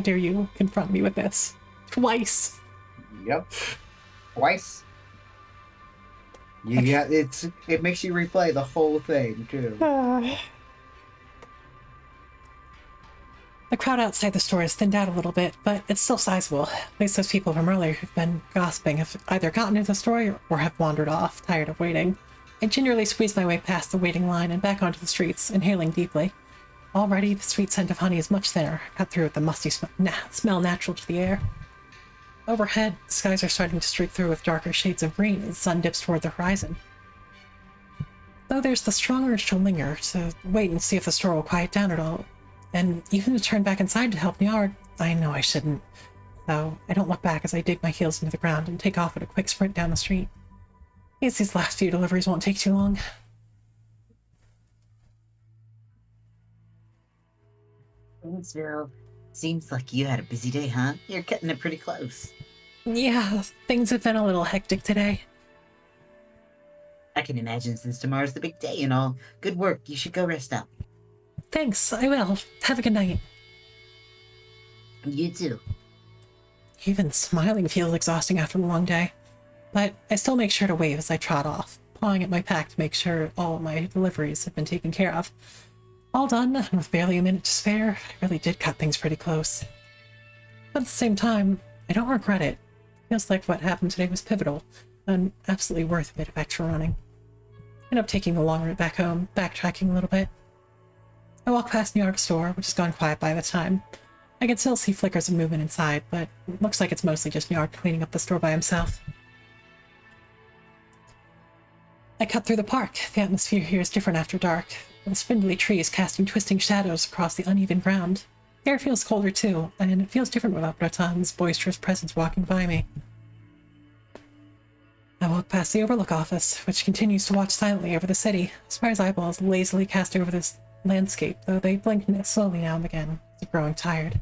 dare you confront me with this? Twice. Yep. Twice. Yeah, it makes you replay the whole thing too. The crowd outside the store has thinned out a little bit, but it's still sizable. At least those people from earlier who've been gossiping have either gotten into the store or have wandered off, tired of waiting. I gingerly squeeze my way past the waiting line and back onto the streets, inhaling deeply. Already, the sweet scent of honey is much thinner, cut through with the musty smell natural to the air. Overhead, the skies are starting to streak through with darker shades of green as the sun dips toward the horizon. Though there's the strong urge to linger, to wait and see if the store will quiet down at all, and even to turn back inside to help Nyard, I know I shouldn't. So I don't look back as I dig my heels into the ground and take off at a quick sprint down the street. I guess these last few deliveries won't take too long. So, seems like you had a busy day, huh? You're cutting it pretty close. Yeah, things have been a little hectic today. I can imagine since tomorrow's the big day and all. Good work. You should go rest up. Thanks, I will. Have a good night. You too. Even smiling feels exhausting after a long day. But I still make sure to wave as I trot off, pawing at my pack to make sure all of my deliveries have been taken care of. All done, and with barely a minute to spare, I really did cut things pretty close. But at the same time, I don't regret it. Feels like what happened today was pivotal, and absolutely worth a bit of extra running. I end up taking the long route back home, backtracking a little bit. I walk past New York's store, which has gone quiet by the time. I can still see flickers of movement inside, but it looks like it's mostly just New York cleaning up the store by himself. I cut through the park. The atmosphere here is different after dark, with the spindly trees casting twisting shadows across the uneven ground. The air feels colder too, and it feels different without Bratan's boisterous presence walking by me. I walk past the Overlook office, which continues to watch silently over the city. Spire's eyeballs lazily cast over this landscape, though they blink slowly now and again, as if growing tired.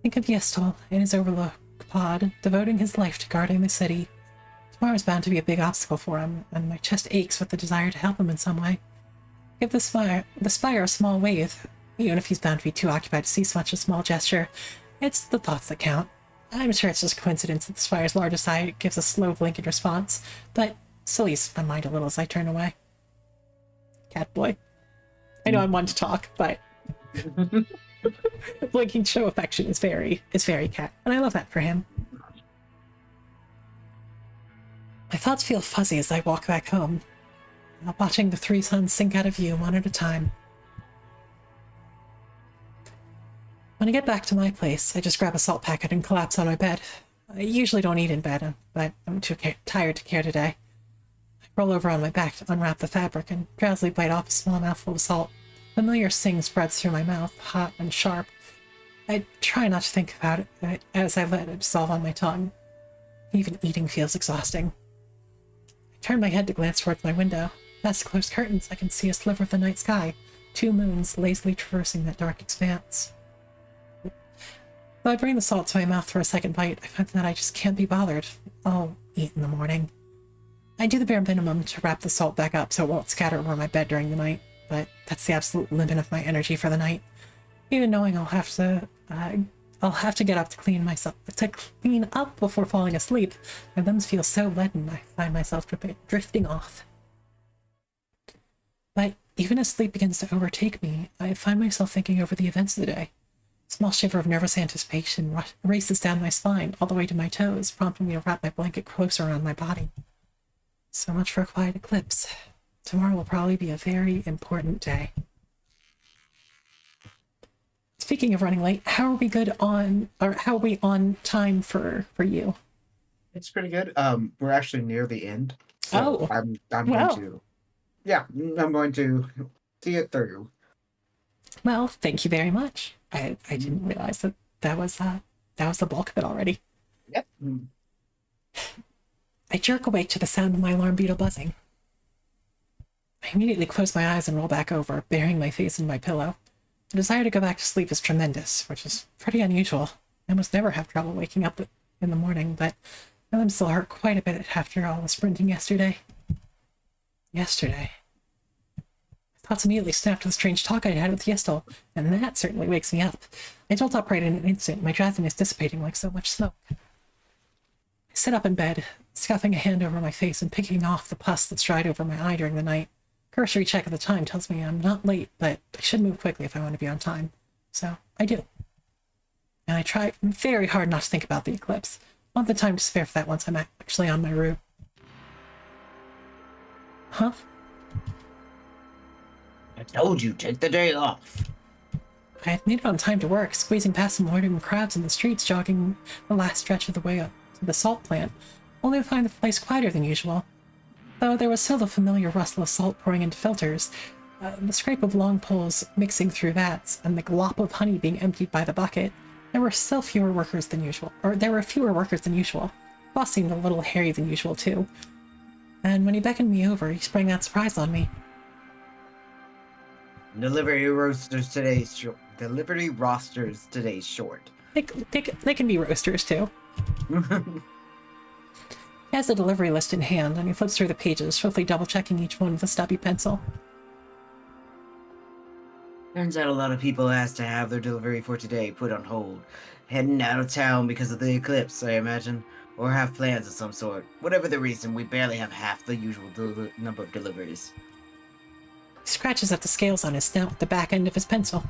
Think of Yiestol in his Overlook pod, devoting his life to guarding the city. Tomorrow's bound to be a big obstacle for him, and my chest aches with the desire to help him in some way. Give the spire a small wave, even if he's bound to be too occupied to see such a small gesture. It's the thoughts that count. I'm sure it's just a coincidence that the spire's largest eye gives a slow blink in response, but still eases my mind a little as I turn away. Cat boy. I know I'm one to talk, but blinking show affection is very cat, and I love that for him. My thoughts feel fuzzy as I walk back home. watching the three suns sink out of view one at a time. When I get back to my place, I just grab a salt packet and collapse on my bed. I usually don't eat in bed, but I'm too tired to care today. I roll over on my back to unwrap the fabric and drowsily bite off a small mouthful of salt. Familiar sting spreads through my mouth, hot and sharp. I try not to think about it as I let it dissolve on my tongue. Even eating feels exhausting. I turn my head to glance towards my window. Past the closed curtains, I can see a sliver of the night sky, 2 moons lazily traversing that dark expanse. Though I bring the salt to my mouth for a second bite, I find that I just can't be bothered. I'll eat in the morning. I do the bare minimum to wrap the salt back up so it won't scatter over my bed during the night, but that's the absolute limit of my energy for the night. Even knowing I'll have to get up to clean up before falling asleep, my limbs feel so leaden I find myself drifting off. But even as sleep begins to overtake me, I find myself thinking over the events of the day. A small shiver of nervous anticipation races down my spine all the way to my toes, prompting me to wrap my blanket closer around my body. So much for a quiet eclipse. Tomorrow will probably be a very important day. Speaking of running late, how are we on time for you? It's pretty good. We're actually near the end. So Oh, I'm well. going to, yeah, I'm going to see it through. Well, thank you very much. I didn't realize that was the bulk of it already. Yep. I jerk awake to the sound of my alarm beetle buzzing. I immediately close my eyes and roll back over, burying my face in my pillow. The desire to go back to sleep is tremendous, which is pretty unusual. I almost never have trouble waking up in the morning, but my limbs still hurt quite a bit after all the sprinting yesterday. Thoughts immediately snapped to the strange talk I'd had with Yiestol, and that certainly wakes me up. I jolt upright in an instant, my drowsiness dissipating like so much smoke. I sit up in bed, scuffing a hand over my face and picking off the pus that's dried over my eye during the night. Cursory check of the time tells me I'm not late, but I should move quickly if I want to be on time. So I do. And I try very hard not to think about the eclipse. I want the time to spare for that once I'm actually on my route. Huh? I told you, take the day off. I had made it on time to work, squeezing past some loitering crowds in the streets, jogging the last stretch of the way up to the salt plant, only to find the place quieter than usual. Though there was still the familiar rustle of salt pouring into filters, the scrape of long poles mixing through vats, and the glop of honey being emptied by the bucket, there were fewer workers than usual. Boss seemed a little hairy than usual, too. And when he beckoned me over, he sprang out surprised on me. Delivery rosters today's short. They can be roasters, too. He has the delivery list in hand, and he flips through the pages, swiftly double-checking each one with a stubby pencil. Turns out a lot of people asked to have their delivery for today put on hold. Heading out of town because of the eclipse, I imagine. Or have plans of some sort. Whatever the reason, we barely have half the usual number of deliveries. He scratches at the scales on his snout with the back end of his pencil.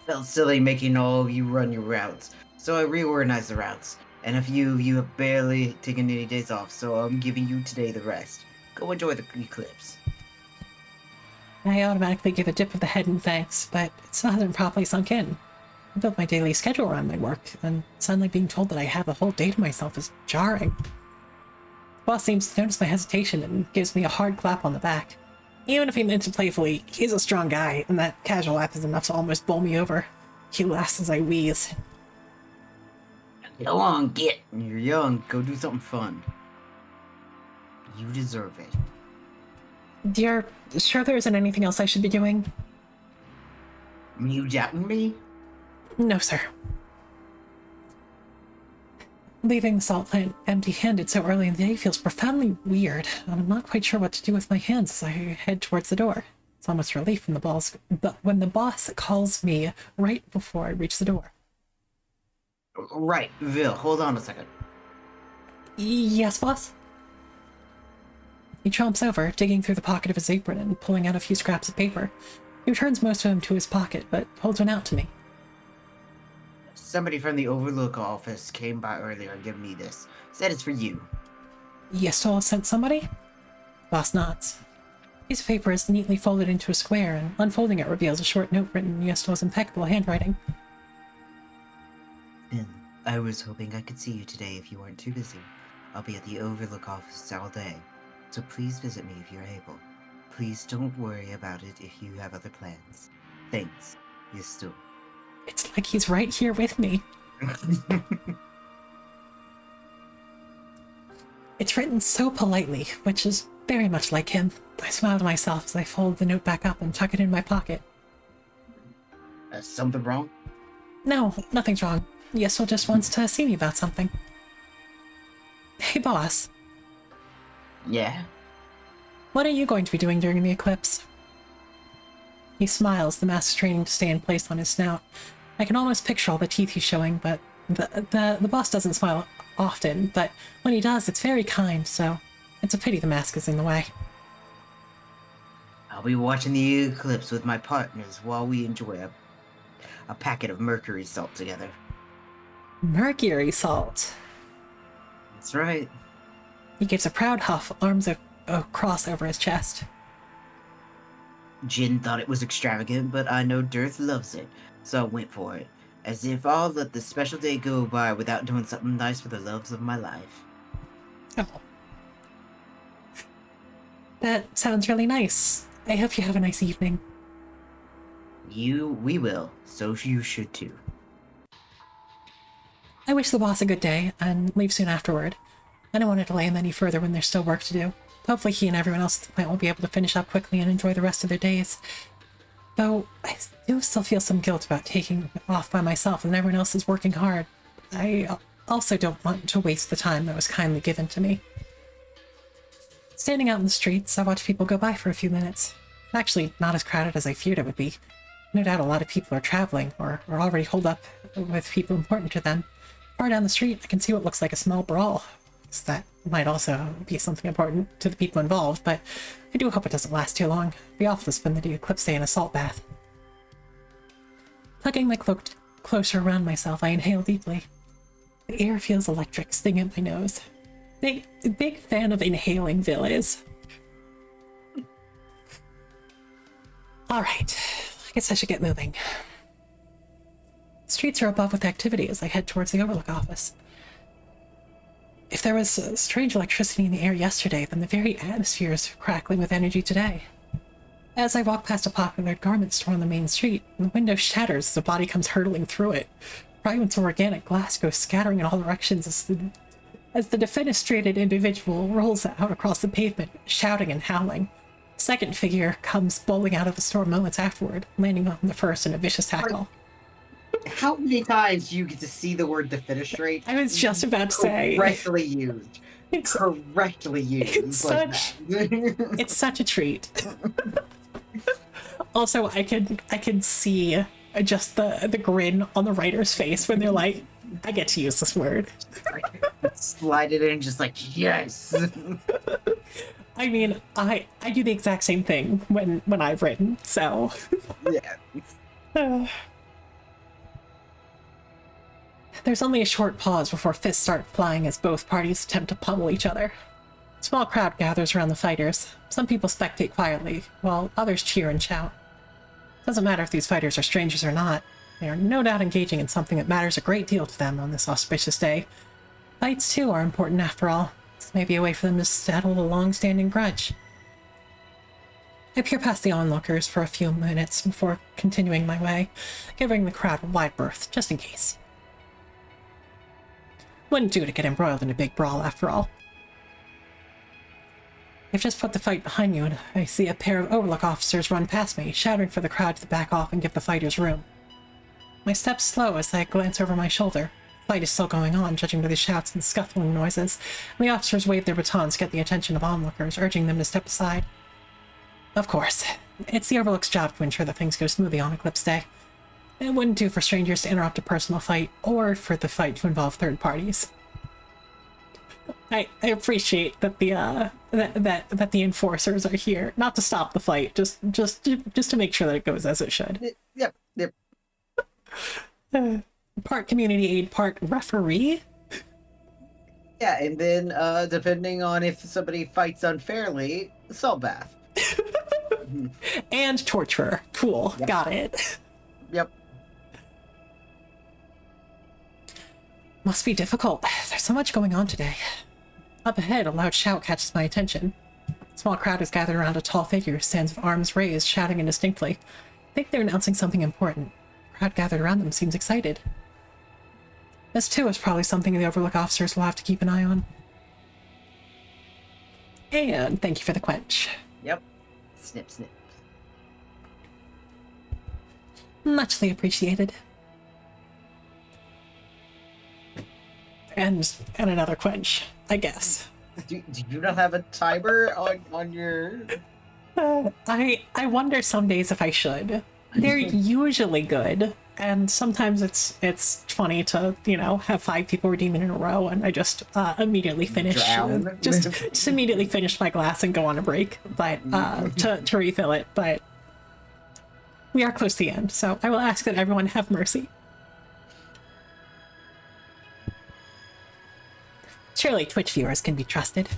Felt silly making all of you run your routes, so I reorganized the routes. And a few of you have barely taken any days off, so I'm giving you today the rest. Go enjoy the eclipse. I automatically give a dip of the head in thanks, but it still hasn't properly sunk in. I built my daily schedule around my work, and suddenly being told that I have a whole day to myself is jarring. The boss seems to notice my hesitation and gives me a hard clap on the back. Even if he meant it playfully, he's a strong guy, and that casual lap is enough to almost bowl me over. He laughs as I wheeze. Go on, get. You're young. Go do something fun. You deserve it. You're sure there isn't anything else I should be doing? You doubting me? No, sir. Leaving the salt plant empty-handed so early in the day feels profoundly weird, and I'm not quite sure what to do with my hands as I head towards the door. It's almost relief when the boss calls me right before I reach the door. Right, Vil, hold on a second. Yes, boss? He chomps over, digging through the pocket of his apron and pulling out a few scraps of paper. He returns most of them to his pocket, but holds one out to me. Somebody from the Overlook office came by earlier and gave me this. Said it's for you. Yiestol sent somebody? Boss nods. The piece of paper is neatly folded into a square, and unfolding it reveals a short note written in Yiestol's impeccable handwriting. Finn, I was hoping I could see you today if you weren't too busy. I'll be at the Overlook office all day, so please visit me if you're able. Please don't worry about it if you have other plans. Thanks, Yiestol. It's like he's right here with me. It's written so politely, which is very much like him. I smile to myself as I fold the note back up and tuck it in my pocket. Something wrong? No, nothing's wrong. Yiestol just wants to see me about something. Hey, boss. Yeah? What are you going to be doing during the eclipse? He smiles, the mask straining to stay in place on his snout. I can almost picture all the teeth he's showing, but the boss doesn't smile often, but when he does, it's very kind, so it's a pity the mask is in the way. I'll be watching the eclipse with my partners while we enjoy a packet of mercury salt together. Mercury salt. That's right. He gives a proud huff, arms across over his chest. Jin thought it was extravagant, but I know Dirth loves it, so I went for it. As if I'll let this special day go by without doing something nice for the loves of my life. Oh. That sounds really nice. I hope you have a nice evening. We will. So you should too. I wish the boss a good day, and leave soon afterward. I don't want to delay him any further when there's still work to do. Hopefully he and everyone else at the plant will be able to finish up quickly and enjoy the rest of their days. Though, I do still feel some guilt about taking off by myself and everyone else is working hard. I also don't want to waste the time that was kindly given to me. Standing out in the streets, I watch people go by for a few minutes. Actually, not as crowded as I feared it would be. No doubt a lot of people are traveling, or are already holed up with people important to them. Far down the street, I can see what looks like a small brawl. So that might also be something important to the people involved, but I do hope it doesn't last too long. It'd be awful to spend the eclipse day in a salt bath. Tugging my cloak closer around myself, I inhale deeply. The air feels electric, stinging at my nose. Big fan of inhaling villas. Alright, I guess I should get moving. The streets are above with activity as I head towards the Overlook office. If there was strange electricity in the air yesterday, then the very atmosphere is crackling with energy today. As I walk past a popular garment store on the main street, the window shatters as a body comes hurtling through it. Fragments of organic glass go scattering in all directions as the defenestrated individual rolls out across the pavement, shouting and howling. A second figure comes bowling out of the store moments afterward, landing on the first in a vicious tackle. How many times do you get to see the word defenestrate? I was just about to say. Correctly used. Correctly used. It's it's such a treat. Also, I can see just the grin on the writer's face when they're like, I get to use this word. Slide it in just like, yes. I mean, I do the exact same thing when I've written, so. Yeah. There's only a short pause before fists start flying as both parties attempt to pummel each other. A small crowd gathers around the fighters. Some people spectate quietly, while others cheer and shout. Doesn't matter if these fighters are strangers or not. They are no doubt engaging in something that matters a great deal to them on this auspicious day. Fights, too, are important after all. This may be a way for them to settle a long-standing grudge. I peer past the onlookers for a few minutes before continuing my way, giving the crowd a wide berth, just in case. Wouldn't do to get embroiled in a big brawl, after all. I've just put the fight behind you, and I see a pair of Overlook officers run past me, shouting for the crowd to back off and give the fighters room. My steps slow as I glance over my shoulder. The fight is still going on, judging by the shouts and scuffling noises, and the officers wave their batons to get the attention of onlookers, urging them to step aside. Of course, it's the Overlook's job to ensure that things go smoothly on Eclipse Day. It wouldn't do for strangers to interrupt a personal fight, or for the fight to involve third parties. I appreciate that the that the enforcers are here, not to stop the fight, just to make sure that it goes as it should. Yep. Part community aid, part referee. Yeah, and then depending on if somebody fights unfairly, Salt bath. And torturer. Cool. Yep. Got it. Yep. Must be difficult. There's so much going on today. Up ahead, a loud shout catches my attention. A small crowd is gathered around a tall figure who stands with arms raised, shouting indistinctly. I think they're announcing something important. The crowd gathered around them seems excited. This too is probably something the Overlook officers will have to keep an eye on. And thank you for the quench. Yep. Snip, snip. Muchly appreciated. And another quench, I guess. Do you not have a timer on your... I wonder some days if I should. They're usually good, and sometimes it's funny to, you know, have 5 people redeeming in a row, and I just immediately finish. Drown. Just immediately finish my glass and go on a break, but to refill it. But we are close to the end, so I will ask that everyone have mercy. Surely Twitch viewers can be trusted.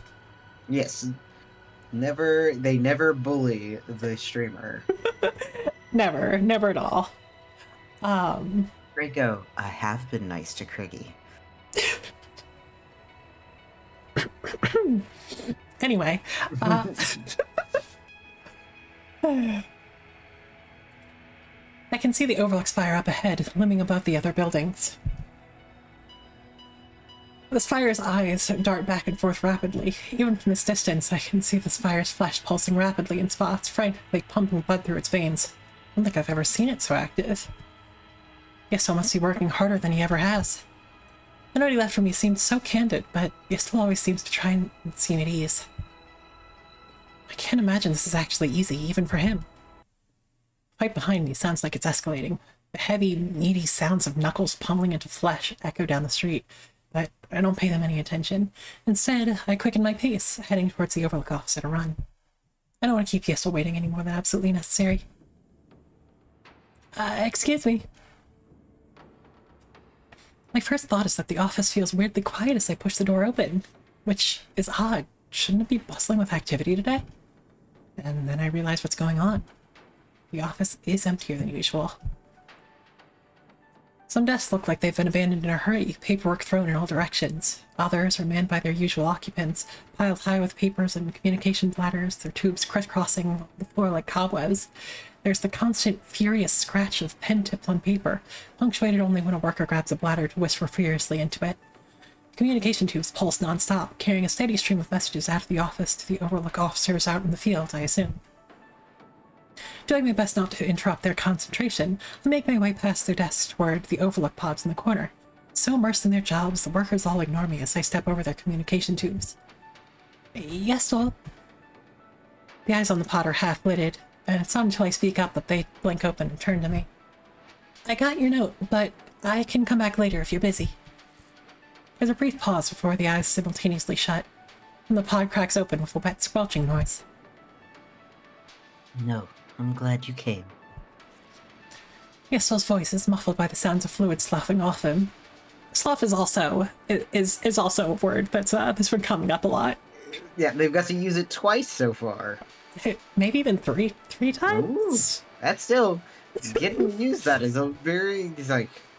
Yes. They never bully the streamer. Never at all. Draco, I have been nice to Criggy. Anyway, I can see the Overlook spire up ahead, looming above the other buildings. The spire's eyes dart back and forth rapidly. Even from this distance, I can see the spire's flesh pulsing rapidly in spots, frantically pumping blood through its veins. I don't think I've ever seen it so active. Yiestol must be working harder than he ever has. The note he left for me seemed so candid, but Yiestol always seems to try and seem at ease. I can't imagine this is actually easy, even for him. The fight behind me sounds like it's escalating. The heavy, meaty sounds of knuckles pummeling into flesh echo down the street, but I don't pay them any attention. Instead, I quicken my pace, heading towards the Overlook office at a run. I don't want to keep Yiestol waiting any more than absolutely necessary. Excuse me. My first thought is that the office feels weirdly quiet as I push the door open, which is odd. Shouldn't it be bustling with activity today? And then I realize what's going on. The office is emptier than usual. Some desks look like they've been abandoned in a hurry, paperwork thrown in all directions. Others are manned by their usual occupants, piled high with papers and communication bladders, their tubes crisscrossing the floor like cobwebs. There's the constant, furious scratch of pen tips on paper, punctuated only when a worker grabs a bladder to whisper furiously into it. Communication tubes pulse non-stop, carrying a steady stream of messages out of the office to the Overlook officers out in the field, I assume. Doing my best not to interrupt their concentration, I make my way past their desks toward the Overlook pods in the corner. So immersed in their jobs, the workers all ignore me as I step over their communication tubes. Yiestol. The eyes on the pod are half-lidded, and it's not until I speak up that they blink open and turn to me. I got your note, but I can come back later if you're busy. There's a brief pause before the eyes simultaneously shut, and the pod cracks open with a wet squelching noise. No, I'm glad you came. Yiestol's voice is muffled by the sounds of fluid sloughing off him. Slough is also a word that's been coming up a lot. Yeah, they've got to use it twice so far. Maybe even three times. Ooh, that's still getting used. That is a very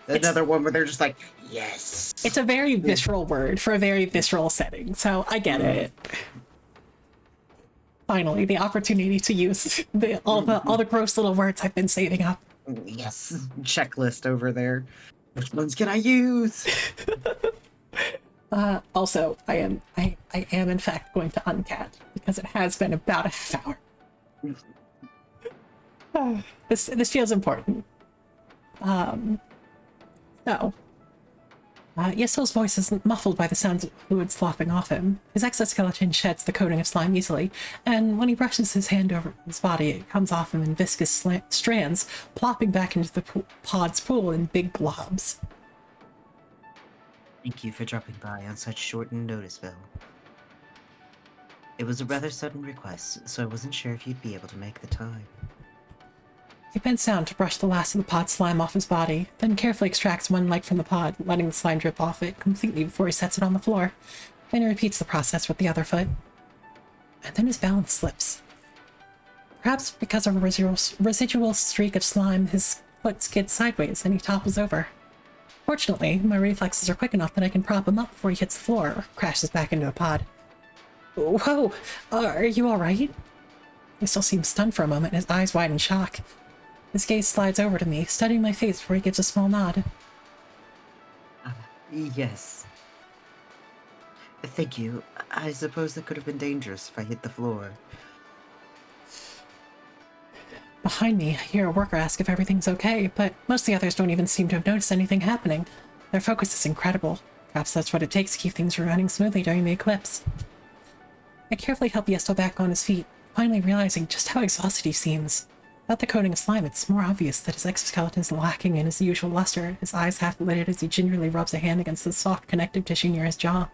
another one where they're just like, yes. It's a very visceral word for a very visceral setting, so I get it. Finally, the opportunity to use all the gross little words I've been saving up. Yes, checklist over there. Which ones can I use? Also, I am in fact going to uncat because it has been about a half hour. This feels important. Yiestol's voice is muffled by the sounds of fluid sloughing off him. His exoskeleton sheds the coating of slime easily, and when he brushes his hand over his body, it comes off him in viscous strands, plopping back into the pod's pool in big globs. Thank you for dropping by on such shortened notice, Phil. It was a rather sudden request, so I wasn't sure if you'd be able to make the time. He bends down to brush the last of the pod slime off his body, then carefully extracts one leg from the pod, letting the slime drip off it completely before he sets it on the floor. Then he repeats the process with the other foot. and then his balance slips. Perhaps because of a residual streak of slime, his foot skids sideways and he topples over. Fortunately, my reflexes are quick enough that I can prop him up before he hits the floor or crashes back into a pod. Whoa! Are you alright? He still seems stunned for a moment, his eyes wide in shock. His gaze slides over to me, studying my face before he gives a small nod. Yes. Thank you. I suppose that could have been dangerous if I hit the floor. Behind me, I hear a worker ask if everything's okay, but most of the others don't even seem to have noticed anything happening. Their focus is incredible. Perhaps that's what it takes to keep things running smoothly during the eclipse. I carefully help Yiestol back on his feet, finally realizing just how exhausted he seems. Without the coating of slime, it's more obvious that his exoskeleton is lacking in his usual luster, his eyes half lidded as he gingerly rubs a hand against the soft connective tissue near his jaw.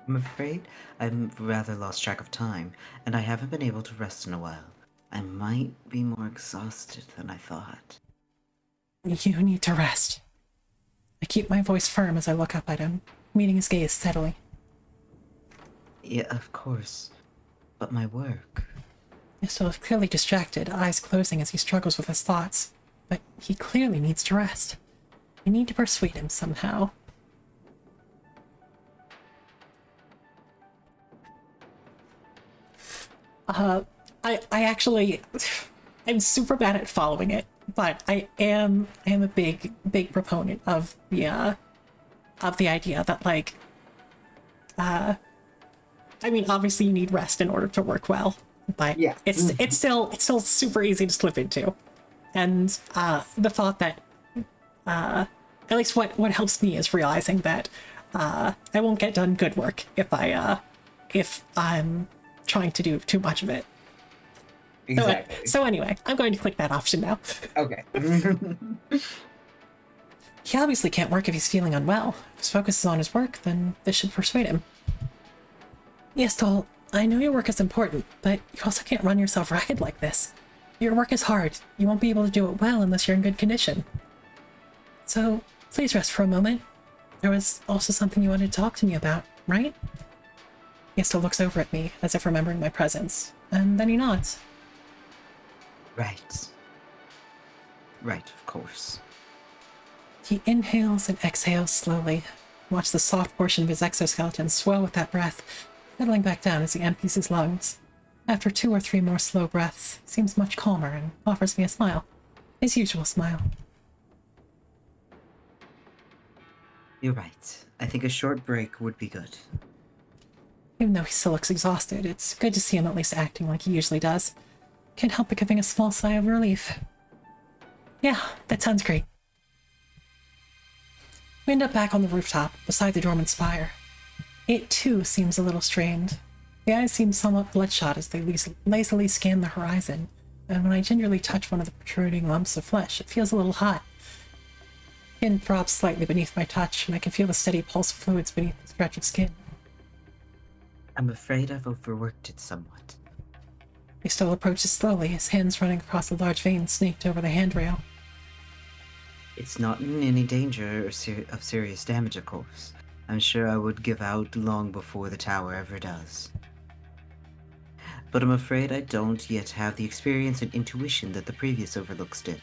I'm afraid I've rather lost track of time, and I haven't been able to rest in a while. I might be more exhausted than I thought. You need to rest. I keep my voice firm as I look up at him, meeting his gaze steadily. Yeah, of course. But my work... Yiestol is clearly distracted, eyes closing as he struggles with his thoughts. But he clearly needs to rest. I need to persuade him somehow. I'm super bad at following it, but I am a big proponent of the idea that, like, I mean, obviously you need rest in order to work well, but Yeah. it's still super easy to slip into. And the thought that at least what helps me is realizing that I won't get done good work if I'm trying to do too much of it. Exactly. So anyway, I'm going to click that option now. Okay. He obviously can't work if he's feeling unwell. If his focus is on his work, then this should persuade him. Yiestol, I know your work is important, but you also can't run yourself ragged like this. Your work is hard. You won't be able to do it well unless you're in good condition. So, please rest for a moment. There was also something you wanted to talk to me about, right? Yiestol looks over at me, as if remembering my presence, and then he nods. Right. Right, of course. He inhales and exhales slowly. Watch the soft portion of his exoskeleton swell with that breath, settling back down as he empties his lungs. After 2 or 3 more slow breaths, he seems much calmer and offers me a smile. His usual smile. You're right. I think a short break would be good. Even though he still looks exhausted, it's good to see him at least acting like he usually does. Can't help but giving a small sigh of relief. Yeah, that sounds great. We end up back on the rooftop, beside the dormant spire. It, too, seems a little strained. The eyes seem somewhat bloodshot as they lazily scan the horizon, and when I gingerly touch one of the protruding lumps of flesh, it feels a little hot. Skin throbs slightly beneath my touch, and I can feel the steady pulse of fluids beneath the stretch of skin. I'm afraid I've overworked it somewhat. Yiestol approaches slowly, his hands running across a large vein snaked over the handrail. It's not in any danger of serious damage, of course. I'm sure I would give out long before the tower ever does. But I'm afraid I don't yet have the experience and intuition that the previous overlooks did.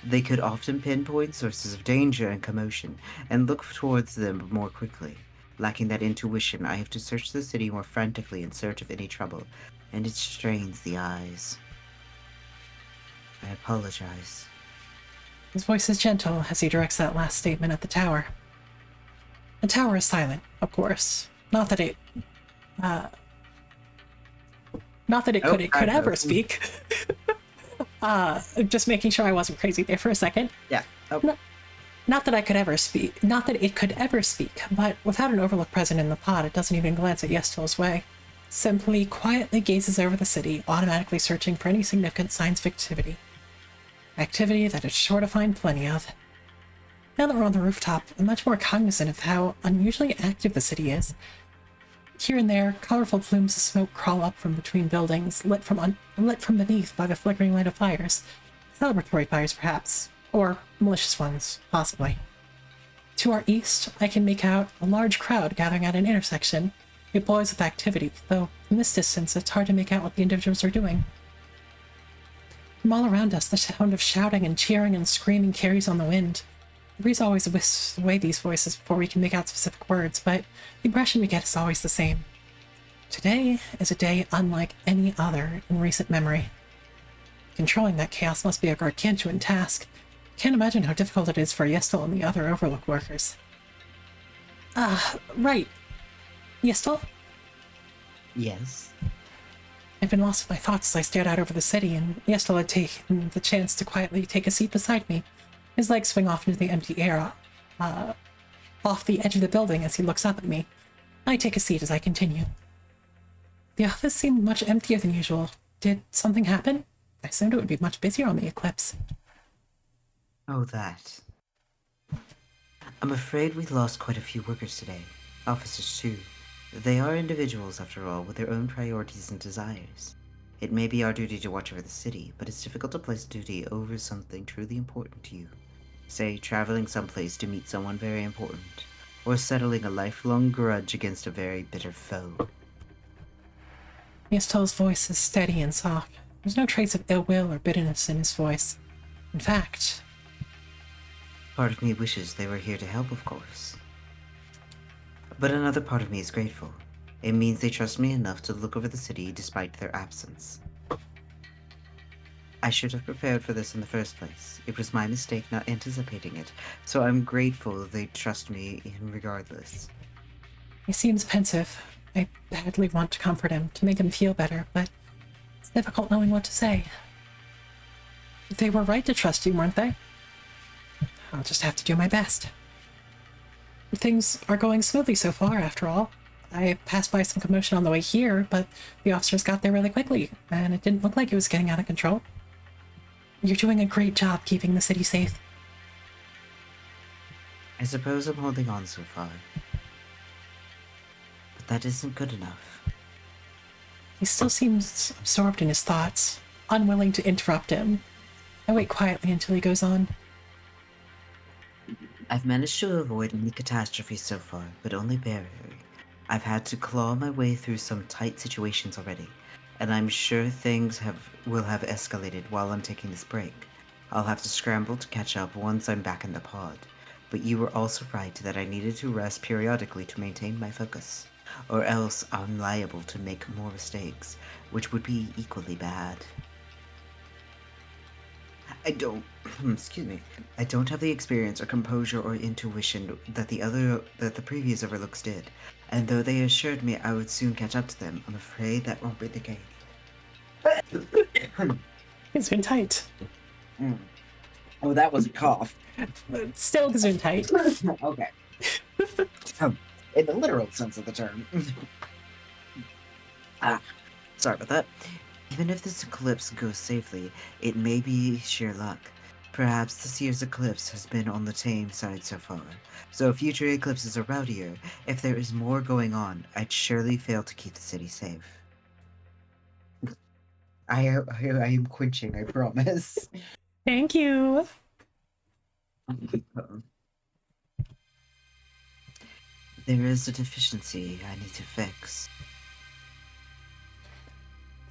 They could often pinpoint sources of danger and commotion, and look towards them more quickly. Lacking that intuition, I have to search the city more frantically in search of any trouble, and it strains the eyes. I apologize. His voice is gentle as he directs that last statement at the tower. The tower is silent, of course. Not that it could ever speak. Just making sure I wasn't crazy there for a second. Yeah. Not that it could ever speak, but without an overlook present in the pod, it doesn't even glance at Yiestol's way. Simply quietly gazes over the city, automatically searching for any significant signs of activity. Activity that it's sure to find plenty of. Now that we're on the rooftop, I'm much more cognizant of how unusually active the city is. Here and there, colorful plumes of smoke crawl up from between buildings, lit from beneath by the flickering light of fires. Celebratory fires, perhaps. Or malicious ones, possibly. To our east, I can make out a large crowd gathering at an intersection. It boils with activity, though from this distance it's hard to make out what the individuals are doing. From all around us, the sound of shouting and cheering and screaming carries on the wind. The breeze always whisks away these voices before we can make out specific words, but the impression we get is always the same. Today is a day unlike any other in recent memory. Controlling that chaos must be a gargantuan task. Can't imagine how difficult it is for Yiestol and the other Overlook workers. Right. Yiestol? Yes? I'd been lost in my thoughts as I stared out over the city, and Yiestol had taken the chance to quietly take a seat beside me. His legs swing off into the empty air, off the edge of the building as he looks up at me. I take a seat as I continue. The office seemed much emptier than usual. Did something happen? I assumed it would be much busier on the eclipse. Oh, that. I'm afraid we lost quite a few workers today. Officers, too. They are individuals, after all, with their own priorities and desires. It may be our duty to watch over the city, but it's difficult to place duty over something truly important to you. Say, traveling someplace to meet someone very important, or settling a lifelong grudge against a very bitter foe. Yiestol's voice is steady and soft. There's no trace of ill will or bitterness in his voice. In fact, Part of me wishes they were here to help, of course. But another part of me is grateful. It means they trust me enough to look over the city despite their absence. I should have prepared for this in the first place. It was my mistake not anticipating it, so I'm grateful they trust me regardless. he seems pensive. I badly want to comfort him, to make him feel better, but it's difficult knowing what to say. They were right to trust you, weren't they? I'll just have to do my best. Things are going smoothly so far, after all. I passed by some commotion on the way here, but the officers got there really quickly, and it didn't look like it was getting out of control. You're doing a great job keeping the city safe. I suppose I'm holding on so far. But that isn't good enough. He still seems absorbed in his thoughts, unwilling to interrupt him. I wait quietly until he goes on. I've managed to avoid any catastrophes so far, but only barely. I've had to claw my way through some tight situations already, and I'm sure things will have escalated while I'm taking this break. I'll have to scramble to catch up once I'm back in the pod. But you were also right that I needed to rest periodically to maintain my focus, or else I'm liable to make more mistakes, which would be equally bad. I don't have the experience or composure or intuition that the previous overlooks did, and though they assured me I would soon catch up to them, I'm afraid that won't be the case. It's been tight. Oh, that was a cough. Still gesundheit. Okay. In the literal sense of the term. Sorry about that. Even if this eclipse goes safely, it may be sheer luck. Perhaps this year's eclipse has been on the tame side so far, so if future eclipses are rowdier, if there is more going on, I'd surely fail to keep the city safe. I am quenching, I promise. Thank you. There is a deficiency I need to fix.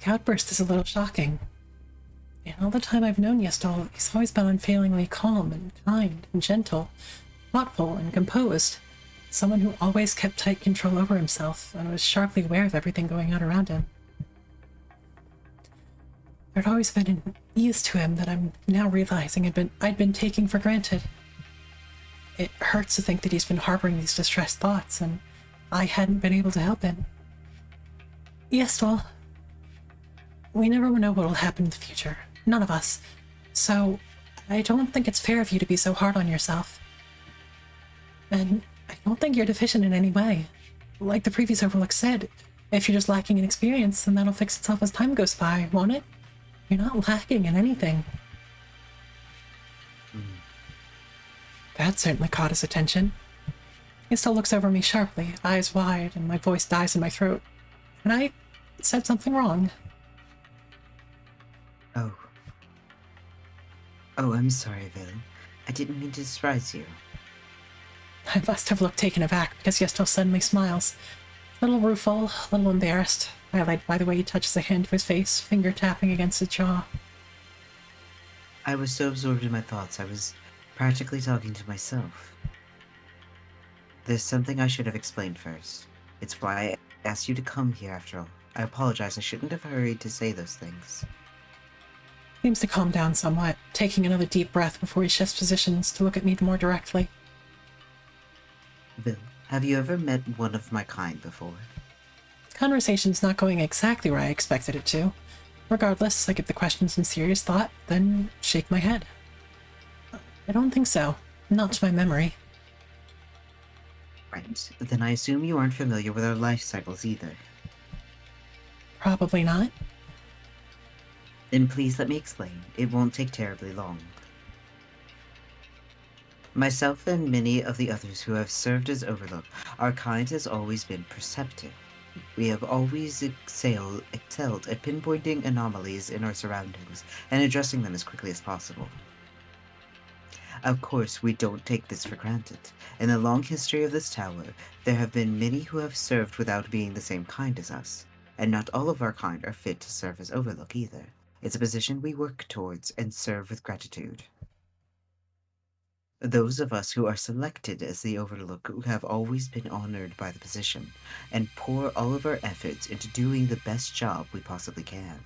The outburst is a little shocking. In all the time I've known Yiestol, he's always been unfailingly calm and kind and gentle, thoughtful and composed. Someone who always kept tight control over himself and was sharply aware of everything going on around him. There'd always been an ease to him that I'm now realizing I'd been taking for granted. It hurts to think that he's been harboring these distressed thoughts, and I hadn't been able to help him. Yiestol, we never know what will happen in the future. None of us. So, I don't think it's fair of you to be so hard on yourself. And I don't think you're deficient in any way. Like the previous Overlook said, if you're just lacking in experience, then that'll fix itself as time goes by, won't it? You're not lacking in anything. That certainly caught his attention. He still looks over me sharply, eyes wide, and my voice dies in my throat. And I said something wrong. Oh, I'm sorry, Vil. I didn't mean to surprise you. I must have looked taken aback because Yiestol suddenly smiles. A little rueful, a little embarrassed, highlighted by the way he touches a hand to his face, finger tapping against his jaw. I was so absorbed in my thoughts, I was practically talking to myself. There's something I should have explained first. It's why I asked you to come here after all. I apologize, I shouldn't have hurried to say those things. Seems to calm down somewhat, taking another deep breath before he shifts positions to look at me more directly. Bill, have you ever met one of my kind before? Conversation's not going exactly where I expected it to. Regardless, I give the question some serious thought, then shake my head. I don't think so. Not to my memory. Right, then I assume you aren't familiar with our life cycles either. Probably not. Then please let me explain. It won't take terribly long. Myself and many of the others who have served as Overlook, our kind has always been perceptive. We have always excelled at pinpointing anomalies in our surroundings and addressing them as quickly as possible. Of course, we don't take this for granted. In the long history of this tower, there have been many who have served without being the same kind as us, and not all of our kind are fit to serve as Overlook either. It's a position we work towards and serve with gratitude. Those of us who are selected as the Overlook have always been honored by the position, and pour all of our efforts into doing the best job we possibly can.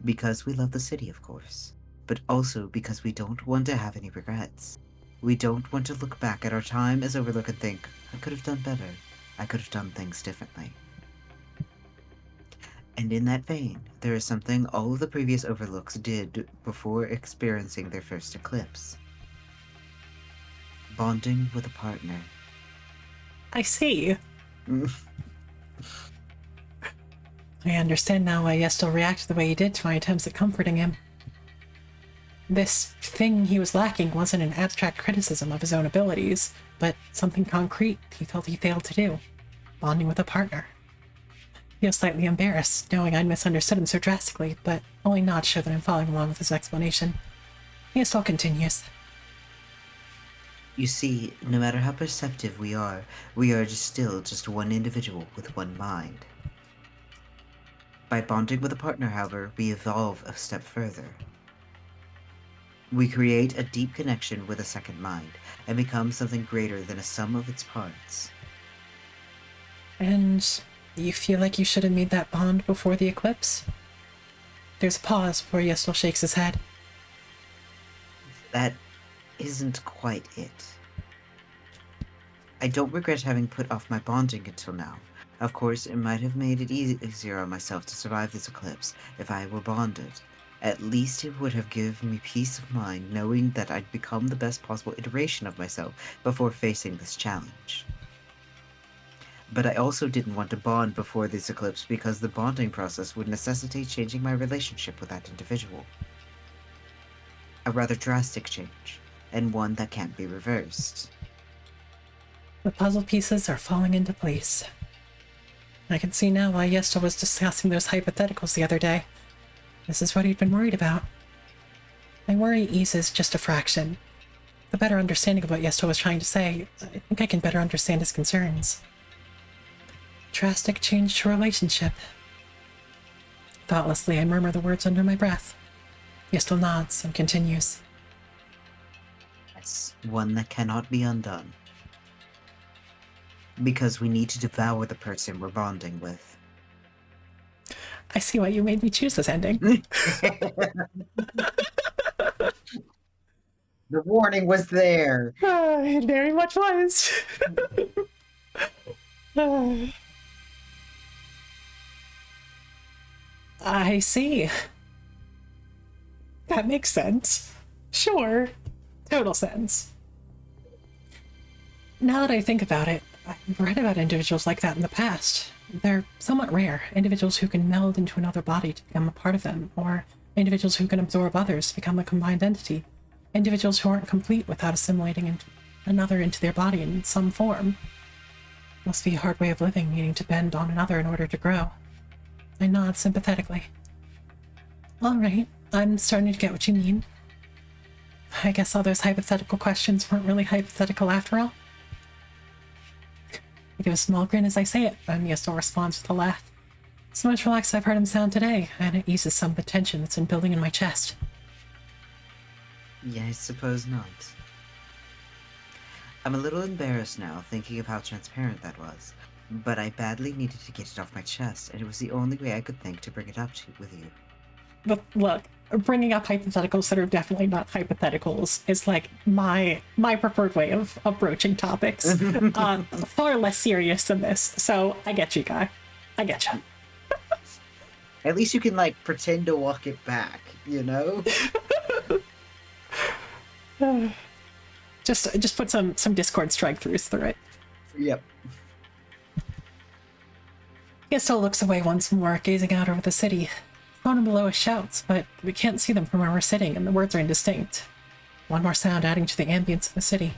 Because we love the city, of course, but also because we don't want to have any regrets. We don't want to look back at our time as Overlook and think, I could have done better. I could have done things differently. And in that vein, there is something all of the previous Overlooks did before experiencing their first eclipse. Bonding with a partner. I see. I understand now why Yiestol reacted the way he did to my attempts at comforting him. This thing he was lacking wasn't an abstract criticism of his own abilities, but something concrete he felt he failed to do. Bonding with a partner. He was slightly embarrassed, knowing I'd misunderstood him so drastically, but only nods show that I'm following along with his explanation. Yiestol continues. You see, no matter how perceptive we are still just one individual with one mind. By bonding with a partner, however, we evolve a step further. We create a deep connection with a second mind, and become something greater than a sum of its parts. And you feel like you should have made that bond before the eclipse? There's a pause before Yiestol shakes his head. That isn't quite it. I don't regret having put off my bonding until now. Of course, it might have made it easier on myself to survive this eclipse if I were bonded. At least it would have given me peace of mind knowing that I'd become the best possible iteration of myself before facing this challenge. But I also didn't want to bond before this eclipse because the bonding process would necessitate changing my relationship with that individual. A rather drastic change, and one that can't be reversed. The puzzle pieces are falling into place. I can see now why Yiestol was discussing those hypotheticals the other day. This is what he'd been worried about. My worry eases just a fraction. With a better understanding of what Yiestol was trying to say, I think I can better understand his concerns. Drastic change to relationship. Thoughtlessly, I murmur the words under my breath. Yiestol nods and continues. It's one that cannot be undone. Because we need to devour the person we're bonding with. I see why you made me choose this ending. The warning was there. It very much was. I see. That makes sense. Sure. Total sense. Now that I think about it, I've read about individuals like that in the past. They're somewhat rare. Individuals who can meld into another body to become a part of them, or individuals who can absorb others to become a combined entity. Individuals who aren't complete without assimilating another into their body in some form. Must be a hard way of living, needing to bend on another in order to grow. I nod sympathetically. Alright, I'm starting to get what you mean. I guess all those hypothetical questions weren't really hypothetical after all. I give a small grin as I say it, and Yiestol responds with a laugh. It's the most relaxed I've heard him sound today, and it eases some of the tension that's been building in my chest. Yeah, I suppose not. I'm a little embarrassed now, thinking of how transparent that was. But I badly needed to get it off my chest, and it was the only way I could think to bring it up with you. But look, bringing up hypotheticals that are definitely not hypotheticals is like my preferred way of broaching topics. Far less serious than this. So I get you, guy. I get you. At least you can like pretend to walk it back, you know? Just put some Discord strike-throughs through it. Yep. Yiestol looks away once more, gazing out over the city. Phone below us shouts, but we can't see them from where we're sitting, and the words are indistinct. One more sound adding to the ambience of the city.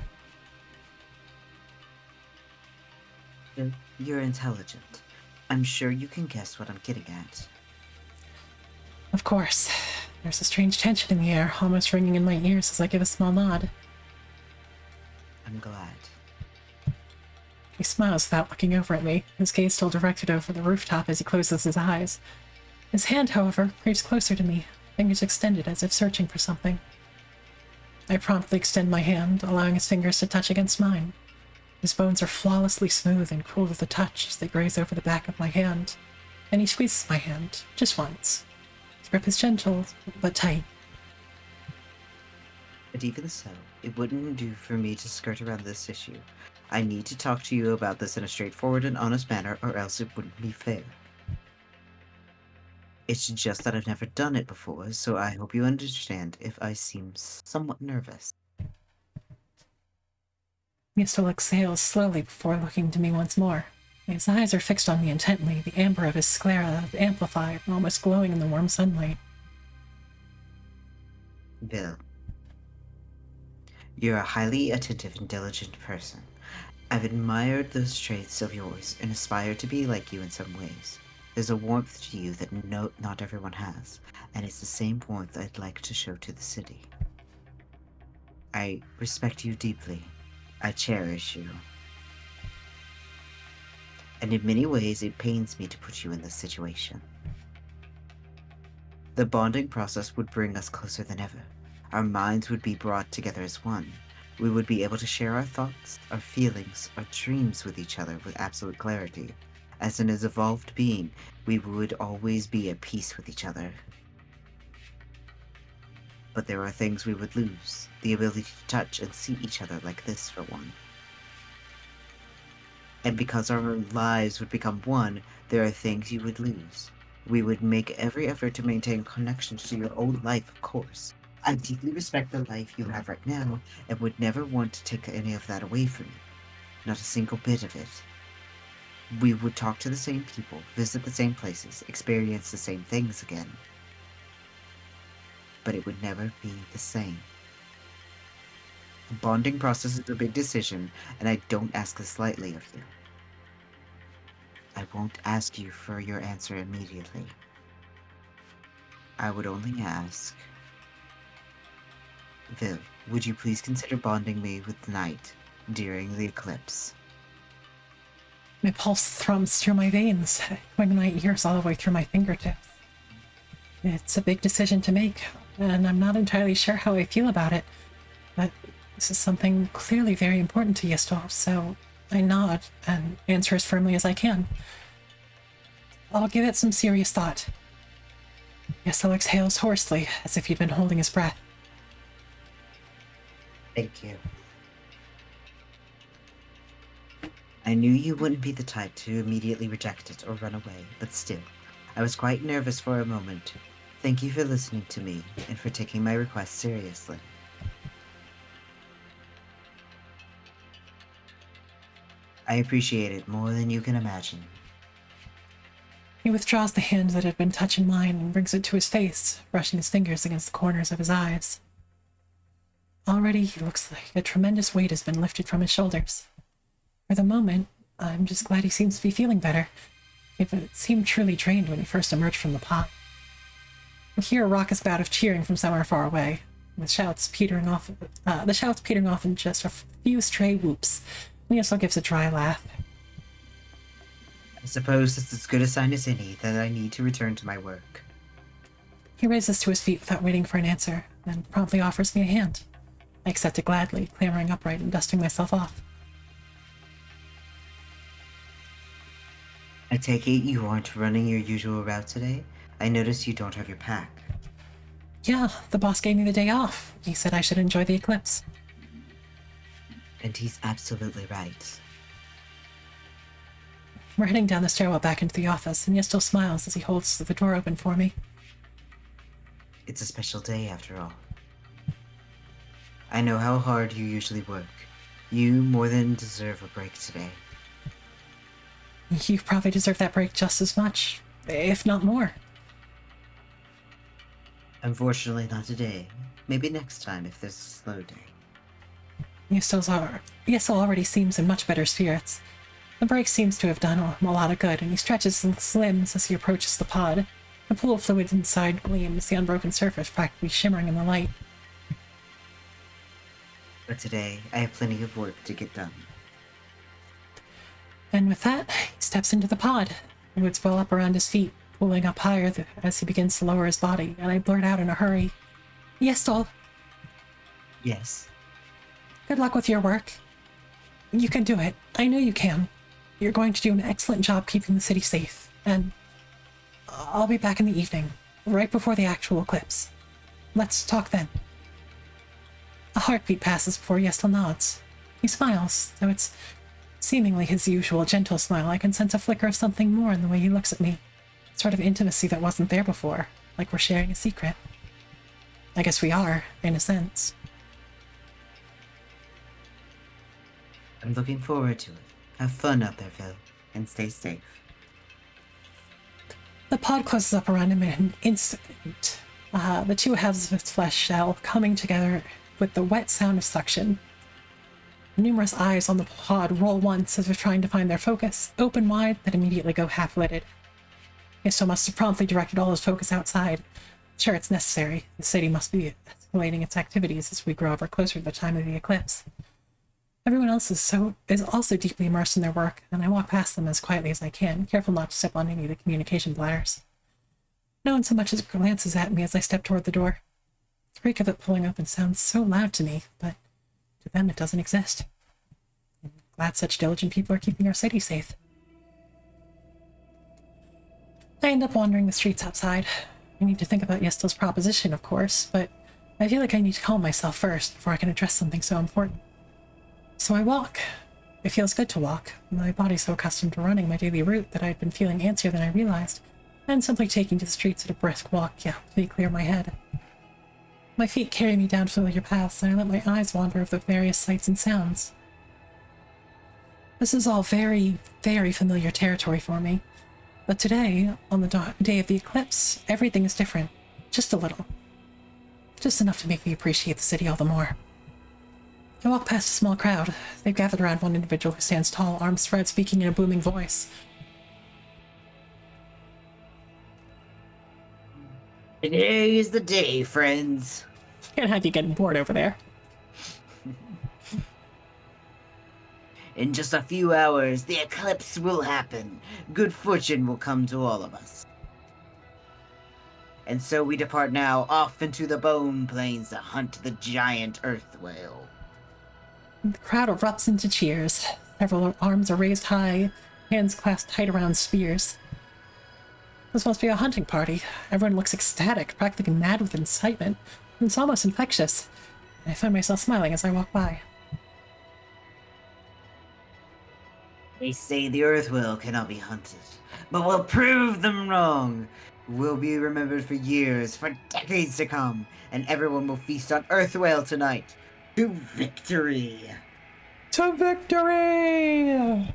You're intelligent. I'm sure you can guess what I'm getting at. Of course. There's a strange tension in the air, almost ringing in my ears as I give a small nod. I'm glad. He smiles without looking over at me, his gaze still directed over the rooftop as he closes his eyes. His hand, however, creeps closer to me, fingers extended as if searching for something. I promptly extend my hand, allowing his fingers to touch against mine. His bones are flawlessly smooth and cool to the touch as they graze over the back of my hand, and he squeezes my hand, just once. His grip is gentle, but tight. But even so, it wouldn't do for me to skirt around this issue. I need to talk to you about this in a straightforward and honest manner, or else it wouldn't be fair. It's just that I've never done it before, so I hope you understand if I seem somewhat nervous. Yiestol exhales slowly before looking to me once more. His eyes are fixed on me intently, the amber of his sclera amplified and almost glowing in the warm sunlight. Bill, you're a highly attentive and diligent person. I've admired those traits of yours and aspired to be like you in some ways. There's a warmth to you that not everyone has, and it's the same warmth I'd like to show to the city. I respect you deeply. I cherish you. And in many ways, it pains me to put you in this situation. The bonding process would bring us closer than ever. Our minds would be brought together as one. We would be able to share our thoughts, our feelings, our dreams with each other with absolute clarity. As an evolved being, we would always be at peace with each other. But there are things we would lose. The ability to touch and see each other like this, for one. And because our lives would become one, there are things you would lose. We would make every effort to maintain connections to your old life, of course. I deeply respect the life you have right now, and would never want to take any of that away from you. Not a single bit of it. We would talk to the same people, visit the same places, experience the same things again. But it would never be the same. The bonding process is a big decision, and I don't ask this lightly of you. I won't ask you for your answer immediately. I would only ask... Vil, would you please consider bonding me with the night during the eclipse? My pulse thrums through my veins, echoing my ears all the way through my fingertips. It's a big decision to make, and I'm not entirely sure how I feel about it, but this is something clearly very important to Yiestol, so I nod and answer as firmly as I can. I'll give it some serious thought. Yiestol exhales hoarsely, as if he'd been holding his breath. Thank you. I knew you wouldn't be the type to immediately reject it or run away, but still, I was quite nervous for a moment. Thank you for listening to me and for taking my request seriously. I appreciate it more than you can imagine. He withdraws the hand that had been touching mine and brings it to his face, brushing his fingers against the corners of his eyes. Already he looks like a tremendous weight has been lifted from his shoulders. For the moment, I'm just glad he seems to be feeling better. It seemed truly drained when he first emerged from the pot. We hear a raucous bout of cheering from somewhere far away, the shouts petering off in just a few stray whoops. Yiestol gives a dry laugh. I suppose it's as good a sign as any that I need to return to my work. He raises to his feet without waiting for an answer, and promptly offers me a hand. I accept it gladly, clambering upright and dusting myself off. I take it you aren't running your usual route today? I notice you don't have your pack. Yeah, the boss gave me the day off. He said I should enjoy the eclipse. And he's absolutely right. We're heading down the stairwell back into the office, and Yiestol smiles as he holds the door open for me. It's a special day after all. I know how hard you usually work. You more than deserve a break today. You probably deserve that break just as much, if not more. Unfortunately, not today. Maybe next time if there's a slow day. Yiestol already seems in much better spirits. The break seems to have done him a lot of good, and he stretches his limbs as he approaches the pod. The pool of fluid inside gleams, the unbroken surface practically shimmering in the light. But today, I have plenty of work to get done. And with that, he steps into the pod. The woods well up around his feet, pulling up higher as he begins to lower his body, and I blurt out in a hurry, "Yiestol, Yes. good luck with your work. You can do it. I know you can. You're going to do an excellent job keeping the city safe, and I'll be back in the evening, right before the actual eclipse. Let's talk then." A heartbeat passes before Yiestol nods. He smiles, though it's seemingly his usual gentle smile. I can sense a flicker of something more in the way he looks at me. Sort of intimacy that wasn't there before, like we're sharing a secret. I guess we are, in a sense. I'm looking forward to it. Have fun out there, Phil, and stay safe. The pod closes up around him in an instant. The two halves of its flesh shell coming together with the wet sound of suction. The numerous eyes on the pod roll once as if trying to find their focus, open wide, then immediately go half-lidded. Yiestol must have promptly directed all his focus outside. Sure, it's necessary. The city must be escalating its activities as we grow ever closer to the time of the eclipse. Everyone else is also deeply immersed in their work, and I walk past them as quietly as I can, careful not to step on any of the communication bladders. No one so much as glances at me as I step toward the door. The creak of it pulling open sounds so loud to me, but to them it doesn't exist. I'm glad such diligent people are keeping our city safe. I end up wandering the streets outside. I need to think about Yiestol's proposition, of course, but I feel like I need to calm myself first before I can address something so important. So I walk. It feels good to walk. My body's so accustomed to running my daily route that I'd been feeling antsier than I realized, and simply taking to the streets at a brisk walk, helped me clear my head. My feet carry me down familiar paths, and I let my eyes wander over the various sights and sounds. This is all very, very familiar territory for me. But today, on the day of the eclipse, everything is different. Just a little. Just enough to make me appreciate the city all the more. I walk past a small crowd. They've gathered around one individual who stands tall, arms spread, speaking in a booming voice. Today is the day, friends. Can't have you getting bored over there. In just a few hours, the eclipse will happen. Good fortune will come to all of us. And so we depart now off into the bone plains to hunt the giant earth whale. The crowd erupts into cheers. Several arms are raised high, hands clasped tight around spears. This must be a hunting party. Everyone looks ecstatic, practically mad with excitement. It's almost infectious. I find myself smiling as I walk by. They say the earth whale cannot be hunted, but we'll prove them wrong. We'll be remembered for years, for decades to come, and everyone will feast on earth whale tonight. To victory! To victory!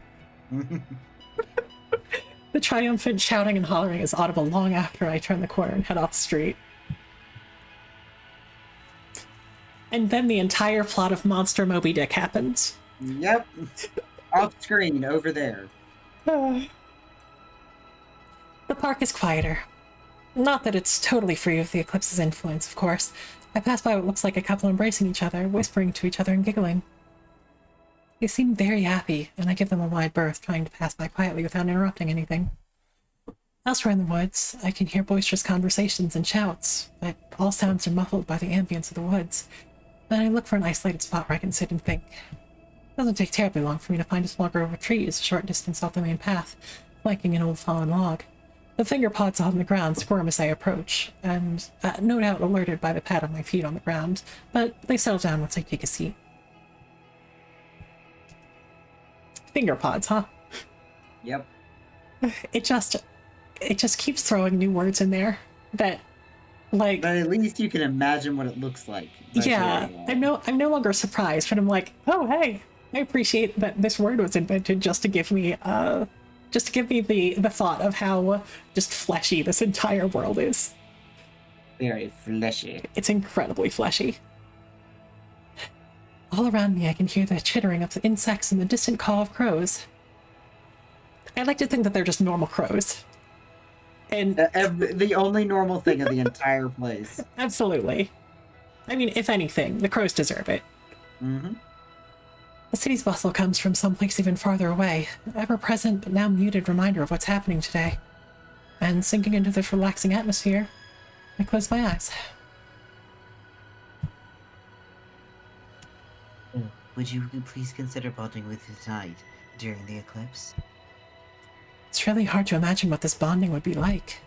The triumphant shouting and hollering is audible long after I turn the corner and head off the street. And then the entire plot of Monster Moby Dick happens. Yep. Off screen over there. The park is quieter. Not that it's totally free of the eclipse's influence, of course. I pass by what looks like a couple embracing each other, whispering to each other and giggling. They seem very happy, and I give them a wide berth, trying to pass by quietly without interrupting anything. Elsewhere in the woods, I can hear boisterous conversations and shouts, but all sounds are muffled by the ambience of the woods, and I look for an isolated spot where I can sit and think. It doesn't take terribly long for me to find a small grove of trees a short distance off the main path, flanking an old fallen log. The finger pods on the ground squirm as I approach, and no doubt alerted by the pad of my feet on the ground, but they settle down once I take a seat. Finger pods, huh? Yep. It just keeps throwing new words in there that, like, But at least you can imagine what it looks like. yeah, I'm no longer surprised, but I'm like, oh hey, I appreciate that this word was invented just to give me the thought of how just fleshy this entire world is. Very fleshy. It's incredibly fleshy. All around me I can hear the chittering of the insects and the distant call of crows. I like to think that they're just normal crows. And The only normal thing of the entire place. absolutely. I mean, if anything, the crows deserve it. Mm-hmm. The city's bustle comes from someplace even farther away, ever-present but now muted reminder of what's happening today. And sinking into this relaxing atmosphere, I close my eyes. Would you please consider bonding with the tide during the eclipse? It's really hard to imagine what this bonding would be like.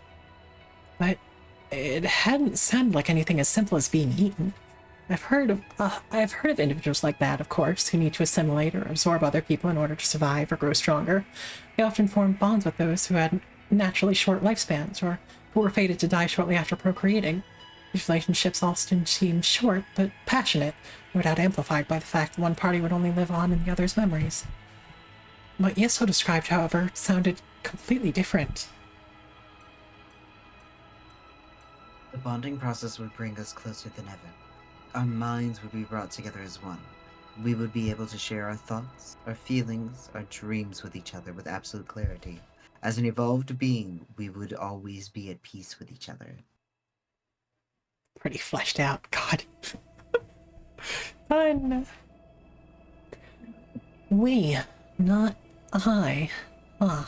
But it hadn't sounded like anything as simple as being eaten. I've heard of individuals like that, of course, who need to assimilate or absorb other people in order to survive or grow stronger. They often form bonds with those who had naturally short lifespans or who were fated to die shortly after procreating. These relationships often seem short but passionate, no doubt amplified by the fact that one party would only live on in the other's memories. What Yiestol described, however, sounded completely different. The bonding process would bring us closer than ever. Our minds would be brought together as one. We would be able to share our thoughts, our feelings, our dreams with each other with absolute clarity. As an evolved being, we would always be at peace with each other. Pretty fleshed out. God. Fun. We, not I. Huh.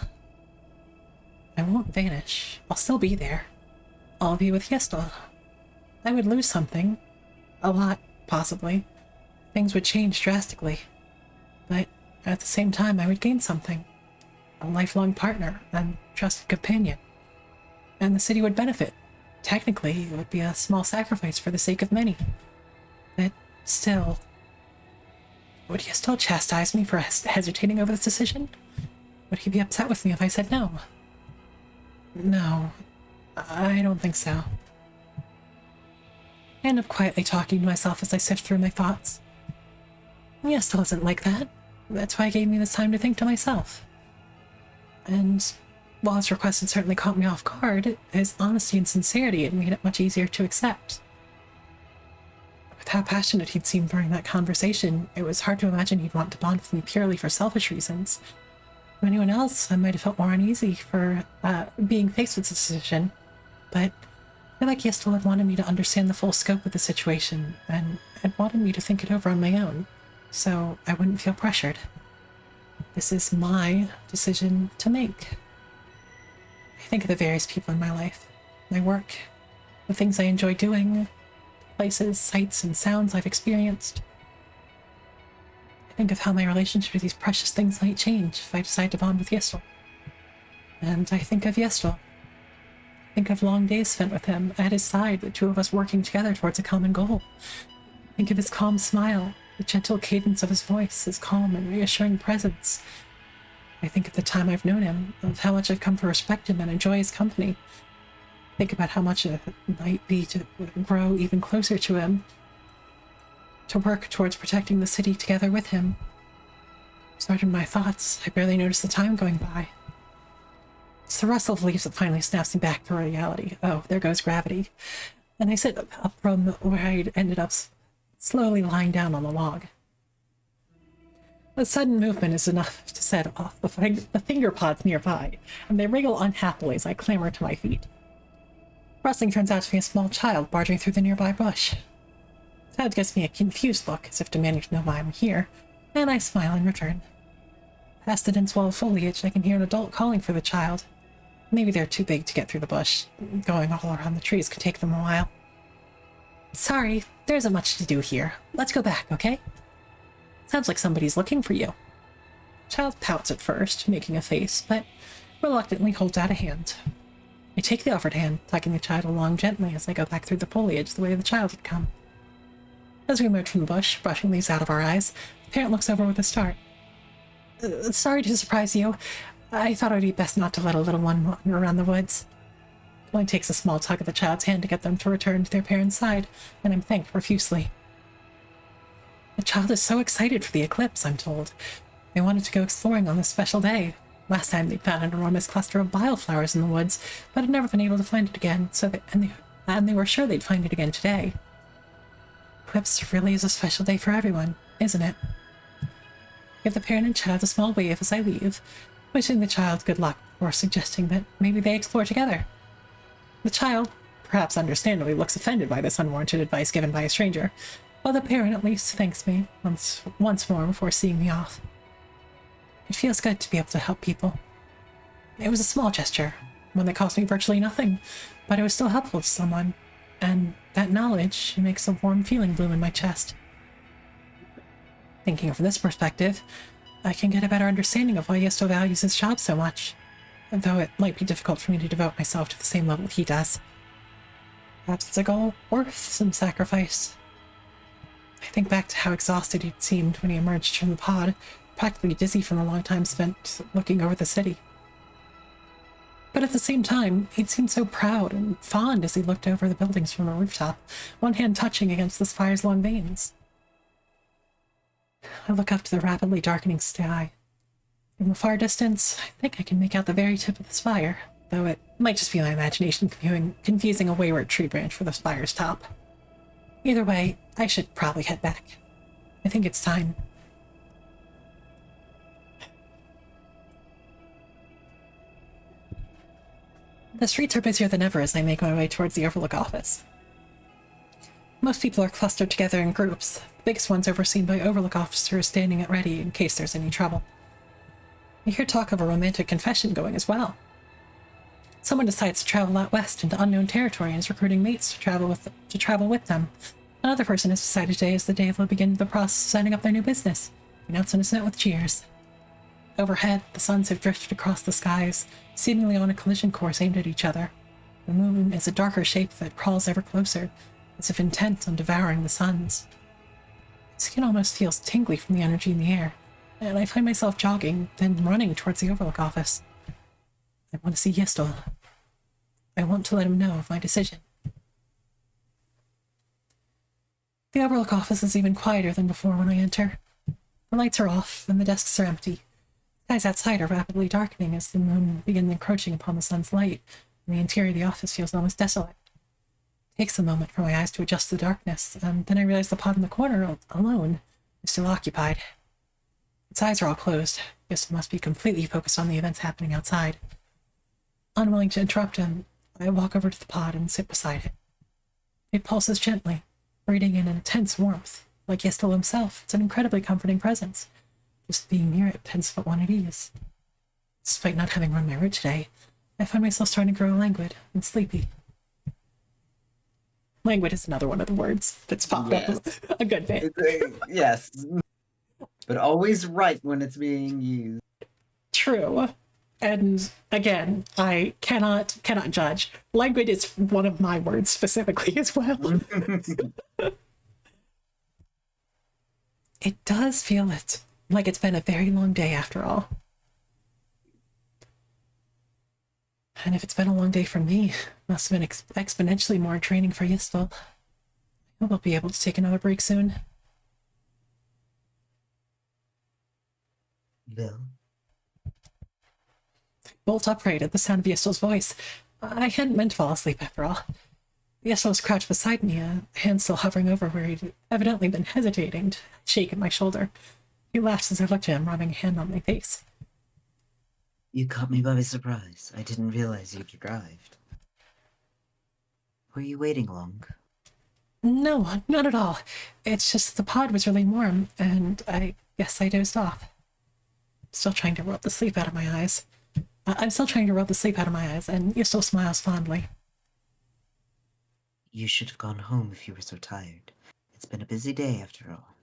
I won't vanish. I'll still be there. I'll be with Yiestol. I would lose something. A lot, possibly. Things would change drastically. But at the same time, I would gain something. A lifelong partner and trusted companion. And the city would benefit. Technically, it would be a small sacrifice for the sake of many. But still... Would he still chastise me for hesitating over this decision? Would he be upset with me if I said no? No, I don't think so. I end up quietly talking to myself as I sift through my thoughts. Yiestol isn't like that. That's why he gave me this time to think to myself. And while his request had certainly caught me off guard, his honesty and sincerity had made it much easier to accept. With how passionate he'd seemed during that conversation, it was hard to imagine he'd want to bond with me purely for selfish reasons. For anyone else, I might have felt more uneasy for being faced with this decision, but I feel like Yiestol had wanted me to understand the full scope of the situation, and had wanted me to think it over on my own, so I wouldn't feel pressured. This is my decision to make. I think of the various people in my life, my work, the things I enjoy doing, places, sights, and sounds I've experienced. I think of how my relationship with these precious things might change if I decide to bond with Yiestol. And I think of Yiestol. I think of long days spent with him, at his side, the two of us working together towards a common goal. I think of his calm smile, the gentle cadence of his voice, his calm and reassuring presence. I think of the time I've known him, of how much I've come to respect him and enjoy his company. Think about how much it might be to grow even closer to him, to work towards protecting the city together with him. Started my thoughts, I barely noticed the time going by. It's the rustle of leaves that finally snaps me back to reality. Oh, there goes gravity. And I sit up from where I'd ended up slowly lying down on the log. A sudden movement is enough to set off the finger pods nearby, and they wriggle unhappily as I clamber to my feet. Rustling turns out to be a small child barging through the nearby bush. Dad gives me a confused look, as if demanding to know why I'm here, And I smile in return. Past the dense wall of foliage, I can hear an adult calling for the child. Maybe they're too big to get through the bush. Going all around the trees could take them a while. Sorry, there isn't much to do here. Let's go back, okay? Sounds like somebody's looking for you. Child pouts at first, making a face, but reluctantly holds out a hand. I take the offered hand, tugging the child along gently as I go back through the foliage the way the child had come. As we emerge from the bush, brushing leaves out of our eyes, the parent looks over with a start. Sorry to surprise you. I thought it would be best not to let a little one wander around the woods. It only takes a small tug of the child's hand to get them to return to their parents' side, and I'm thanked profusely. The child is so excited for the eclipse, I'm told. They wanted to go exploring on this special day. Last time they'd found an enormous cluster of wildflowers in the woods, but had never been able to find it again, and they were sure they'd find it again today. Eclipse really is a special day for everyone, isn't it? Give the parent and child a small wave as I leave, wishing the child good luck before suggesting that maybe they explore together. The child, perhaps understandably, looks offended by this unwarranted advice given by a stranger, while the parent at least thanks me once more before seeing me off. It feels good to be able to help people. It was a small gesture, one that cost me virtually nothing, but it was still helpful to someone, and that knowledge makes a warm feeling bloom in my chest. Thinking from this perspective, I can get a better understanding of why Yiestol values his job so much, though it might be difficult for me to devote myself to the same level he does. Perhaps it's a goal worth some sacrifice. I think back to how exhausted he'd seemed when he emerged from the pod, practically dizzy from the long time spent looking over the city. But at the same time, he'd seemed so proud and fond as he looked over the buildings from the rooftop, one hand touching against the spire's long vanes. I look up to the rapidly darkening sky. In the far distance, I think I can make out the very tip of the spire, though it might just be my imagination confusing a wayward tree branch for the spire's top. Either way, I should probably head back. I think it's time. The streets are busier than ever as I make my way towards the Overlook office. Most people are clustered together in groups, the biggest ones overseen by Overlook officers standing at ready in case there's any trouble. I hear talk of a romantic confession going as well. Someone decides to travel out west into unknown territory and is recruiting mates to travel with them. Another person has decided today is the day they'll begin the process of setting up their new business. The announcement is met with cheers. Overhead, the suns have drifted across the skies, seemingly on a collision course aimed at each other. The moon is a darker shape that crawls ever closer, as if intent on devouring the suns. My skin almost feels tingly from the energy in the air, and I find myself jogging, then running towards the Overlook office. I want to see Yiestol. I want to let him know of my decision. The Overlook office is even quieter than before when I enter. The lights are off, and the desks are empty. Skies outside are rapidly darkening as the moon begins encroaching upon the sun's light, and the interior of the office feels almost desolate. It takes a moment for my eyes to adjust to the darkness, and then I realize the pod in the corner, alone, is still occupied. Its eyes are all closed. Yiestol must be completely focused on the events happening outside. Unwilling to interrupt him, I walk over to the pod and sit beside it. It pulses gently, breathing in an intense warmth. Like Yiestol himself, it's an incredibly comforting presence. Just being near it tends to put one at ease. Despite not having run my route today, I find myself starting to grow languid and sleepy. Languid is another one of the words that's popped up a good bit. Yes. But always right when it's being used. True. And again, I cannot judge. Languid is one of my words specifically as well. It does feel like it's been a very long day after all. And if it's been a long day for me, it must have been exponentially more draining for Yiestol. I hope I'll be able to take another break soon. Bill? Bolt upright at the sound of Yiestol's voice. I hadn't meant to fall asleep after all. Yiestol was crouched beside me, a hand still hovering over where he'd evidently been hesitating to shake at my shoulder. He laughs as I looked at him, rubbing a hand on my face. You caught me by surprise. I didn't realize you'd arrived. Were you waiting long? No, not at all. It's just the pod was really warm, and I guess I dozed off. Still trying to rub the sleep out of my eyes. I'm still trying to rub the sleep out of my eyes, and Yiestol smiles fondly. You should have gone home if you were so tired. It's been a busy day after all.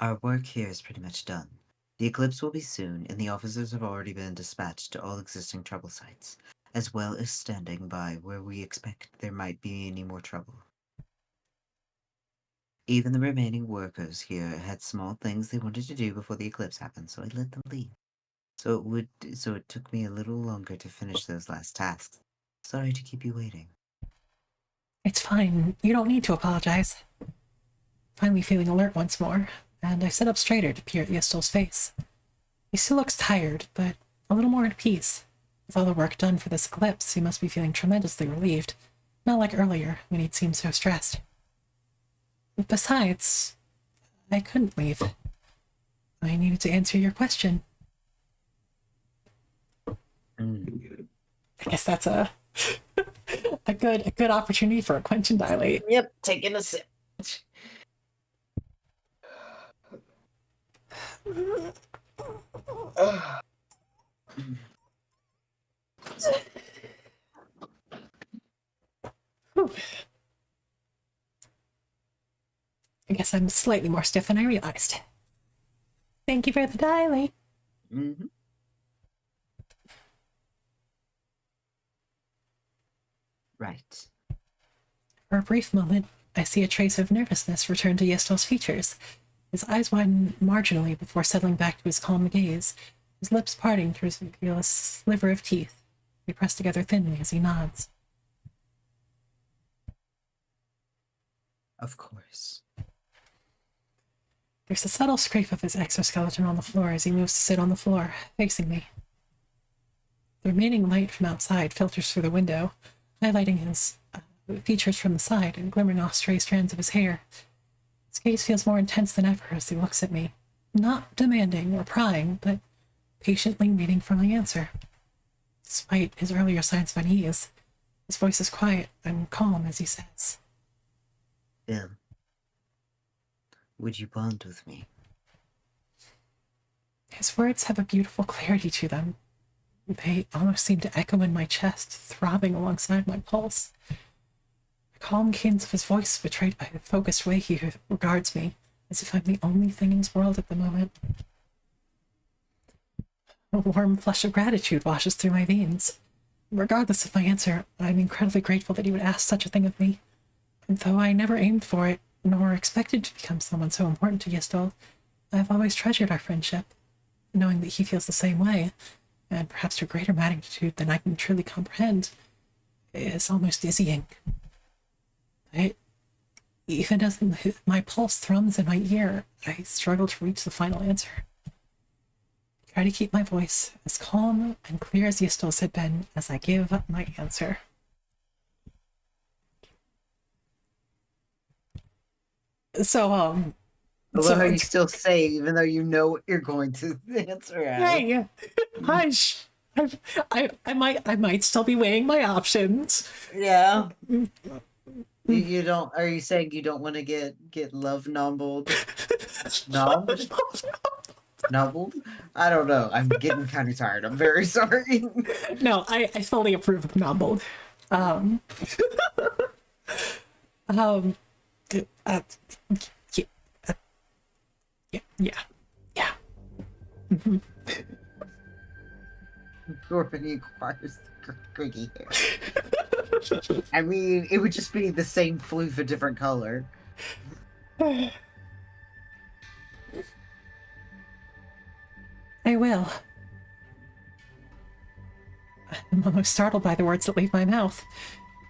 Our work here is pretty much done. The eclipse will be soon, and the officers have already been dispatched to all existing trouble sites, as well as standing by where we expect there might be any more trouble. Even the remaining workers here had small things they wanted to do before the eclipse happened, so I let them leave. So it took me a little longer to finish those last tasks. Sorry to keep you waiting. It's fine. You don't need to apologize. Finally feeling alert once more, and I sit up straighter to peer at Yiestol's face. He still looks tired, but a little more at peace. With all the work done for this eclipse, he must be feeling tremendously relieved, not like earlier when he'd seemed so stressed. Besides, I couldn't leave. I needed to answer your question. I guess that's a good opportunity for a quench and dilate. Yep, taking a sip. Whew. I guess I'm slightly more stiff than I realized. Thank you for the dilate. Mm-hmm. Right. For a brief moment, I see a trace of nervousness return to Yiestol's features. His eyes widen marginally before settling back to his calm gaze, his lips parting to reveal a sliver of teeth. They press together thinly as he nods. Of course. There's a subtle scrape of his exoskeleton on the floor as he moves to sit on the floor, facing me. The remaining light from outside filters through the window, highlighting his features from the side and glimmering off stray strands of his hair. His gaze feels more intense than ever as he looks at me, not demanding or prying, but patiently waiting for my answer. Despite his earlier signs of unease, his voice is quiet and calm as he says, Bill, would you bond with me? His words have a beautiful clarity to them. They almost seem to echo in my chest, throbbing alongside my pulse. The calm cadence of his voice betrayed by the focused way he regards me, as if I'm the only thing in his world at the moment. A warm flush of gratitude washes through my veins. Regardless of my answer, I'm incredibly grateful that he would ask such a thing of me. And though I never aimed for it, nor expected to become someone so important to Yiestol, I've always treasured our friendship, knowing that he feels the same way, and perhaps to a greater magnitude than I can truly comprehend, is almost dizzying. Even as my pulse thrums in my ear, I struggle to reach the final answer. I try to keep my voice as calm and clear as Yiestol's had been as I give my answer. So, I love how you still say, even though you know what you're going to answer as. Hey, hush. I might still be weighing my options. Yeah. You don't. Are you saying you don't want to get love nobbled? Nobbed? Nobbled? I don't know. I'm getting kind of tired. I'm very sorry. No, I fully approve of nobbled. Um, um, uh, yeah. Mm-hmm. Corbin acquires the Griggy hair. I mean, it would just be the same floof, a different color. I will. I'm almost startled by the words that leave my mouth.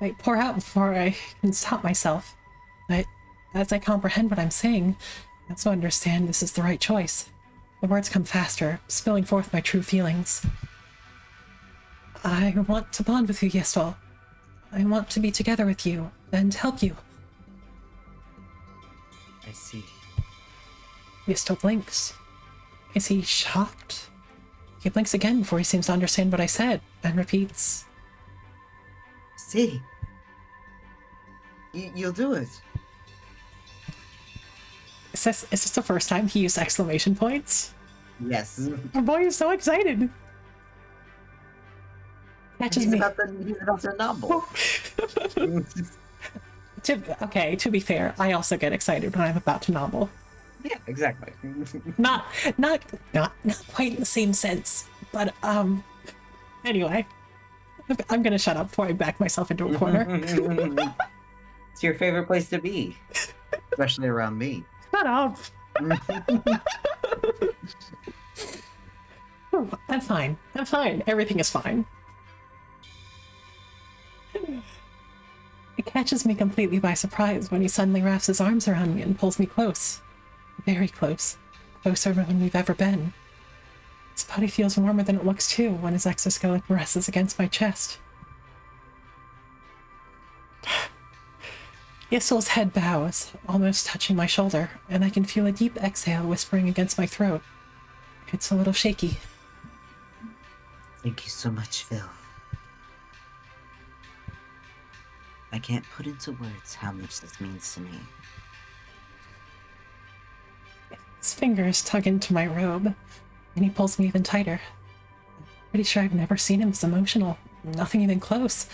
They pour out before I can stop myself. But as I comprehend what I'm saying, I also understand this is the right choice. The words come faster, spilling forth my true feelings. I want to bond with you, Yiestol. I want to be together with you and help you. I see. Yiestol blinks. Is he shocked? He blinks again before he seems to understand what I said, and repeats, See? You'll do it. Is this the first time he used exclamation points? Yes. Our boy is so excited. Catches me. He's about to nobble. To be fair, I also get excited when I'm about to nobble. Yeah, exactly. Not quite in the same sense, but anyway, I'm gonna shut up before I back myself into a corner. It's your favorite place to be, especially around me. Shut up. I'm fine. Everything is fine. It catches me completely by surprise when he suddenly wraps his arms around me and pulls me close. Very close. Closer than we've ever been. His body feels warmer than it looks too when his exoskeleton rests against my chest. Yiestol's head bows, almost touching my shoulder, and I can feel a deep exhale whispering against my throat. It's a little shaky. Thank you so much, Phil. I can't put into words how much this means to me. His fingers tug into my robe, and he pulls me even tighter. I'm pretty sure I've never seen him this emotional. Nothing even close.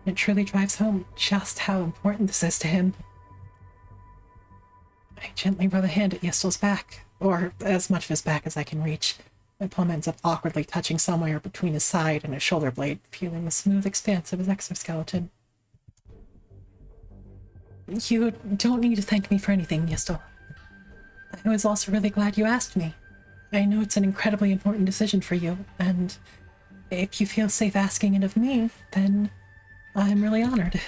It truly drives home just how important this is to him. I gently rub a hand at Yiestol's back, or as much of his back as I can reach. My palm ends up awkwardly touching somewhere between his side and his shoulder blade, feeling the smooth expanse of his exoskeleton. You don't need to thank me for anything, Yiestol. I was also really glad you asked me. I know it's an incredibly important decision for you, and if you feel safe asking it of me, then I'm really honored.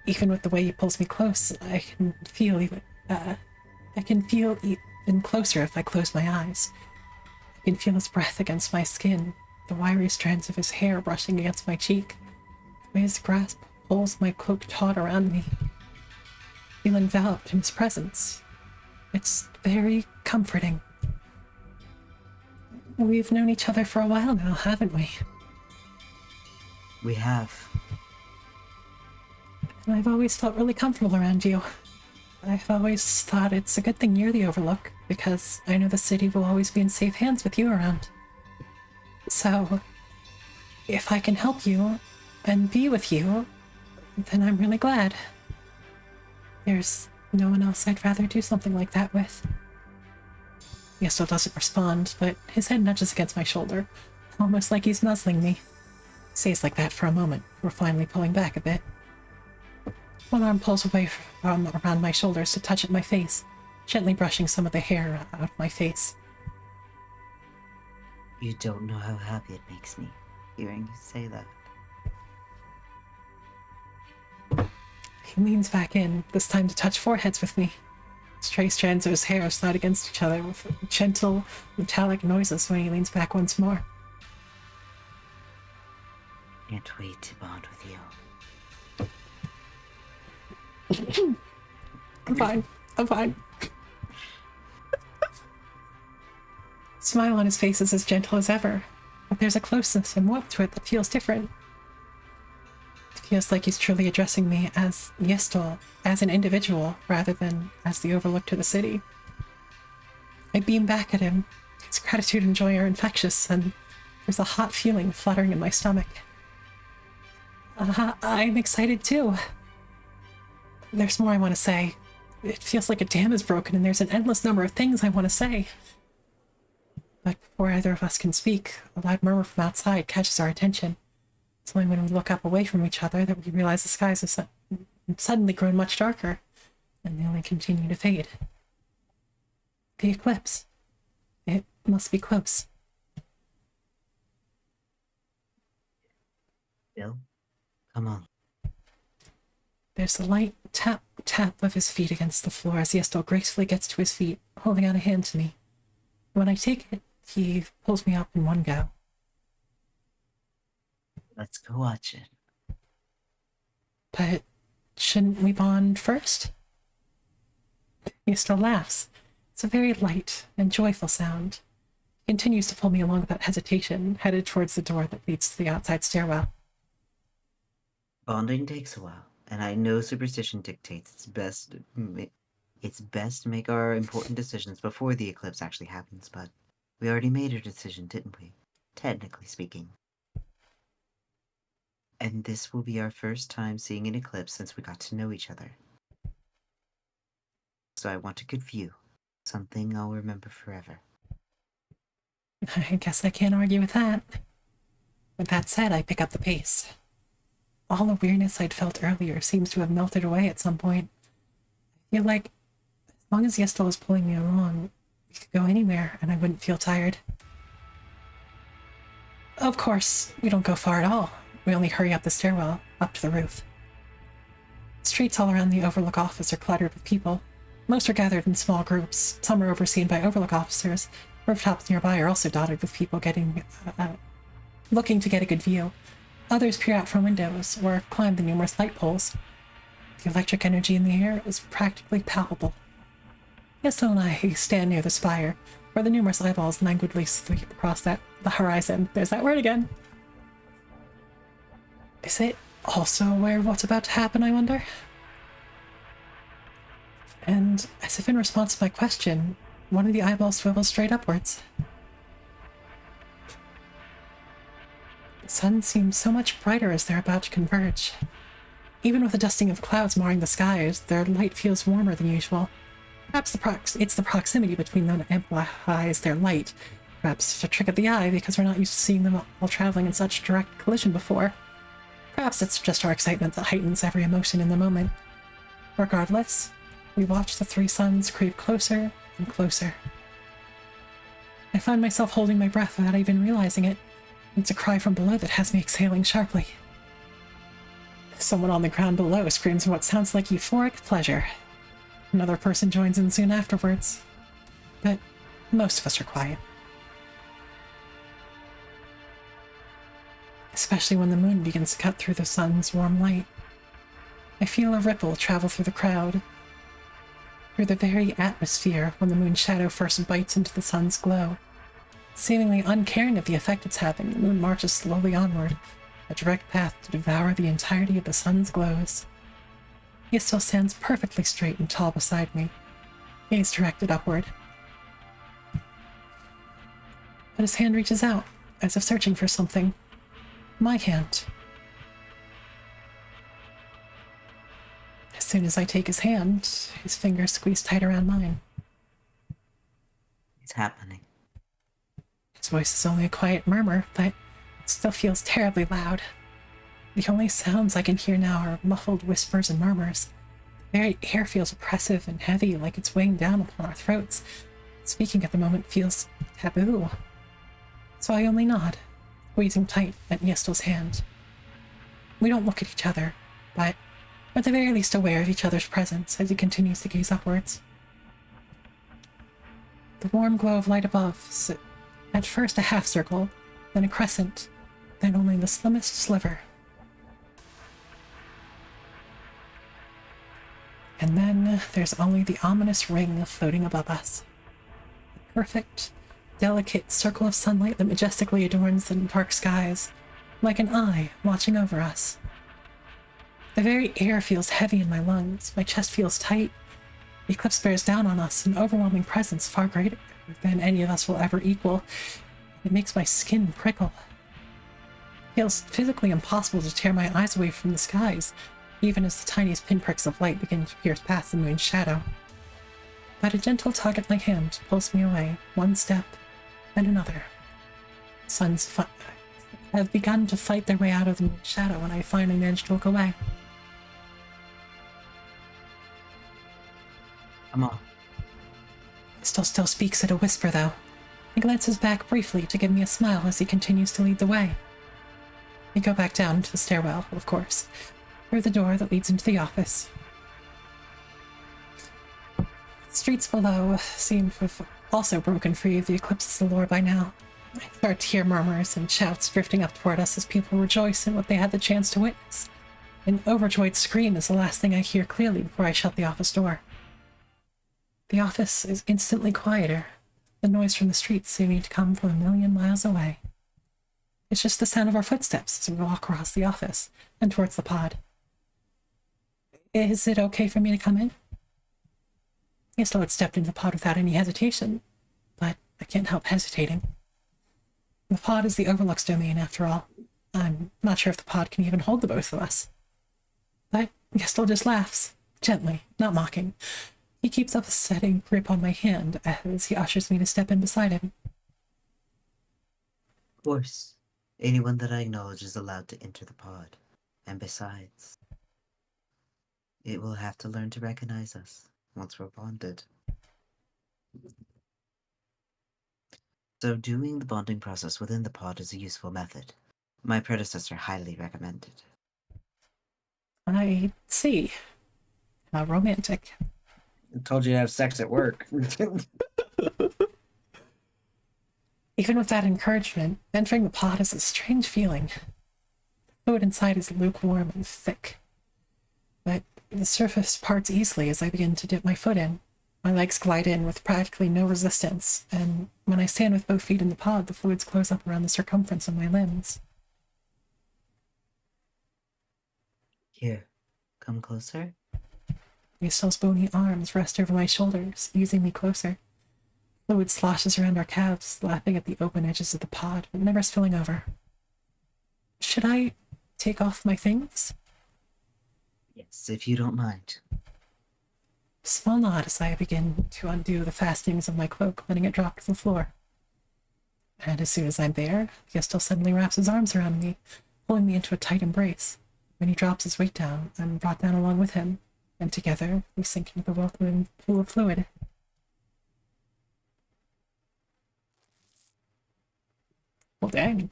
Even with the way he pulls me close, I can feel even closer if I close my eyes. I can feel his breath against my skin, the wiry strands of his hair brushing against my cheek. The way his grasp pulls my cloak taut around me. I feel enveloped in his presence. It's very comforting. We've known each other for a while now, haven't we? We have. And I've always felt really comfortable around you. I've always thought it's a good thing you're the Overlook, because I know the city will always be in safe hands with you around. So, if I can help you and be with you, then I'm really glad. There's no one else I'd rather do something like that with. Yiestol doesn't respond, but his head nudges against my shoulder, almost like he's nuzzling me. Stays like that for a moment, before finally pulling back a bit. One arm pulls away from around my shoulders to touch at my face, gently brushing some of the hair out of my face. You don't know how happy it makes me hearing you say that. He leans back in, this time to touch foreheads with me. Stray strands of his hair slide against each other with gentle, metallic noises when he leans back once more. Can't wait to bond with you. I'm fine. Smile on his face is as gentle as ever, but there's a closeness and warmth to it that feels different. It feels like he's truly addressing me as Yiestol, as an individual, rather than as the Overlook to the city. I beam back at him. His gratitude and joy are infectious, and there's a hot feeling fluttering in my stomach. I'm excited too. There's more I want to say. It feels like a dam is broken and there's an endless number of things I want to say. But before either of us can speak, a loud murmur from outside catches our attention. It's only when we look up away from each other that we realize the skies have suddenly grown much darker, and they only continue to fade. The eclipse. It must be close. Phil, come on. There's a light tap of his feet against the floor as Yiestol gracefully gets to his feet, holding out a hand to me. When I take it, he pulls me up in one go. Let's go watch it. But shouldn't we bond first? Yiestol laughs. It's a very light and joyful sound. He continues to pull me along without hesitation, headed towards the door that leads to the outside stairwell. Bonding takes a while, and I know superstition dictates it's best to make our important decisions before the eclipse actually happens, but we already made our decision, didn't we? Technically speaking. And this will be our first time seeing an eclipse since we got to know each other. So I want a good view. Something I'll remember forever. I guess I can't argue with that. With that said, I pick up the pace. All the weirdness I'd felt earlier seems to have melted away at some point. I feel like, as long as Yiestol was pulling me along, we could go anywhere and I wouldn't feel tired. Of course, we don't go far at all. We only hurry up the stairwell, up to the roof. Streets all around the Overlook office are cluttered with people. Most are gathered in small groups. Some are overseen by Overlook officers. Rooftops nearby are also dotted with people looking to get a good view. Others peer out from windows or climb the numerous light poles. The electric energy in the air is practically palpable. Yiestol and I stand near the spire, where the numerous eyeballs languidly sweep across the horizon. There's that word again. Is it also aware of what's about to happen, I wonder? And as if in response to my question, one of the eyeballs swivels straight upwards. The sun seems so much brighter as they're about to converge. Even with a dusting of clouds marring the skies, their light feels warmer than usual. Perhaps it's the proximity between them that amplifies their light. Perhaps it's a trick of the eye because we're not used to seeing them while traveling in such direct collision before. Perhaps it's just our excitement that heightens every emotion in the moment. Regardless, we watch the three suns creep closer and closer. I find myself holding my breath without even realizing it. It's a cry from below that has me exhaling sharply. Someone on the ground below screams in what sounds like euphoric pleasure. Another person joins in soon afterwards. But most of us are quiet. Especially when the moon begins to cut through the sun's warm light. I feel a ripple travel through the crowd, through the very atmosphere when the moon's shadow first bites into the sun's glow. Seemingly uncaring of the effect it's having, the moon marches slowly onward, a direct path to devour the entirety of the sun's glows. Yiestol stands perfectly straight and tall beside me, gaze directed upward. But his hand reaches out, as if searching for something. My hand. As soon as I take his hand, his fingers squeeze tight around mine. It's happening. His voice is only a quiet murmur, but it still feels terribly loud. The only sounds I can hear now are muffled whispers and murmurs. The very air feels oppressive and heavy, like it's weighing down upon our throats. Speaking at the moment feels taboo. So I only nod, squeezing tight at Yiestol's hand. We don't look at each other, but at the very least aware of each other's presence as he continues to gaze upwards. The warm glow of light above, at first a half circle, then a crescent, then only the slimmest sliver. And then there's only the ominous ring floating above us. A perfect, delicate circle of sunlight that majestically adorns the dark skies, like an eye watching over us. The very air feels heavy in my lungs, my chest feels tight. The eclipse bears down on us, an overwhelming presence far greater than any of us will ever equal. It makes my skin prickle. It feels physically impossible to tear my eyes away from the skies, even as the tiniest pinpricks of light begin to pierce past the moon's shadow. But a gentle tug at my hand pulls me away, one step and another. The suns have begun to fight their way out of the moon's shadow when I finally manage to look away. Come on. Still speaks at a whisper, though. He glances back briefly to give me a smile as he continues to lead the way. We go back down to the stairwell, of course, through the door that leads into the office. The streets below seem to have also broken free of the eclipse's allure by now. I start to hear murmurs and shouts drifting up toward us as people rejoice in what they had the chance to witness. An overjoyed scream is the last thing I hear clearly before I shut the office door. The office is instantly quieter, the noise from the streets seeming to come from a million miles away. It's just the sound of our footsteps as we walk across the office and towards the pod. Is it okay for me to come in? Yiestol had stepped into the pod without any hesitation, but I can't help hesitating. The pod is the Overlook's domain, after all. I'm not sure if the pod can even hold the both of us. But Yiestol just laughs, gently, not mocking. He keeps up a steady grip on my hand as he ushers me to step in beside him. Of course, anyone that I acknowledge is allowed to enter the pod. And besides, it will have to learn to recognize us once we're bonded. So doing the bonding process within the pod is a useful method. My predecessor highly recommended. I see. How romantic. I told you to have sex at work. Even with that encouragement, entering the pod is a strange feeling. The fluid inside is lukewarm and thick. But the surface parts easily as I begin to dip my foot in. My legs glide in with practically no resistance, and when I stand with both feet in the pod, the fluids close up around the circumference of my limbs. Here, come closer. Yiestol's bony arms rest over my shoulders, easing me closer. Fluid sloshes around our calves, lapping at the open edges of the pod, but never spilling over. Should I take off my things? Yes, if you don't mind. Small nod as I begin to undo the fastenings of my cloak, letting it drop to the floor. And as soon as I'm there, Yiestol suddenly wraps his arms around me, pulling me into a tight embrace. When he drops his weight down, I'm brought down along with him, and together we sink into the welcoming pool of fluid. Well, dang.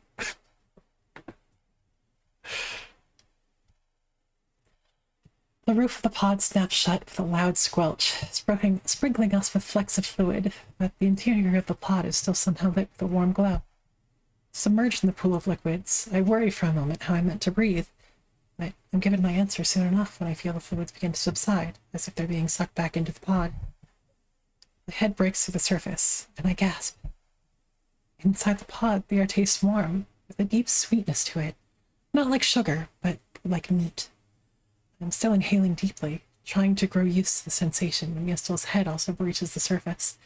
The roof of the pod snaps shut with a loud squelch, sprinkling us with flecks of fluid, but the interior of the pod is still somehow lit with a warm glow. Submerged in the pool of liquids, I worry for a moment how I'm meant to breathe, but I'm given my answer soon enough when I feel the fluids begin to subside, as if they're being sucked back into the pod. My head breaks through the surface, and I gasp. Inside the pod, the air tastes warm, with a deep sweetness to it. Not like sugar, but like meat. I'm still inhaling deeply, trying to grow used to the sensation when Yiestol's head also breaches the surface.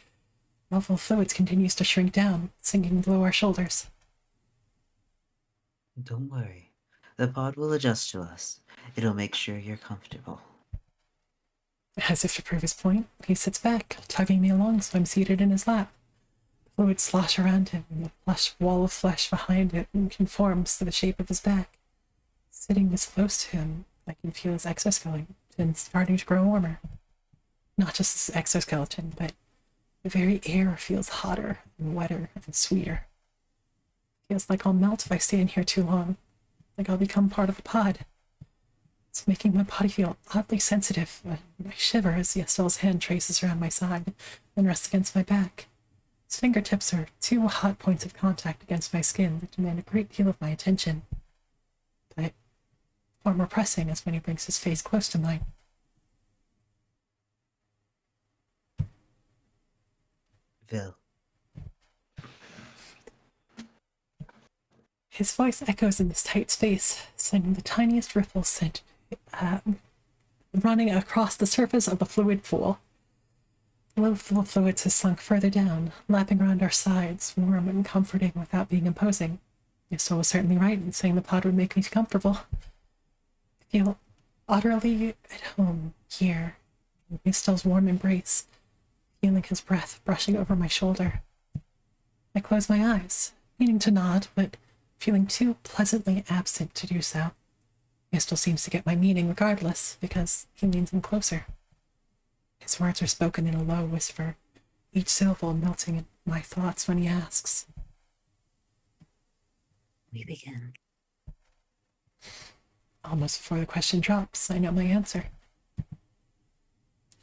The level of fluids continues to shrink down, sinking below our shoulders. Don't worry. The pod will adjust to us. It'll make sure you're comfortable. As if to prove his point, he sits back, tugging me along so I'm seated in his lap. Fluids slosh around him, and the plush wall of flesh behind it conforms to the shape of his back. Sitting this close to him, I can feel his exoskeleton starting to grow warmer. Not just his exoskeleton, but the very air feels hotter and wetter and sweeter. Feels like I'll melt if I stay in here too long, like I'll become part of the pod. It's making my body feel oddly sensitive. I shiver as Yiestol's hand traces around my side, then rests against my back. His fingertips are two hot points of contact against my skin that demand a great deal of my attention. But far more pressing is when he brings his face close to mine. Vil. His voice echoes in this tight space, sending the tiniest ripples running across the surface of the fluid pool. The low flow of fluids has sunk further down, lapping around our sides, warm and comforting without being imposing. Yiestol was certainly right in saying the pod would make me comfortable. I feel utterly at home here, in Yiestol's warm embrace, feeling his breath brushing over my shoulder. I close my eyes, meaning to nod, but feeling too pleasantly absent to do so. Yiestol seems to get my meaning regardless, because he leans in closer. His words are spoken in a low whisper, each syllable melting in my thoughts when he asks. We begin. Almost before the question drops, I know my answer.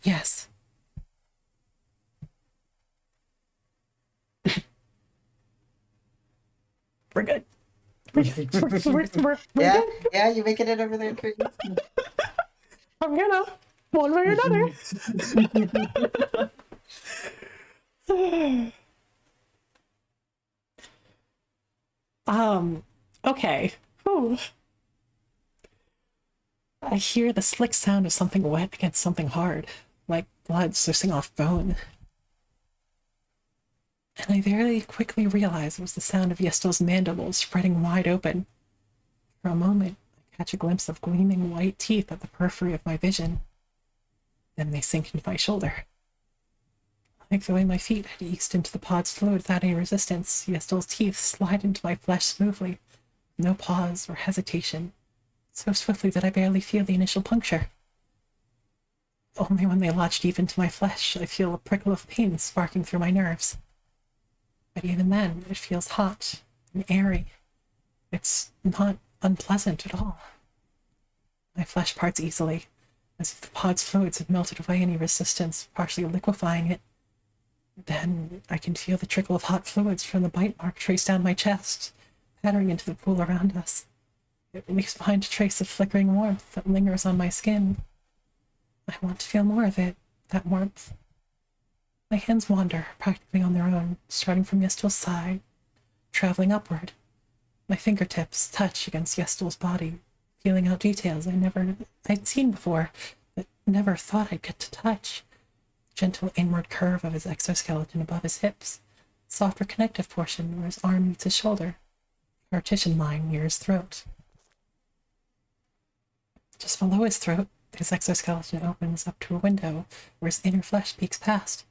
Yes. We're good. We're Yeah, good. yeah, you making it over there, Tree? I'm gonna, one way or another. Okay. Whew. I hear the slick sound of something wet against something hard, like blood sluicing off bone. And I very quickly realize it was the sound of Yiestol's mandibles spreading wide open. For a moment, I catch a glimpse of gleaming white teeth at the periphery of my vision. Then they sink into my shoulder. Like the way my feet had eased into the pod's fluid without any resistance, Yiestol's teeth slide into my flesh smoothly, no pause or hesitation, so swiftly that I barely feel the initial puncture. Only when they lodge deep into my flesh, I feel a prickle of pain sparking through my nerves. But even then, it feels hot and airy. It's not unpleasant at all. My flesh parts easily, as if the pod's fluids have melted away any resistance, partially liquefying it. Then I can feel the trickle of hot fluids from the bite mark trace down my chest, pattering into the pool around us. It leaves behind a trace of flickering warmth that lingers on my skin. I want to feel more of it, that warmth. My hands wander, practically on their own, starting from Yiestol's side, traveling upward. My fingertips touch against Yiestol's body, feeling out details I'd seen before, but never thought I'd get to touch. The gentle inward curve of his exoskeleton above his hips, softer connective portion where his arm meets his shoulder, partition line near his throat. Just below his throat, his exoskeleton opens up to a window where his inner flesh peeks past.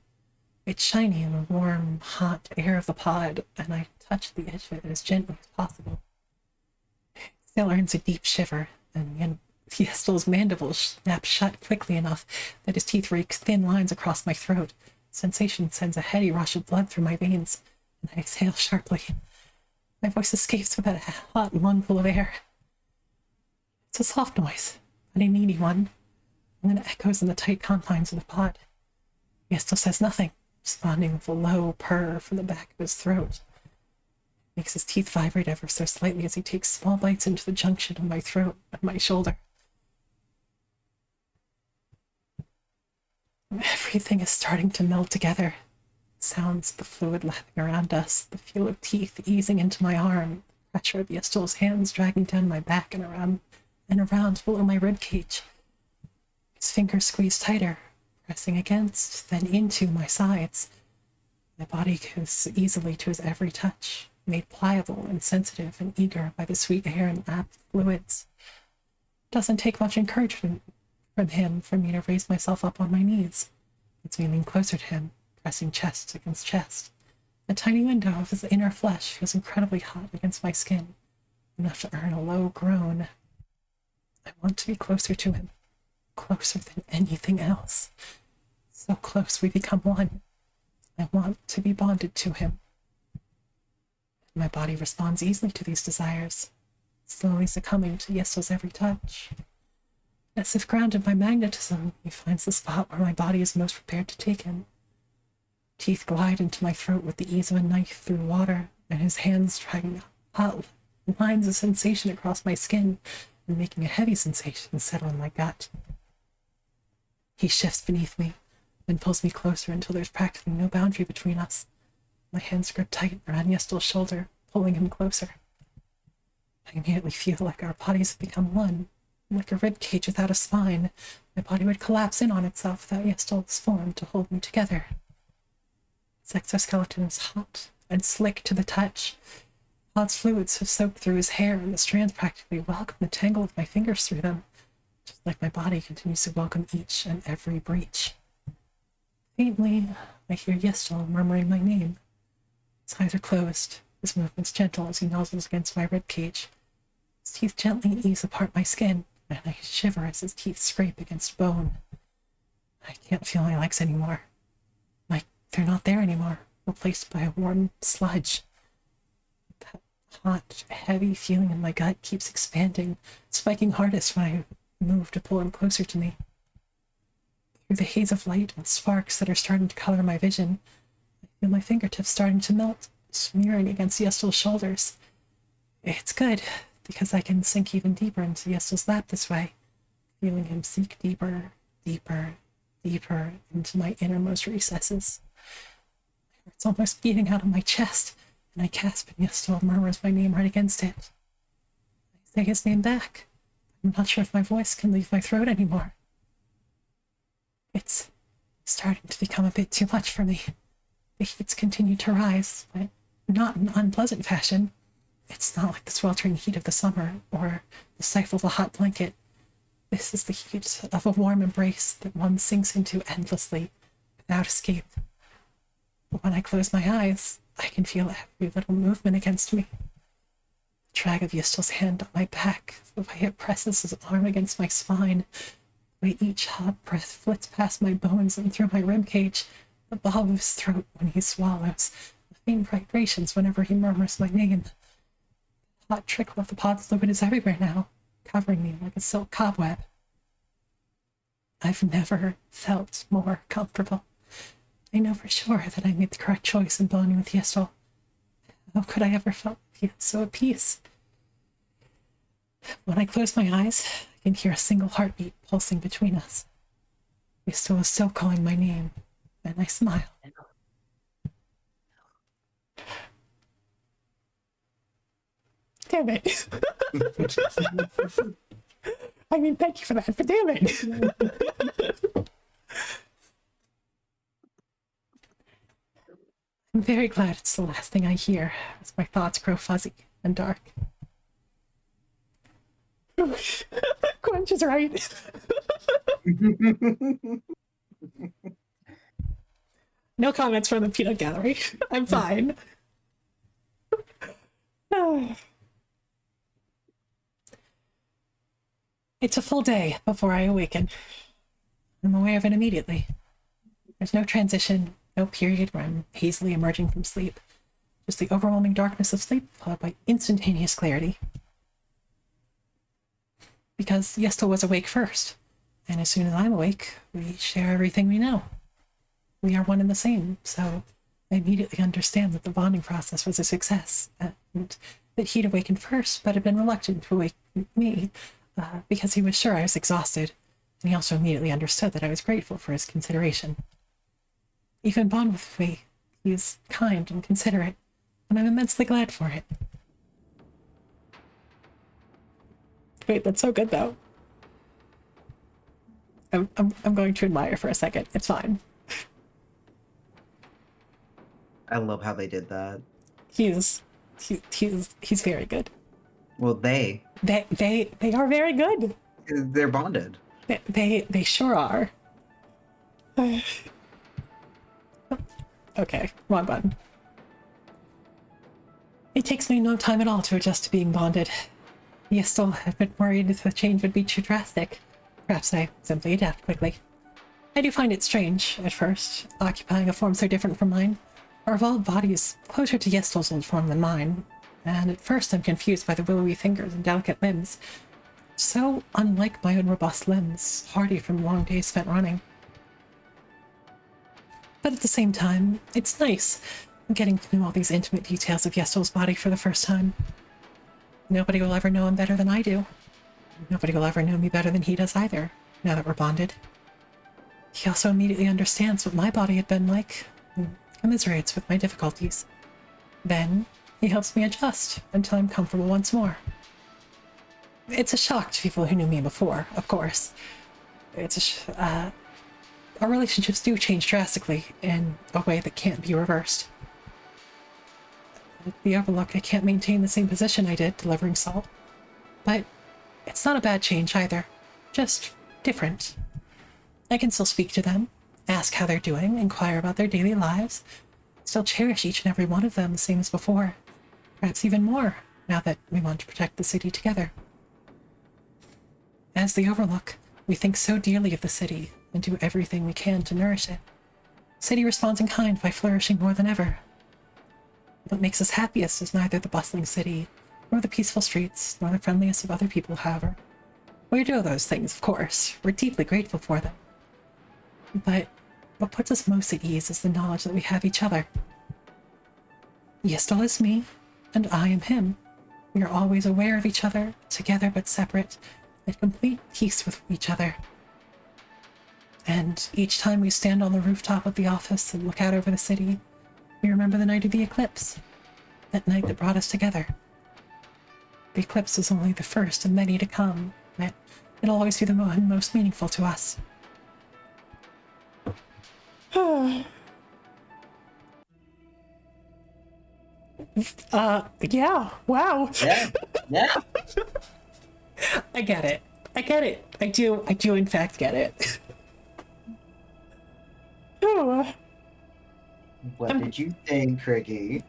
It's shiny in the warm, hot air of the pod, and I touch the edge of it as gently as possible. It still earns a deep shiver, and Yiestol's mandibles snap shut quickly enough that his teeth rake thin lines across my throat. Sensation sends a heady rush of blood through my veins, and I exhale sharply. My voice escapes with that hot lungful of air. It's a soft noise, but a needy one, and then it echoes in the tight confines of the pod. Yiestol says nothing, responding with a low purr from the back of his throat. It makes his teeth vibrate ever so slightly as he takes small bites into the junction of my throat and my shoulder. Everything is starting to meld together. Sounds of the fluid lapping around us, the feel of teeth easing into my arm, the pressure of Yiestol's hands dragging down my back and around below my ribcage. His fingers squeeze tighter, pressing against, then into my sides. My body goes easily to his every touch, made pliable and sensitive and eager by the sweet air and lap fluids. It doesn't take much encouragement from him for me to raise myself up on my knees. It's me leaning closer to him, pressing chest against chest. The tiny window of his inner flesh feels incredibly hot against my skin, enough to earn a low groan. I want to be closer to him, closer than anything else. So close we become one. I want to be bonded to him. My body responds easily to these desires, slowly succumbing to Yiestol's every touch. As if grounded by magnetism, he finds the spot where my body is most prepared to take him. Teeth glide into my throat with the ease of a knife through water, and his hands dragging hot lines of sensation across my skin and making a heavy sensation settle in my gut. He shifts beneath me, then pulls me closer until there's practically no boundary between us. My hands grip tight around Yiestol's shoulder, pulling him closer. I immediately feel like our bodies have become one, like a rib cage without a spine. My body would collapse in on itself without Yiestol's form to hold me together. His exoskeleton is hot and slick to the touch. Pod's fluids have soaked through his hair, and the strands practically welcome the tangle of my fingers through them, just like my body continues to welcome each and every breach. Faintly, I hear Yiestol murmuring my name. His eyes are closed, his movements gentle as he nuzzles against my ribcage. His teeth gently ease apart my skin, and I shiver as his teeth scrape against bone. I can't feel my legs anymore. Like they're not there anymore, replaced by a warm sludge. That hot, heavy feeling in my gut keeps expanding, spiking hardest when I move to pull him closer to me. Through the haze of light and sparks that are starting to color my vision, I feel my fingertips starting to melt, smearing against Yiestol's shoulders. It's good, because I can sink even deeper into Yiestol's lap this way, feeling him sink deeper, deeper, deeper into my innermost recesses. My heart's almost beating out of my chest, and I gasp and Yiestol murmurs my name right against it. I say his name back, I'm not sure if my voice can leave my throat anymore. It's starting to become a bit too much for me. The heat's continued to rise, but not in an unpleasant fashion. It's not like the sweltering heat of the summer or the stifle of a hot blanket. This is the heat of a warm embrace that one sinks into endlessly, without escape. But when I close my eyes, I can feel every little movement against me. The drag of Yiestol's hand on my back, the way it presses his arm against my spine, the way each hot breath flits past my bones and through my ribcage, the bob of his throat when he swallows, the faint vibrations whenever he murmurs my name. The hot trickle of the pod fluid is everywhere now, covering me like a silk cobweb. I've never felt more comfortable. I know for sure that I made the correct choice in bonding with Yiestol. How could I ever feel so at peace? When I close my eyes, I can hear a single heartbeat pulsing between us. Yiestol is still calling my name, and I smile. Damn it. I mean, thank you for that, but damn it. I'm very glad it's the last thing I hear as my thoughts grow fuzzy and dark. Quench is right. No comments from the peanut gallery. I'm fine. It's a full day before I awaken. I'm aware of it immediately. There's no transition, no period where I'm hazily emerging from sleep. Just the overwhelming darkness of sleep, followed by instantaneous clarity. Because Yiestol was awake first, and as soon as I'm awake, we share everything we know. We are one and the same, so I immediately understand that the bonding process was a success, and that he'd awakened first, but had been reluctant to awaken me, because he was sure I was exhausted, and he also immediately understood that I was grateful for his consideration. Even bond with me, he's kind and considerate, and I'm immensely glad for it. Wait, that's so good though. I'm going to admire for a second. It's fine. I love how they did that. He's very good. Well, they They are very good. they're bonded. They sure are. Okay, wrong button. It takes me no time at all to adjust to being bonded. Yiestol had been worried the change would be too drastic. Perhaps I simply adapt quickly. I do find it strange, at first, occupying a form so different from mine. Our evolved body is closer to Yiestol's old form than mine, and at first I'm confused by the willowy fingers and delicate limbs. So unlike my own robust limbs, hardy from long days spent running. But at the same time, it's nice getting to know all these intimate details of Yiestol's body for the first time. Nobody will ever know him better than I do. Nobody will ever know me better than he does either, now that we're bonded. He also immediately understands what my body had been like, and commiserates with my difficulties. Then, he helps me adjust until I'm comfortable once more. It's a shock to people who knew me before, of course. Our relationships do change drastically in a way that can't be reversed. With the Overlook, I can't maintain the same position I did delivering salt. But it's not a bad change either. Just different. I can still speak to them, ask how they're doing, inquire about their daily lives, still cherish each and every one of them the same as before. Perhaps even more, now that we want to protect the city together. As the Overlook, we think so dearly of the city and do everything we can to nourish it. The city responds in kind by flourishing more than ever. What makes us happiest is neither the bustling city, nor the peaceful streets, nor the friendliest of other people, however. We do those things, of course. We're deeply grateful for them. But what puts us most at ease is the knowledge that we have each other. Yiestol is me, and I am him. We are always aware of each other, together but separate, at complete peace with each other. And each time we stand on the rooftop of the office and look out over the city, we remember the night of the eclipse, that night that brought us together. The eclipse is only the first of many to come, but it'll always be the most meaningful to us. Yeah, wow. Yeah, yeah. I get it. I get it. I do in fact get it. Oh, What did you think, Cricky?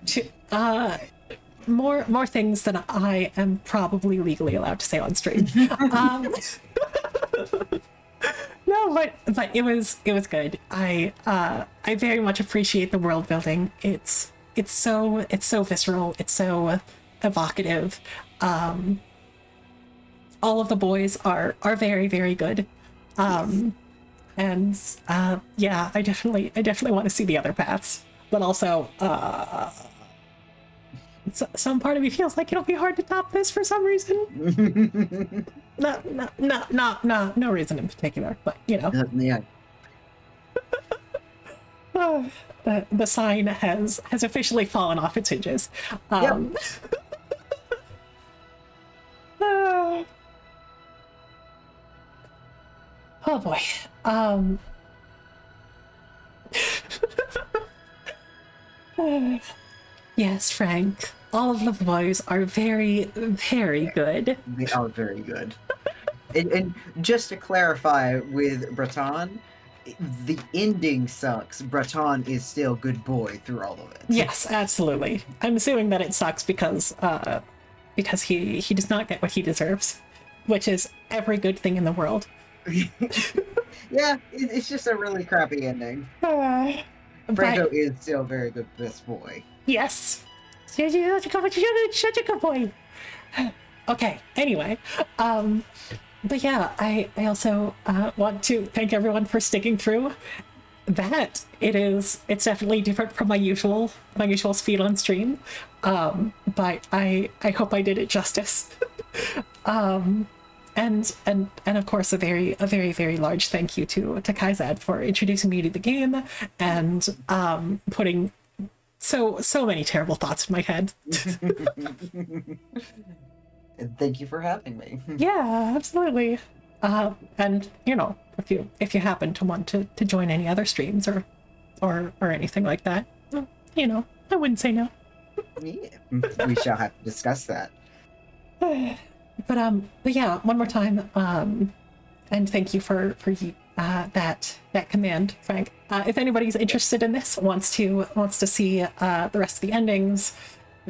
more things than I am probably legally allowed to say on stream. No, but it was good. I very much appreciate the world building. It's so visceral. It's so evocative. All of the boys are very, very good. And yeah, I definitely want to see the other paths. But also, some part of me feels like it'll be hard to top this for some reason. No reason in particular, but you know. Yeah. The sign has officially fallen off its hinges. Oh boy. Yes, Frank. All of the boys are very, very good. They are very good. And just to clarify with Breton, the ending sucks. Breton is still good boy through all of it. Yes, absolutely. I'm assuming that it sucks because he does not get what he deserves, which is every good thing in the world. Yeah, it's just a really crappy ending. Franco But is still a very good best boy. yes, such a good boy. Okay. Anyway, but yeah, I also want to thank everyone for sticking through. It's definitely different from my usual speed on stream, but I hope I did it justice. And of course a very large thank you to Kaizad for introducing me to the game and putting so many terrible thoughts in my head. And thank you for having me. Yeah, absolutely. And you know, if you happen to want to join any other streams or anything like that, you know, I wouldn't say no. Yeah, we shall have to discuss that. But yeah, one more time, and thank you for that command, Frank. If anybody's interested in this, wants to see the rest of the endings,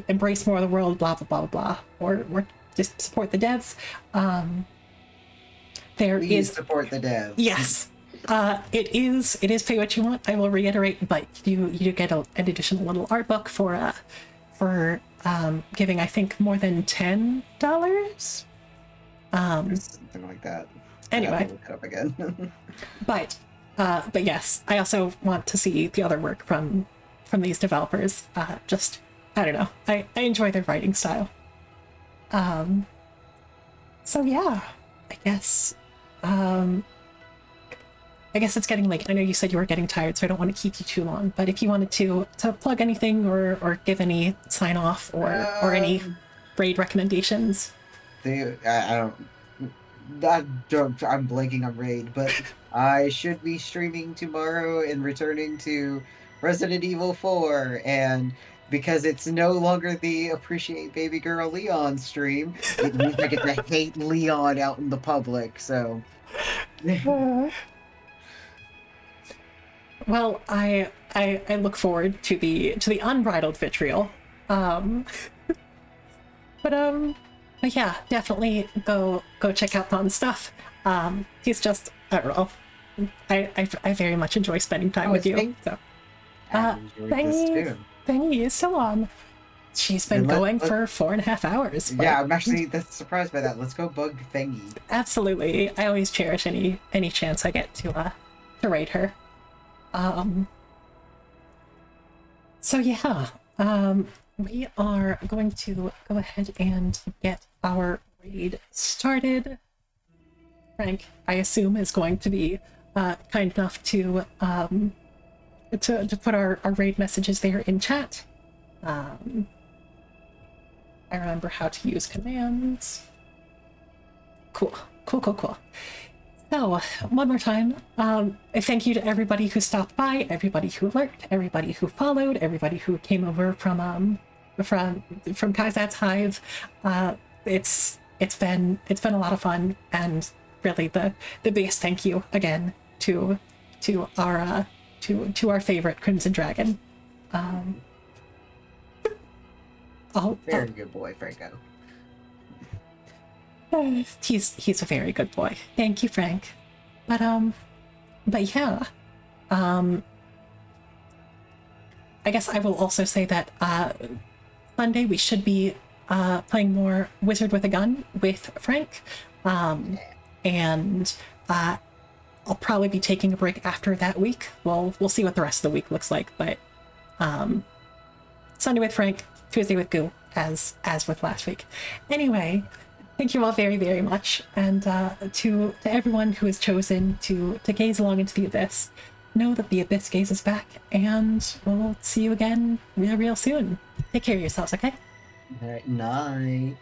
embrace more of the world, blah blah blah blah, or just support the devs, Please support the devs. Yes. It is pay what you want. I will reiterate, but you get an additional little art book for giving, I think, more than $10. Something like that. Anyway, I'll look it up again. but yes, I also want to see the other work from these developers. Just I don't know. I enjoy their writing style. So yeah, I guess it's getting late. I know you said you were getting tired, so I don't want to keep you too long. But if you wanted to plug anything or give any sign off or any raid recommendations. I'm blanking on raid, but I should be streaming tomorrow and returning to Resident Evil 4, and because it's no longer the Appreciate Baby Girl Leon stream, it means I get to hate Leon out in the public, so... Well, I look forward to the unbridled vitriol. But yeah, definitely go check out Thon's stuff. He's just, I don't know. I very much enjoy spending time with you. So Thangy is still on. She's been going for 4.5 hours. Yeah, I'm actually that's surprised by that. Let's go bug Thangy. Absolutely. I always cherish any chance I get to raid her. So yeah, we are going to go ahead and get our raid started. Frank, I assume, is going to be kind enough to put our raid messages there in chat. I remember how to use commands. Cool. Cool. So, one more time, thank you to everybody who stopped by, everybody who lurked, everybody who followed, everybody who came over from Kaizad's Hive. It's been a lot of fun, and really the biggest thank you again to our favorite Crimson Dragon. Very good boy, Franco. He's a very good boy. Thank you, Frank. But yeah. I guess I will also say that Monday we should be playing more Wizard with a Gun with Frank. And I'll probably be taking a break after that week. We'll see what the rest of the week looks like, but Sunday with Frank, Tuesday with Goo, as with last week. Anyway, thank you all very, very much, and to everyone who has chosen to gaze along into the abyss, know that the abyss gaze is back, and we'll see you again real soon. Take care of yourselves, okay? All right, night.